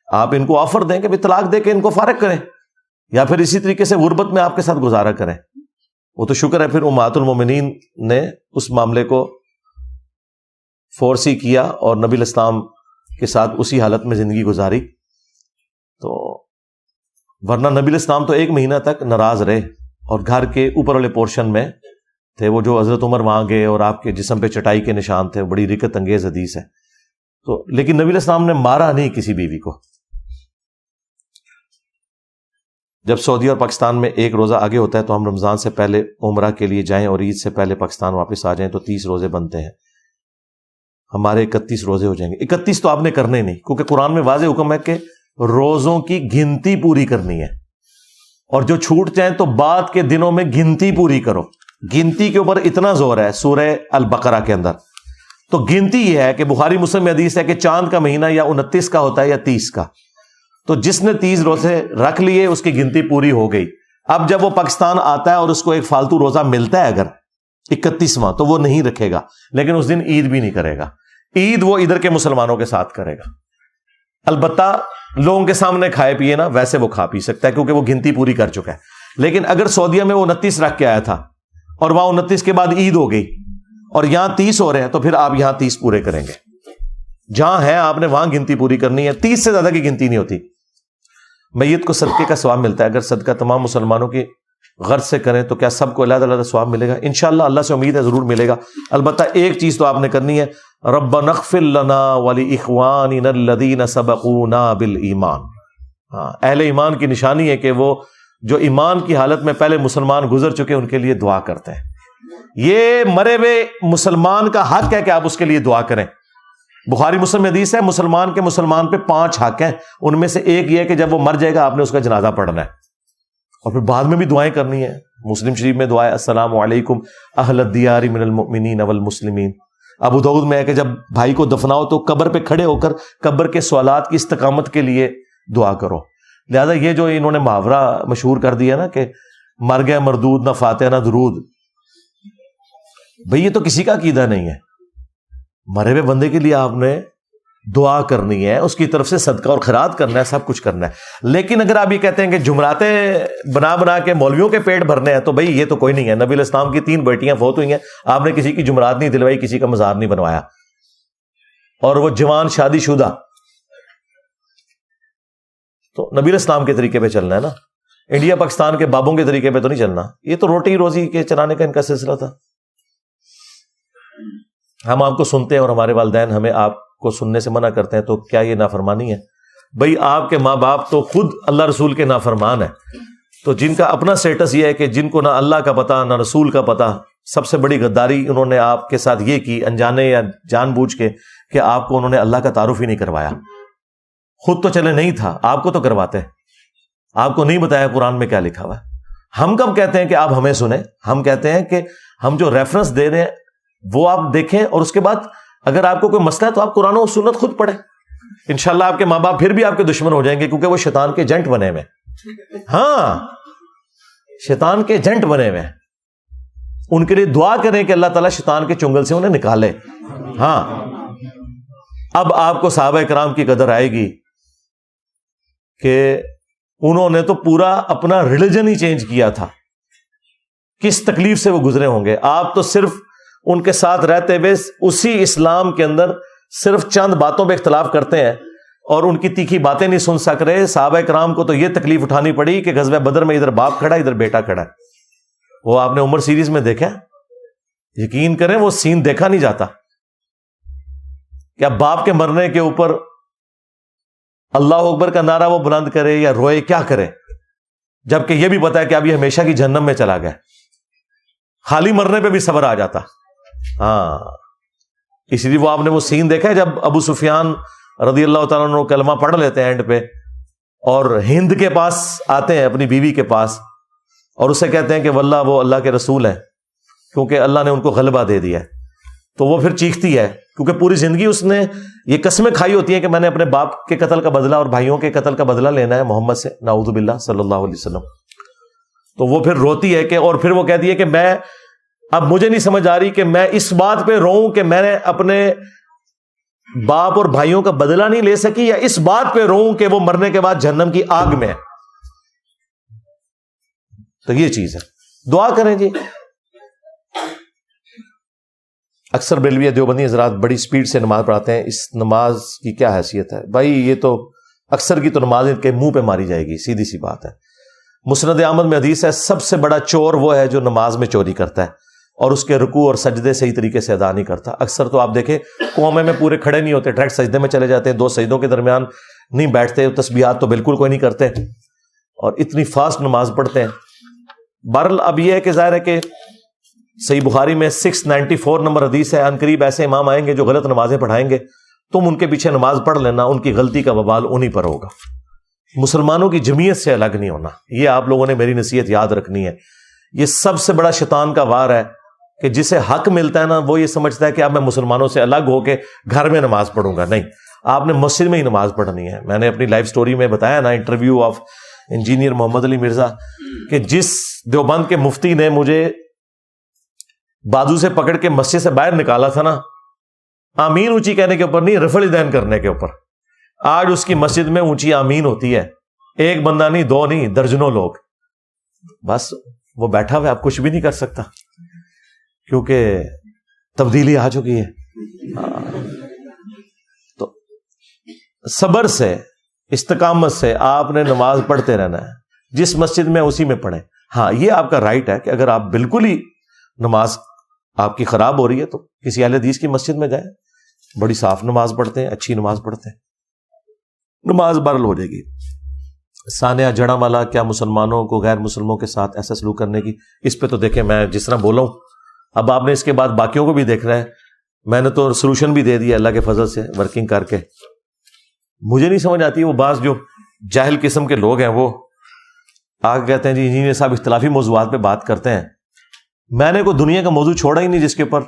آپ ان کو آفر دیں کہ طلاق دے کے ان کو فارغ کریں، یا پھر اسی طریقے سے غربت میں آپ کے ساتھ گزارا کریں. وہ تو شکر ہے پھر امہات المومنین نے اس معاملے کو فورسی کیا اور نبی علیہ السلام کے ساتھ اسی حالت میں زندگی گزاری. تو ورنہ نبی علیہ السلام تو 1 مہینہ تک ناراض رہے، اور گھر کے اوپر والے پورشن میں تھے وہ جو حضرت عمر وہاں گئے اور آپ کے جسم پہ چٹائی کے نشان تھے، بڑی رکت انگیز حدیث ہے. تو لیکن نبی علیہ السلام نے مارا نہیں کسی بیوی کو. جب سعودی اور پاکستان میں 1 روزہ آگے ہوتا ہے تو ہم رمضان سے پہلے عمرہ کے لیے جائیں اور عید سے پہلے پاکستان واپس آ جائیں تو 30 روزے بنتے ہیں. ہمارے 31 روزے ہو جائیں گے. 31 تو آپ نے کرنے نہیں، کیونکہ قرآن میں واضح حکم ہے کہ روزوں کی گنتی پوری کرنی ہے، اور جو چھوٹ جائیں تو بعد کے دنوں میں گنتی پوری کرو. گنتی کے اوپر اتنا زور ہے سورہ البقرہ کے اندر. تو گنتی یہ ہے کہ بخاری مسلم میں حدیث ہے کہ چاند کا مہینہ یا 29 کا ہوتا ہے یا 30 کا. تو جس نے 30 روزے رکھ لیے اس کی گنتی پوری ہو گئی. اب جب وہ پاکستان آتا ہے اور اس کو ایک فالتو روزہ ملتا ہے اگر 31واں، تو وہ نہیں رکھے گا، لیکن اس دن عید بھی نہیں کرے گا. عید وہ ادھر کے مسلمانوں کے ساتھ کرے گا. البتہ لوگوں کے سامنے کھائے پیے نا، ویسے وہ کھا پی سکتا ہے کیونکہ وہ گنتی پوری کر چکا ہے. لیکن اگر سعودیہ میں وہ 29 رکھ کے آیا تھا اور وہاں 29 کے بعد عید ہو گئی اور یہاں 30 ہو رہے ہیں، تو پھر آپ یہاں 30 پورے کریں گے. جہاں ہے آپ نے وہاں گنتی پوری کرنی ہے. 30 سے زیادہ کی گنتی نہیں ہوتی. میت کو صدقے کا ثواب ملتا ہے. اگر صدقہ تمام مسلمانوں کی غرض سے کریں تو کیا سب کو علیحدہ علیحدہ ثواب ملے گا؟ انشاءاللہ اللہ سے امید ہے ضرور ملے گا. البتہ ایک چیز تو آپ نے کرنی ہے، ربنا اغفر لنا ولاخواننا الذین سبقونا بالایمان. ہاں، اہل ایمان کی نشانی ہے کہ وہ جو ایمان کی حالت میں پہلے مسلمان گزر چکے ان کے لیے دعا کرتے ہیں. یہ مرے ہوئے مسلمان کا حق ہے کہ آپ اس کے لیے دعا کریں. بخاری مسلم میں حدیث ہے مسلمان کے مسلمان پہ 5 حق ہیں، ان میں سے ایک یہ ہے کہ جب وہ مر جائے گا آپ نے اس کا جنازہ پڑھنا ہے، اور پھر بعد میں بھی دعائیں کرنی ہے. مسلم شریف میں دعا ہے السلام علیکم اہل الدیار من المؤمنین والمسلمین. ابو داؤد میں ہے کہ جب بھائی کو دفناؤ تو قبر پہ کھڑے ہو کر قبر کے سوالات کی استقامت کے لیے دعا کرو. لہذا یہ جو انہوں نے محاورہ مشہور کر دیا نا کہ مر گئے مردود، نہ فاتحہ نہ درود، بھئی یہ تو کسی کا عقیدہ نہیں ہے. مرے ہوئے بندے کے لیے آپ نے دعا کرنی ہے، اس کی طرف سے صدقہ اور خیرات کرنا ہے، سب کچھ کرنا ہے. لیکن اگر آپ یہ کہتے ہیں کہ جمراتیں بنا بنا کے مولویوں کے پیٹ بھرنے ہیں، تو بھئی یہ تو کوئی نہیں ہے. نبی علیہ السلام کی 3 بیٹیاں فوت ہوئی ہیں، آپ نے کسی کی جمرات نہیں دلوائی، کسی کا مزار نہیں بنوایا، اور وہ جوان شادی شدہ. تو نبی علیہ السلام کے طریقے پہ چلنا ہے نا، انڈیا پاکستان کے بابوں کے طریقے پہ تو نہیں چلنا. یہ تو روٹی روزی کے چلانے کا ان کا سلسلہ تھا. ہم آپ کو سنتے ہیں اور ہمارے والدین ہمیں آپ کو سننے سے منع کرتے ہیں، تو کیا یہ نافرمانی ہے؟ بھئی آپ کے ماں باپ تو خود اللہ رسول کے نافرمان ہیں. تو جن کا اپنا سٹیٹس یہ ہے کہ جن کو نہ اللہ کا پتہ نہ رسول کا پتہ، سب سے بڑی غداری انہوں نے آپ کے ساتھ یہ کی انجانے یا جان بوجھ کے کہ آپ کو انہوں نے اللہ کا تعارف ہی نہیں کروایا. خود تو چلے نہیں تھا، آپ کو تو کرواتے ہیں. آپ کو نہیں بتایا قرآن میں کیا لکھا ہوا ہے. ہم کب کہتے ہیں کہ آپ ہمیں سنیں؟ ہم کہتے ہیں کہ ہم جو ریفرنس دے رہے ہیں وہ آپ دیکھیں، اور اس کے بعد اگر آپ کو کوئی مسئلہ ہے تو آپ قرآن و سنت خود پڑھیں. انشاءاللہ آپ کے ماں باپ پھر بھی آپ کے دشمن ہو جائیں گے، کیونکہ وہ شیطان کے ایجنٹ بنے ہوئے. ہاں، شیطان کے ایجنٹ بنے ہوئے. ان کے لیے دعا کریں کہ اللہ تعالیٰ شیطان کے چنگل سے انہیں نکالے. ہاں، اب آپ کو صحابہ کرام کی قدر آئے گی کہ انہوں نے تو پورا اپنا ریلیجن ہی چینج کیا تھا. کس تکلیف سے وہ گزرے ہوں گے. آپ تو صرف ان کے ساتھ رہتے ہوئے اسی اسلام کے اندر صرف چند باتوں پہ اختلاف کرتے ہیں اور ان کی تیکھی باتیں نہیں سن سک رہے. صحابہ کرام کو تو یہ تکلیف اٹھانی پڑی کہ غزوہ بدر میں ادھر باپ کھڑا ادھر بیٹا کھڑا ہے. وہ آپ نے عمر سیریز میں دیکھا، یقین کریں وہ سین دیکھا نہیں جاتا. کیا باپ کے مرنے کے اوپر اللہ اکبر کا نعرہ وہ بلند کرے یا روئے، کیا کرے، جبکہ یہ بھی پتا ہے کہ اب یہ ہمیشہ کی جہنم میں چلا گیا. خالی مرنے پہ بھی صبر آ جاتا. ہاں، اس لیے وہ آپ نے وہ سین دیکھا ہے جب ابو سفیان رضی اللہ تعالیٰ عنہ کلمہ پڑھ لیتے ہیں اینڈ پہ، اور ہند کے پاس آتے ہیں اپنی بیوی کے پاس، اور اسے کہتے ہیں کہ واللہ وہ اللہ کے رسول ہیں، کیونکہ اللہ نے ان کو غلبہ دے دیا ہے، تو وہ پھر چیختی ہے، کیونکہ پوری زندگی اس نے یہ قسمیں کھائی ہوتی ہیں کہ میں نے اپنے باپ کے قتل کا بدلہ اور بھائیوں کے قتل کا بدلہ لینا ہے محمد سے، نعوذ باللہ صلی اللہ علیہ وسلم. تو وہ پھر روتی ہے کہ، اور پھر وہ کہتی ہے کہ میں اب مجھے نہیں سمجھ آ رہی کہ میں اس بات پہ روؤں کہ میں نے اپنے باپ اور بھائیوں کا بدلہ نہیں لے سکی، یا اس بات پہ روؤں کہ وہ مرنے کے بعد جہنم کی آگ میں ہے. تو یہ چیز ہے، دعا کریں جی. اکثر بریلوی دیوبندی حضرات بڑی سپیڈ سے نماز پڑھاتے ہیں، اس نماز کی کیا حیثیت ہے؟ بھائی یہ تو اکثر کی تو نماز ان کے منہ پہ ماری جائے گی، سیدھی سی بات ہے. مسند احمد میں حدیث ہے، سب سے بڑا چور وہ ہے جو نماز میں چوری کرتا ہے اور اس کے رکوع اور سجدے صحیح طریقے سے ادا نہیں کرتا. اکثر تو آپ دیکھیں قومے میں پورے کھڑے نہیں ہوتے، ڈائریکٹ سجدے میں چلے جاتے ہیں، 2 سجدوں کے درمیان نہیں بیٹھتے، تسبیحات تو بالکل کوئی نہیں کرتے، اور اتنی فاسٹ نماز پڑھتے ہیں. بہرحال اب یہ ہے کہ ظاہر ہے کہ صحیح بخاری میں 694 نمبر حدیث ہے، ان قریب ایسے امام آئیں گے جو غلط نمازیں پڑھائیں گے، تم ان کے پیچھے نماز پڑھ لینا، ان کی غلطی کا وبال انہی پر ہوگا. مسلمانوں کی جمعیت سے الگ نہیں ہونا، یہ آپ لوگوں نے میری نصیحت یاد رکھنی ہے. یہ سب سے بڑا شیطان کا وار ہے کہ جسے حق ملتا ہے نا، وہ یہ سمجھتا ہے کہ اب میں مسلمانوں سے الگ ہو کے گھر میں نماز پڑھوں گا. نہیں، آپ نے مسجد میں ہی نماز پڑھنی ہے. میں نے اپنی لائف سٹوری میں بتایا نا، انٹرویو آف انجینئر محمد علی مرزا، کہ جس دیوبند کے مفتی نے مجھے بازو سے پکڑ کے مسجد سے باہر نکالا تھا نا، آمین اونچی کہنے کے اوپر نہیں، رفع الیدین کرنے کے اوپر، آج اس کی مسجد میں اونچی آمین ہوتی ہے. ایک بندہ نہیں، 2 نہیں، درجنوں لوگ. بس وہ بیٹھا ہوا ہے، آپ کچھ بھی نہیں کر سکتا، کیونکہ تبدیلی آ چکی ہے. تو صبر سے، استقامت سے آپ نے نماز پڑھتے رہنا ہے، جس مسجد میں اسی میں پڑھیں. ہاں یہ آپ کا رائٹ ہے کہ اگر آپ بالکل ہی نماز آپ کی خراب ہو رہی ہے تو کسی اہل حدیث کی مسجد میں جائیں، بڑی صاف نماز پڑھتے ہیں، اچھی نماز پڑھتے ہیں، نماز برل ہو جائے گی. ثانیہ جڑا والا کیا مسلمانوں کو غیر مسلموں کے ساتھ ایسا سلوک کرنے کی، اس پہ تو دیکھیں میں جس طرح بولا ہوں، اب آپ نے اس کے بعد باقیوں کو بھی دیکھنا ہے. میں نے تو سولوشن بھی دے دیا اللہ کے فضل سے ورکنگ کر کے. مجھے نہیں سمجھ آتی وہ بعض جو جاہل قسم کے لوگ ہیں وہ آگے کہتے ہیں جی انجینئر صاحب اختلافی موضوعات پہ بات کرتے ہیں. میں نے کوئی دنیا کا موضوع چھوڑا ہی نہیں جس کے اوپر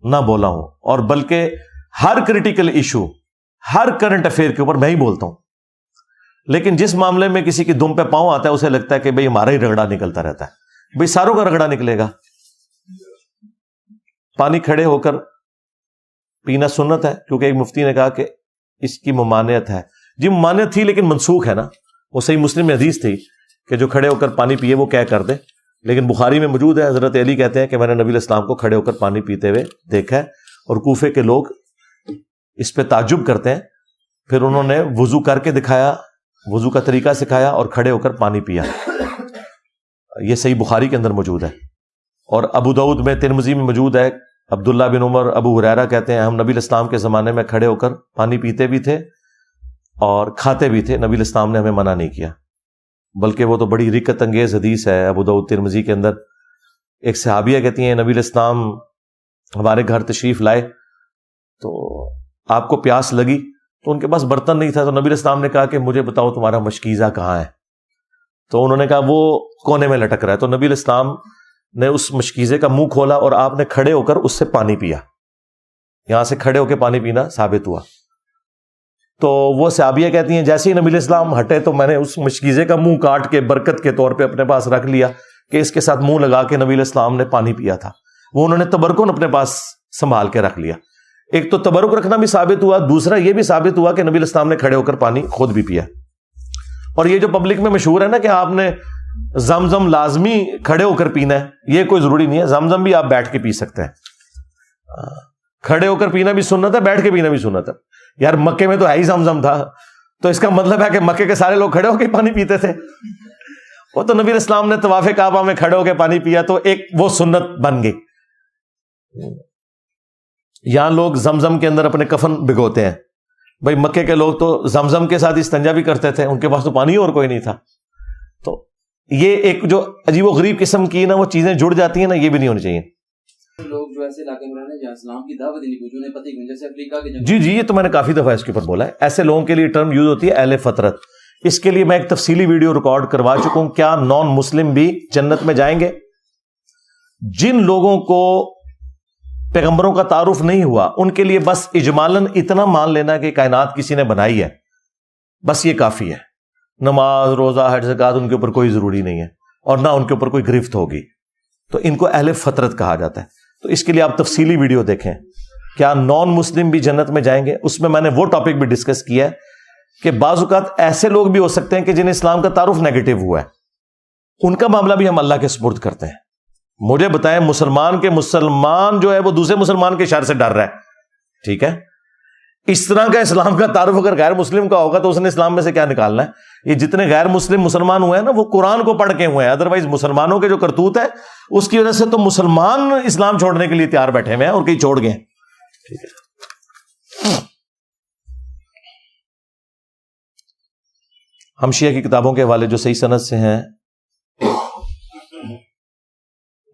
نہ بولا ہوں، اور بلکہ ہر کریٹیکل ایشو، ہر کرنٹ افیئر کے اوپر میں ہی بولتا ہوں. لیکن جس معاملے میں کسی کی دم پہ پاؤں آتا ہے اسے لگتا ہے کہ بھئی ہمارا ہی رگڑا نکلتا رہتا ہے. بھئی ساروں کا رگڑا نکلے گا. پانی کھڑے ہو کر پینا سنت ہے، کیونکہ ایک مفتی نے کہا کہ اس کی ممانعت ہے. جی ممانعت تھی لیکن منسوخ ہے نا، وہ صحیح مسلم میں حدیث تھی کہ جو کھڑے ہو کر پانی پیے وہ کیا کر دے. لیکن بخاری میں موجود ہے، حضرت علی کہتے ہیں کہ میں نے نبی علیہ السلام کو کھڑے ہو کر پانی پیتے ہوئے دیکھا ہے، اور کوفے کے لوگ اس پہ تعجب کرتے ہیں. پھر انہوں نے وضو کر کے دکھایا، وضو کا طریقہ سکھایا اور کھڑے ہو کر پانی پیا. یہ صحیح بخاری کے اندر موجود ہے. اور ابو داؤد میں، ترمذی میں موجود ہے. عبداللہ بن عمر، ابو ہریرہ کہتے ہیں ہم نبی علیہ السلام کے زمانے میں کھڑے ہو کر پانی پیتے بھی تھے اور کھاتے بھی تھے، نبی علیہ السلام نے ہمیں منع نہیں کیا. بلکہ وہ تو بڑی رکت انگیز حدیث ہے ابو داؤد ترمذی کے اندر. ایک صحابیہ کہتی ہیں نبی علیہ السلام ہمارے گھر تشریف لائے تو آپ کو پیاس لگی، تو ان کے پاس برتن نہیں تھا، تو نبی علیہ السلام نے کہا کہ مجھے بتاؤ تمہارا مشکیزہ کہاں ہے. تو انہوں نے کہا وہ کونے میں لٹک رہا ہے. تو نبی علیہ السلام نے اس مشکیزے کا منہ کھولا اور آپ نے کھڑے ہو کر اس سے پانی پیا. یہاں سے کھڑے ہو کے پانی پینا ثابت ہوا. تو وہ صحابیہ کہتی ہیں جیسے ہی نبی علیہ السلام ہٹے تو میں نے اس مشکیزے کا منہ کاٹ کے برکت کے طور پہ اپنے پاس رکھ لیا کہ اس کے ساتھ منہ لگا کے نبی علیہ السلام نے پانی پیا تھا. وہ انہوں نے تبرکن اپنے پاس سنبھال کے رکھ لیا. ایک تو تبرک رکھنا بھی ثابت ہوا، دوسرا یہ بھی ثابت ہوا کہ نبی علیہ السلام نے کھڑے ہو کر پانی خود بھی پیا. اور یہ جو پبلک میں مشہور ہے نا کہ آپ نے زمزم لازمی کھڑے ہو کر پینا ہے، یہ کوئی ضروری نہیں ہے. زمزم بھی آپ بیٹھ کے پی سکتے ہیں. کھڑے ہو کر پینا بھی سنت ہے، بیٹھ کے پینا بھی سنت ہے. یار مکے میں تو ہے ہی زمزم تھا، تو اس کا مطلب ہے کہ مکے کے سارے لوگ کھڑے ہو کے پانی پیتے تھے. وہ تو نبی علیہ السلام نے طواف کعبہ میں کھڑے ہو کے پانی پیا تو ایک وہ سنت بن گئی. یہاں لوگ زمزم کے اندر اپنے کفن بھگوتے ہیں. بھائی مکے کے لوگ تو زمزم کے ساتھ استنجا بھی کرتے تھے، ان کے پاس تو پانی اور کوئی نہیں تھا. تو یہ ایک جو عجیب و غریب قسم کی نا وہ چیزیں جڑ جاتی ہیں نا، یہ بھی نہیں ہونی چاہیے. لوگ جو ایسے علاقے میں رہنے جہاں اسلام کی دعوت نہیں پہنچی، انہیں پتہ ہی نہیں، جیسے افریقہ کے جی یہ تو میں نے کافی دفعہ اس کے اوپر بولا ہے. ایسے لوگوں کے لیے ٹرم یوز ہوتی ہے اہل فطرت. اس کے لیے میں ایک تفصیلی ویڈیو ریکارڈ کروا چکا ہوں. کیا نان مسلم بھی جنت میں جائیں گے؟ جن لوگوں کو پیغمبروں کا تعارف نہیں ہوا ان کے لیے بس اجمالاً اتنا مان لینا کہ کائنات کسی نے بنائی ہے، بس یہ کافی ہے. نماز، روزہ، حج، زکات ان کے اوپر کوئی ضروری نہیں ہے، اور نہ ان کے اوپر کوئی گرفت ہوگی. تو ان کو اہل فطرت کہا جاتا ہے. تو اس کے لیے آپ تفصیلی ویڈیو دیکھیں. کیا نان مسلم بھی جنت میں جائیں گے؟ اس میں میں نے وہ ٹاپک بھی ڈسکس کیا ہے کہ بعض اوقات ایسے لوگ بھی ہو سکتے ہیں کہ جنہیں اسلام کا تعارف نیگیٹو ہوا ہے، ان کا معاملہ بھی ہم اللہ کے سپرد کرتے ہیں. مجھے بتائیں، مسلمان جو ہے وہ دوسرے مسلمان کے شر سے ڈر رہا ہے، ٹھیک ہے؟ اس طرح کا اسلام کا تعارف اگر غیر مسلم کا ہوگا تو اس نے اسلام میں سے کیا نکالنا ہے؟ یہ جتنے غیر مسلم مسلمان ہوئے ہیں نا، وہ قرآن کو پڑھ کے ہوئے ہیں. ادروائز مسلمانوں کے جو کرتوت ہے اس کی وجہ سے تو مسلمان اسلام چھوڑنے کے لیے تیار بیٹھے ہوئے ہیں اور کئی چھوڑ گئے ہیں. ٹھیک ہے، ہم شیعہ کی کتابوں کے حوالے جو صحیح سند سے ہیں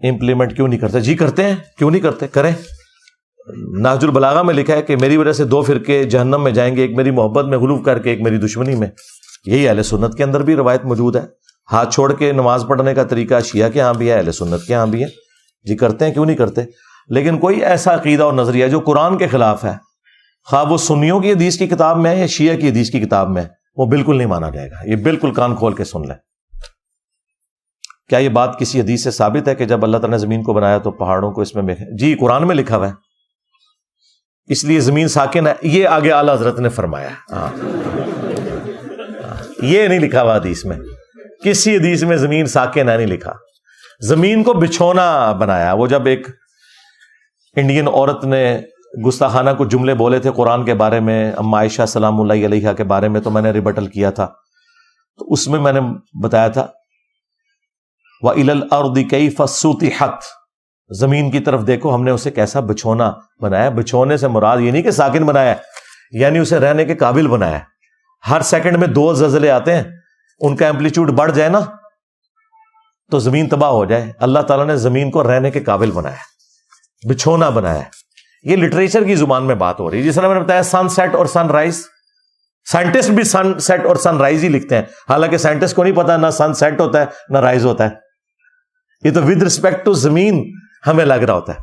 امپلیمنٹ کیوں نہیں کرتے؟ جی کرتے ہیں، کیوں نہیں کرتے؟ کریں. نہج البلاغہ میں لکھا ہے کہ میری وجہ سے 2 فرقے جہنم میں جائیں گے، ایک میری محبت میں غلو کر کے، ایک میری دشمنی میں. یہی اہل سنت کے اندر بھی روایت موجود ہے. ہاتھ چھوڑ کے نماز پڑھنے کا طریقہ شیعہ کے ہاں بھی ہے، اہل سنت کے ہاں بھی ہے. جی کرتے ہیں، کیوں نہیں کرتے؟ لیکن کوئی ایسا عقیدہ اور نظریہ جو قرآن کے خلاف ہے، خواہ وہ سنیوں کی حدیث کی کتاب میں ہے یا شیعہ کی حدیث کی کتاب میں ہے، وہ بالکل نہیں مانا جائے گا. یہ بالکل کان کھول کے سن لیں. کیا یہ بات کسی حدیث سے ثابت ہے کہ جب اللہ تعالیٰ نے زمین کو بنایا تو پہاڑوں کو اس میں جی قرآن میں لکھا ہوا ہے، اس لیے زمین ساکن ہے. یہ آگے اعلیٰ حضرت نے فرمایا. یہ نہیں لکھا ہوا حدیث میں، کسی حدیث میں زمین ساکن ہے نہیں لکھا. زمین کو بچھونا بنایا. وہ جب ایک انڈین عورت نے گستاخانہ کچھ جملے بولے تھے قرآن کے بارے میں، اما عائشہ سلام اللہ علیہا کے بارے میں، تو میں نے ریبٹل کیا تھا. تو اس میں نے بتایا تھا وَإِلَى الْأَرْضِ كَيْفَ سُطِحَتْ، زمین کی طرف دیکھو ہم نے اسے کیسا بچھونا بنایا. بچھونے سے مراد یہ نہیں کہ ساکن بنایا، یعنی اسے رہنے کے قابل بنایا. ہر سیکنڈ میں 2 زلزلے آتے ہیں، ان کا ایمپلیٹیوڈ بڑھ جائے نا تو زمین تباہ ہو جائے. اللہ تعالیٰ نے زمین کو رہنے کے قابل بنایا، بچھونا بنایا. یہ لٹریچر کی زبان میں بات ہو رہی ہے. جس طرح میں نے بتایا سن سیٹ اور سن رائز، سائنٹسٹ بھی سن سیٹ اور سن رائز ہی لکھتے ہیں، حالانکہ سائنٹسٹ کو نہیں پتا نہ سن سیٹ ہوتا ہے نہ رائز ہوتا ہے. یہ تو ود رسپیکٹ ٹو زمین ہمیں لگ رہا ہوتا ہے.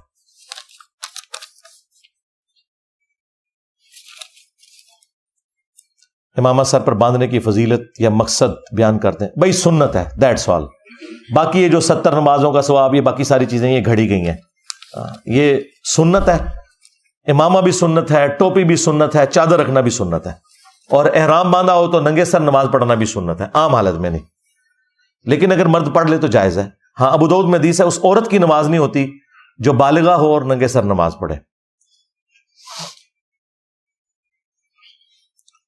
امامہ سر پر باندھنے کی فضیلت یا مقصد بیان کرتے ہیں. بھائی سنت ہے، دیٹس آل. باقی یہ جو 70 نمازوں کا ثواب، یہ باقی ساری چیزیں یہ گھڑی گئی ہیں. یہ سنت ہے. امامہ بھی سنت ہے، ٹوپی بھی سنت ہے، چادر رکھنا بھی سنت ہے، اور احرام باندھا ہو تو ننگے سر نماز پڑھنا بھی سنت ہے، عام حالت میں نہیں. لیکن اگر مرد پڑھ لے تو جائز ہے. ہاں ابو داؤد میں حدیث ہے اس عورت کی نماز نہیں ہوتی جو بالغہ ہو اور ننگے سر نماز پڑھے.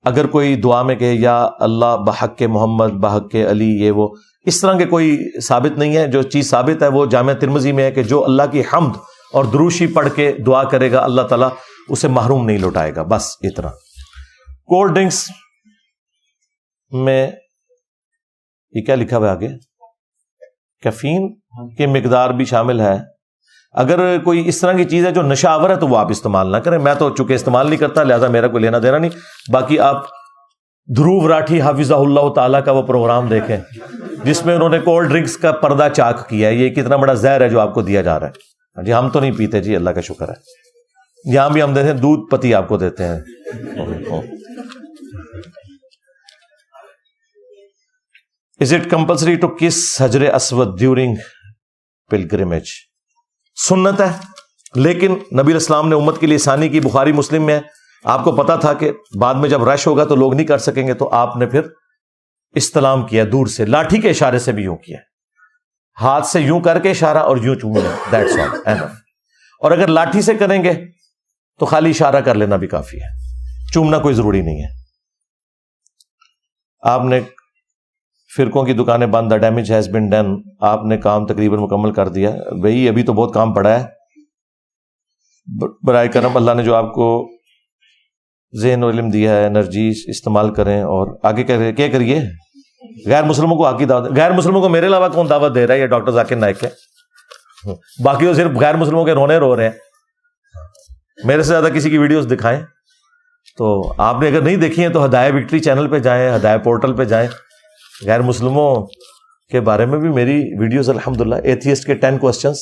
اگر کوئی دعا میں کہے یا اللہ بحق محمد بحق علی، یہ وہ اس طرح کے کوئی ثابت نہیں ہے. جو چیز ثابت ہے وہ جامع ترمذی میں ہے کہ جو اللہ کی حمد اور دروشی پڑھ کے دعا کرے گا اللہ تعالیٰ اسے محروم نہیں لوٹائے گا. بس اتنا. کولڈ ڈرنکس میں یہ کیا لکھا ہوا ہے آگے؟ کیفین کی مقدار بھی شامل ہے. اگر کوئی اس طرح کی چیز ہے جو نشہ آور ہے تو وہ آپ استعمال نہ کریں. میں تو چونکہ استعمال نہیں کرتا لہذا میرا کوئی لینا دینا نہیں. باقی آپ دھروو راٹھی حافظہ اللہ تعالیٰ کا وہ پروگرام دیکھیں جس میں انہوں نے کولڈ ڈرنکس کا پردہ چاک کیا ہے. یہ کتنا بڑا زہر ہے جو آپ کو دیا جا رہا ہے. جی ہم تو نہیں پیتے جی، اللہ کا شکر ہے. یہاں بھی ہم دیتے ہیں دودھ پتی آپ کو دیتے ہیں. Is it compulsory to kiss حجر اسود during pilgrimage؟ سنت ہے، لیکن نبی اسلام نے امت کے لیے آسانی کی. بخاری مسلم میں آپ کو پتا تھا کہ بعد میں جب رش ہوگا تو لوگ نہیں کر سکیں گے، تو آپ نے پھر استلام کیا دور سے، لاٹھی کے اشارے سے بھی یوں کیا، ہاتھ سے یوں کر کے اشارہ اور یوں چومنا. That's all enough. اور اگر لاٹھی سے کریں گے تو خالی اشارہ کر لینا بھی کافی ہے، چومنا کوئی ضروری نہیں ہے. آپ نے فرقوں کی دکانیں بند، ڈیمیج ہیز بین ڈن، آپ نے کام تقریباً مکمل کر دیا. بھئی ابھی تو بہت کام پڑا ہے. برائے کرم اللہ نے جو آپ کو ذہن و علم دیا ہے، انرجی استعمال کریں اور آگے کیا کریے. غیر مسلموں کو آگے دعوت، غیر مسلموں کو میرے علاوہ کون دعوت دے رہا ہے؟ یہ ڈاکٹر ذاکر نائک ہے. باقی تو صرف غیر مسلموں کے رونے رو رہے ہیں. میرے سے زیادہ کسی کی ویڈیوز دکھائیں. تو آپ نے اگر نہیں دیکھی ہیں تو ہدایہ وکٹری چینل پہ جائیں, ہدایہ پورٹل پہ جائیں. غیر مسلموں کے بارے میں بھی میری ویڈیوز الحمدللہ, ایتھیسٹ کے 10 کوسچنز.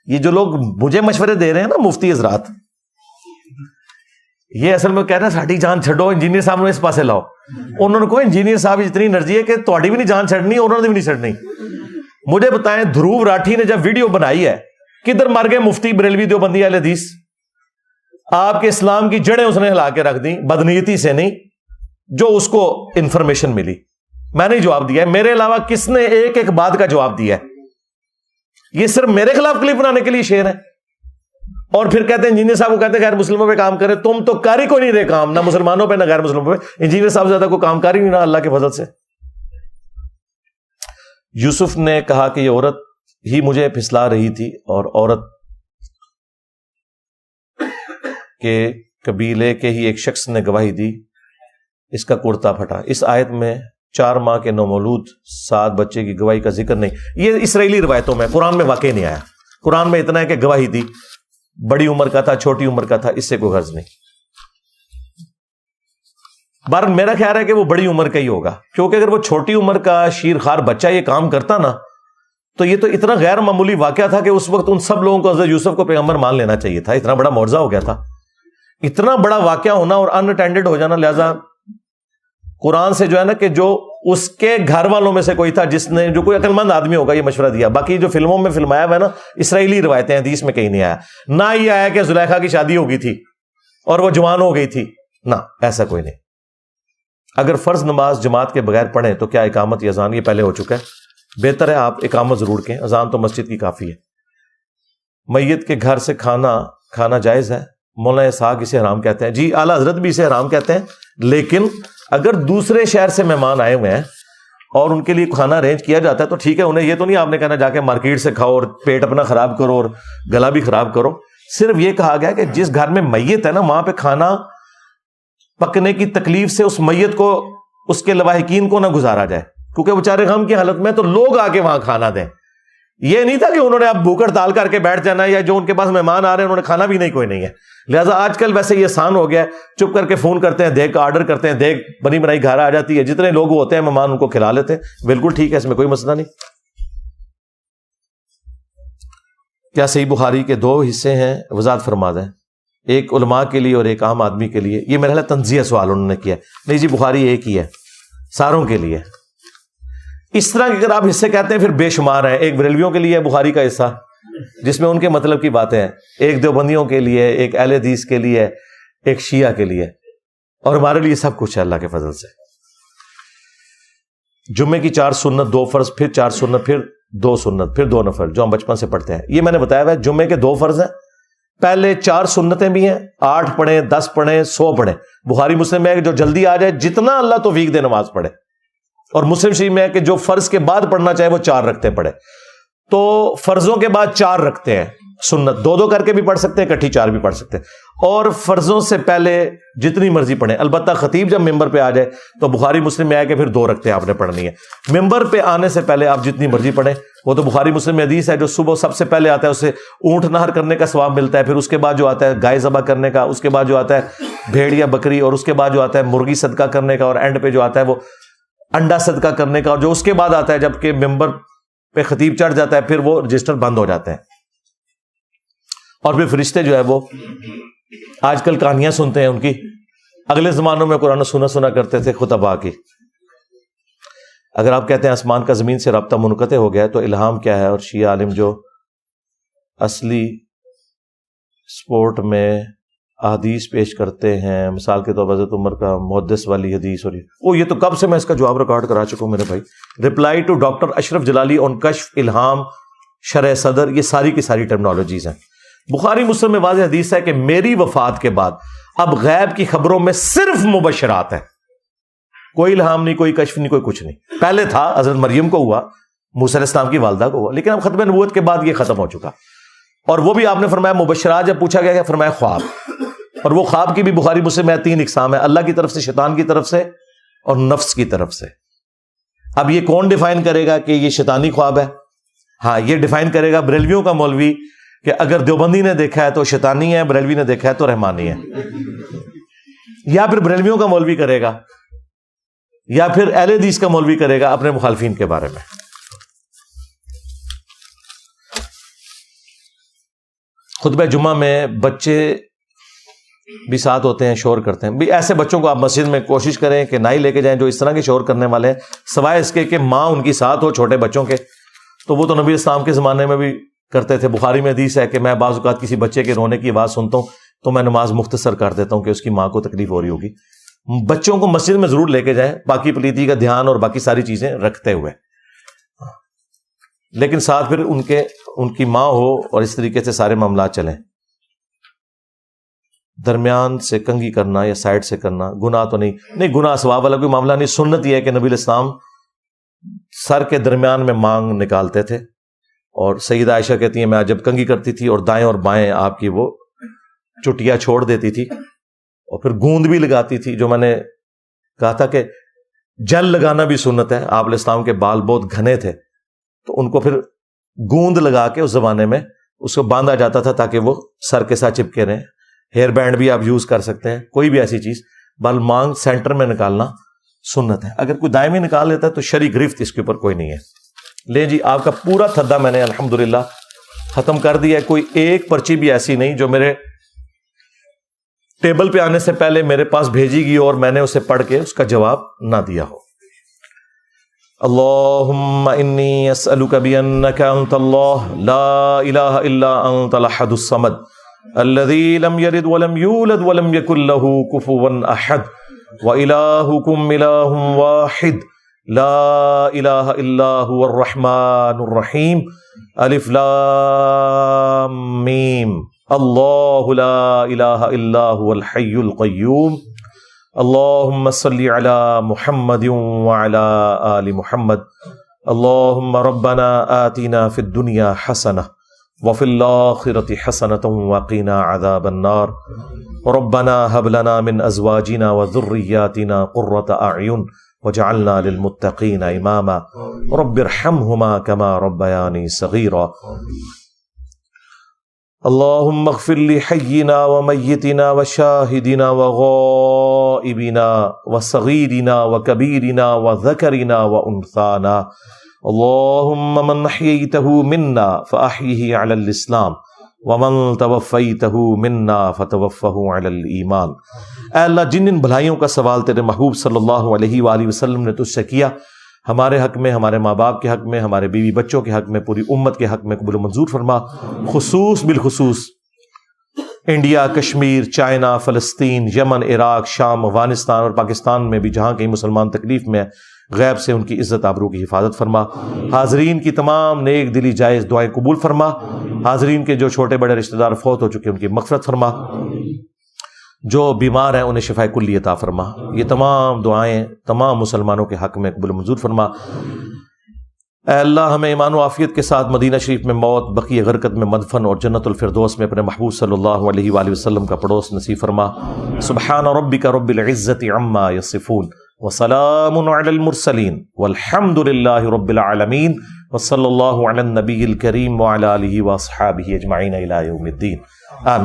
یہ جو لوگ مجھے مشورے دے رہے ہیں نا مفتی حضرات, یہ اصل میں کہہ رہے ہیں ساڈی جان چھڈو, انجینئر صاحب نے اس پاسے لاؤ. انہوں نے کہا انجینئر صاحب اتنی انرجی ہے کہ تہاڈی بھی نہیں جان چھڈنی, انہوں نے بھی نہیں چھڈنی. مجھے بتائیں دھروو راٹھی نے جب ویڈیو بنائی ہے, کدھر مر گئے مفتی بریلوی دیوبندی اہل حدیث؟ آپ کے اسلام کی جڑیں اس نے ہلا کے رکھ دی, بدنیتی سے نہیں, جو اس کو انفارمیشن ملی. میں نے جواب دیا ہے, میرے علاوہ کس نے ایک ایک بات کا جواب دیا ہے؟ یہ صرف میرے خلاف کلپ بنانے کے لیے شعر ہے. اور پھر کہتے ہیں انجینئر صاحب کو کہتے ہیں غیر مسلموں پہ کام کرے. تم تو کاری کو نہیں رہے کام, نہ مسلمانوں پہ نہ غیر مسلموں پہ. انجینئر صاحب زیادہ کوئی کام کاری نہیں نا اللہ کے فضل سے. یوسف نے کہا کہ یہ عورت ہی مجھے پھسلا رہی تھی, اور عورت کے قبیلے کے ہی ایک شخص نے گواہی دی, اس کا کرتا پھٹا. اس آیت میں 4 ماہ کے نومولود 7 بچے کی گواہی کا ذکر نہیں. یہ اسرائیلی روایتوں میں, قرآن میں واقع نہیں آیا. قرآن میں اتنا ہے کہ گواہی دی, بڑی عمر کا تھا چھوٹی عمر کا تھا, اس سے کوئی غرض نہیں. بار میرا خیال ہے کہ وہ بڑی عمر کا ہی ہوگا, کیونکہ اگر وہ چھوٹی عمر کا شیرخوار بچہ یہ کام کرتا نا, تو یہ تو اتنا غیر معمولی واقعہ تھا کہ اس وقت ان سب لوگوں کو حضرت یوسف کو پیغمبر مان لینا چاہیے تھا. اتنا بڑا معجزہ ہو گیا تھا, اتنا بڑا واقعہ ہونا اور ان اٹینڈڈ ہو جانا. لہذا قرآن سے جو ہے نا کہ جو اس کے گھر والوں میں سے کوئی تھا جس نے, جو کوئی عقل مند آدمی ہوگا, یہ مشورہ دیا. باقی جو فلموں میں فلمایا ہوا ہے نا, اسرائیلی روایتیں, حدیث میں کہیں نہیں آیا. نہ یہ آیا کہ زلیخا کی شادی ہو گئی تھی اور وہ جوان ہو گئی تھی, نہ ایسا کوئی نہیں. اگر فرض نماز جماعت کے بغیر پڑھیں تو کیا اقامت یا اذان, یہ پہلے ہو چکا ہے. بہتر ہے آپ اقامت ضرور کہیں, اذان تو مسجد کی کافی ہے. میت کے گھر سے کھانا جائز ہے؟ مولانا اسحاق اسے حرام کہتے ہیں. جی اعلیٰ حضرت بھی اسے حرام کہتے ہیں, لیکن اگر دوسرے شہر سے مہمان آئے ہوئے ہیں اور ان کے لیے کھانا ارینج کیا جاتا ہے تو ٹھیک ہے. انہیں یہ تو نہیں آپ نے کہنا جا کے مارکیٹ سے کھاؤ اور پیٹ اپنا خراب کرو اور گلا بھی خراب کرو. صرف یہ کہا گیا کہ جس گھر میں میت ہے نا, وہاں پہ کھانا پکنے کی تکلیف سے اس میت کو, اس کے لواحقین کو نہ گزارا جائے, کیونکہ بیچارے غم کی حالت میں, تو لوگ آ کے وہاں کھانا دیں. یہ نہیں تھا کہ انہوں نے اب بھوک ہڑتال کر کے بیٹھ جانا ہے, یا جو ان کے پاس مہمان آ رہے ہیں انہوں نے کھانا بھی نہیں, کوئی نہیں ہے. لہٰذا آج کل ویسے یہ آسان ہو گیا ہے, چپ کر کے فون کرتے ہیں, دیکھ کا آرڈر کرتے ہیں, دیکھ بنی بنائی گھر آ جاتی ہے, جتنے لوگ ہوتے ہیں مہمان ان کو کھلا لیتے ہیں. بالکل ٹھیک ہے, اس میں کوئی مسئلہ نہیں. کیا صحیح بخاری کے 2 حصے ہیں, وضاحت فرما دیں. ایک علماء کے لیے اور ایک عام آدمی کے لیے. یہ میرا خیال تنزیہ سوال انہوں نے کیا. نہیں جی, بخاری ایک ہی ہے ساروں کے لیے. اس طرح کے اگر آپ حصے کہتے ہیں پھر بے شمار ہیں. ایک بریلویوں کے لیے ہے بخاری کا حصہ جس میں ان کے مطلب کی باتیں ہیں, ایک دیوبندیوں کے لیے, ایک اہل حدیث کے لیے, ایک شیعہ کے لیے, اور ہمارے لیے سب کچھ ہے اللہ کے فضل سے. جمعے کی 4 سنت 2 فرض, پھر 4 سنت, پھر 2 سنت, پھر 2 نفل, جو ہم بچپن سے پڑھتے ہیں. یہ میں نے بتایا ہوا ہے. جمعے کے 2 فرض ہیں, پہلے 4 سنتیں بھی ہیں, 8 پڑھیں, 10 پڑھیں, 100 پڑھیں. بخاری مسلم میں ہے کہ جو جلدی آ جائے, جتنا اللہ توفیق دے نماز پڑھے. اور مسلم شریف میں ہے کہ جو فرض کے بعد پڑھنا چاہے وہ 4 رکھتے پڑھے. تو فرضوں کے بعد 4 رکھتے ہیں, سنت 2 کر کے بھی پڑھ سکتے ہیں, اکٹھی 4 بھی پڑھ سکتے ہیں. اور فرضوں سے پہلے جتنی مرضی پڑھیں. البتہ خطیب جب ممبر پہ آ جائے تو بخاری مسلم میں آئے کہ پھر 2 رکھتے ہیں آپ نے پڑھنی ہے. ممبر پہ آنے سے پہلے آپ جتنی مرضی پڑھیں. وہ تو بخاری مسلم میں حدیث ہے, جو صبح سب سے پہلے آتا ہے اسے اونٹ نہر کرنے کا ثواب ملتا ہے, پھر اس کے بعد جو آتا ہے گائے ذبح کرنے کا, اس کے بعد جو آتا ہے بھیڑ یا بکری, اور اس کے بعد جو آتا ہے مرغی صدقہ کرنے کا, اور اینڈ پہ جو آتا ہے وہ انڈا صدقہ کرنے کا. اور جو اس کے بعد آتا ہے جب کہ ممبر پہ خطیب چڑھ جاتا ہے, پھر وہ رجسٹر بند ہو جاتے ہیں. اور پھر فرشتے جو ہے وہ آج کل کہانیاں سنتے ہیں ان کی. اگلے زمانوں میں قرآن سنا کرتے تھے خطباء کی. اگر آپ کہتے ہیں آسمان کا زمین سے رابطہ منقطع ہو گیا ہے تو الہام کیا ہے؟ اور شیعہ عالم جو اصلی سپورٹ میں احادیث پیش کرتے ہیں, مثال کے طور پر حضرت عمر کا محدث والی حدیث, اور یہ تو کب سے میں اس کا جواب ریکارڈ کرا چکا ہوں میرے بھائی. رپلائی ٹو ڈاکٹر اشرف جلالی آن کشف, الہام, شرح صدر, یہ ساری کی ساری ٹرمنالوجیز ہیں. بخاری مسلم میں واضح حدیث ہے کہ میری وفات کے بعد اب غیب کی خبروں میں صرف مبشرات ہیں, کوئی الہام نہیں, کوئی کشف نہیں, کوئی کچھ نہیں. پہلے تھا, حضرت مریم کو ہوا, موسیٰ علیہ السلام کی والدہ کو ہوا, لیکن اب ختم نبوت کے بعد یہ ختم ہو چکا. اور وہ بھی آپ نے فرمایا مبشرات, جب پوچھا گیا کہ فرمایا خواب. اور وہ خواب کی بھی بخاری مسلم میں 3 اقسام ہے, اللہ کی طرف سے, شیطان کی طرف سے, اور نفس کی طرف سے. اب یہ کون ڈیفائن کرے گا کہ یہ شیطانی خواب ہے؟ ہاں, یہ ڈیفائن کرے گا بریلویوں کا مولوی, کہ اگر دیوبندی نے دیکھا ہے تو شیطانی ہے, بریلوی نے دیکھا ہے تو رحمانی ہے. یا پھر بریلویوں کا مولوی کرے گا یا پھر اہل حدیث کا مولوی کرے گا اپنے مخالفین کے بارے میں. خطبہ جمعہ میں بچے بھی ساتھ ہوتے ہیں، شور کرتے ہیں. بھی ایسے بچوں کو آپ مسجد میں کوشش کریں کہ نہ ہی لے کے جائیں جو اس طرح کے شور کرنے والے ہیں، سوائے اس کے کہ ماں ان کی ساتھ ہو چھوٹے بچوں کے. تو وہ تو نبی اسلام کے زمانے میں بھی کرتے تھے. بخاری میں حدیث ہے کہ میں بعض اوقات کسی بچے کے رونے کی آواز سنتا ہوں تو میں نماز مختصر کر دیتا ہوں کہ اس کی ماں کو تکلیف ہو رہی ہوگی. بچوں کو مسجد میں ضرور لے کے جائیں، باقی پلیتی کا دھیان اور باقی ساری چیزیں رکھتے ہوئے، لیکن ساتھ پھر ان کی ماں ہو اور اس طریقے سے سارے معاملات چلیں. درمیان سے کنگھی کرنا یا سائڈ سے کرنا گناہ تو نہیں، گناہ ثواب والا کوئی معاملہ نہیں. سنت یہ ہے کہ نبی الاسلام سر کے درمیان میں مانگ نکالتے تھے، اور سیدہ عائشہ کہتی ہیں میں جب کنگھی کرتی تھی اور دائیں اور بائیں آپ کی وہ چٹیا چھوڑ دیتی تھی اور پھر گوند بھی لگاتی تھی. جو میں نے کہا تھا کہ جل لگانا بھی سنت ہے. آپ علیہ السلام کے بال بہت گھنے تھے تو ان کو پھر گوند لگا کے اس زمانے میں اس کو باندھا جاتا تھا تاکہ وہ سر کے ساتھ چپکے رہیں. ہیئر بینڈ بھی آپ یوز کر سکتے ہیں، کوئی بھی ایسی چیز. بل مانگ سینٹر میں نکالنا سنت ہے. اگر کوئی دائیں میں نکال لیتا ہے تو شرعی گرفت اس کے اوپر کوئی نہیں ہے. لے جی آپ کا پورا تھدا میں نے الحمدللہ ختم کر دیا ہے. کوئی ایک پرچی بھی ایسی نہیں جو میرے ٹیبل پہ آنے سے پہلے میرے پاس بھیجی گئی اور میں نے اسے پڑھ کے اس کا جواب نہ دیا ہو. اللہم انی اسألک بانک انت اللہ لا الہ الا انت الاحد الصمد الذی لم یلد ولم یولد ولم یکن لہ کفوا احد وإلہکم الہ واحد لا الہ الا هو الرحمن الرحیم الف لام میم اللہ لا الہ الا هو الحی القیوم اللہم صلی علی محمد وعلی آل محمد اللہم ربنا آتنا فی الدنیا حسنہ وفی الآخرۃ حسنۃ وقنا عذاب النار ربنا هب لنا من ازواجنا وذریاتنا قرۃ اعین وجعلنا للمتقین اماما رب ارحمہما کما ربیانی صغیرا اللہم اغفر لحینا ومیتنا وشاہدنا وغائبنا وصغیرنا وکبیرنا وذکرنا وانثانا اللہم من احییتہ منا فاحیہ علی الاسلام ومن توفیتہ منا فتوفہ علی الایمان. اے اللہ جن ان بھلائیوں کا سوال تیرے محبوب صلی اللہ علیہ وآلہ وسلم نے تجھ سے کیا، ہمارے حق میں، ہمارے ماں باپ کے حق میں، ہمارے بیوی بچوں کے حق میں، پوری امت کے حق میں قبول و منظور فرما. بالخصوص انڈیا، کشمیر، چائنا، فلسطین، یمن، عراق، شام، افغانستان اور پاکستان میں بھی جہاں کہیں مسلمان تکلیف میں غیب سے ان کی عزت آبرو کی حفاظت فرما. حاضرین کی تمام نیک دلی جائز دعائیں قبول فرما. حاضرین کے جو چھوٹے بڑے رشتہ دار فوت ہو چکے ان کی مغفرت فرما. جو بیمار ہیں انہیں شفاء کلی عطا فرما. یہ تمام دعائیں تمام مسلمانوں کے حق میں قبول منظور فرما. اے اللہ ہمیں ایمان و عافیت کے ساتھ مدینہ شریف میں موت، بقیع غرقت میں مدفن اور جنت الفردوس میں اپنے محبوب صلی اللہ علیہ وآلہ وسلم کا پڑوس نصیب فرما. سبحان ربک رب العزت عما یصفون وسلام علی المرسلین والحمد للہ رب العالمین وصلی اللہ علی النبی الکریم وعلی آلہ واصحابہ اجمعین الی یوم الدین. آمین.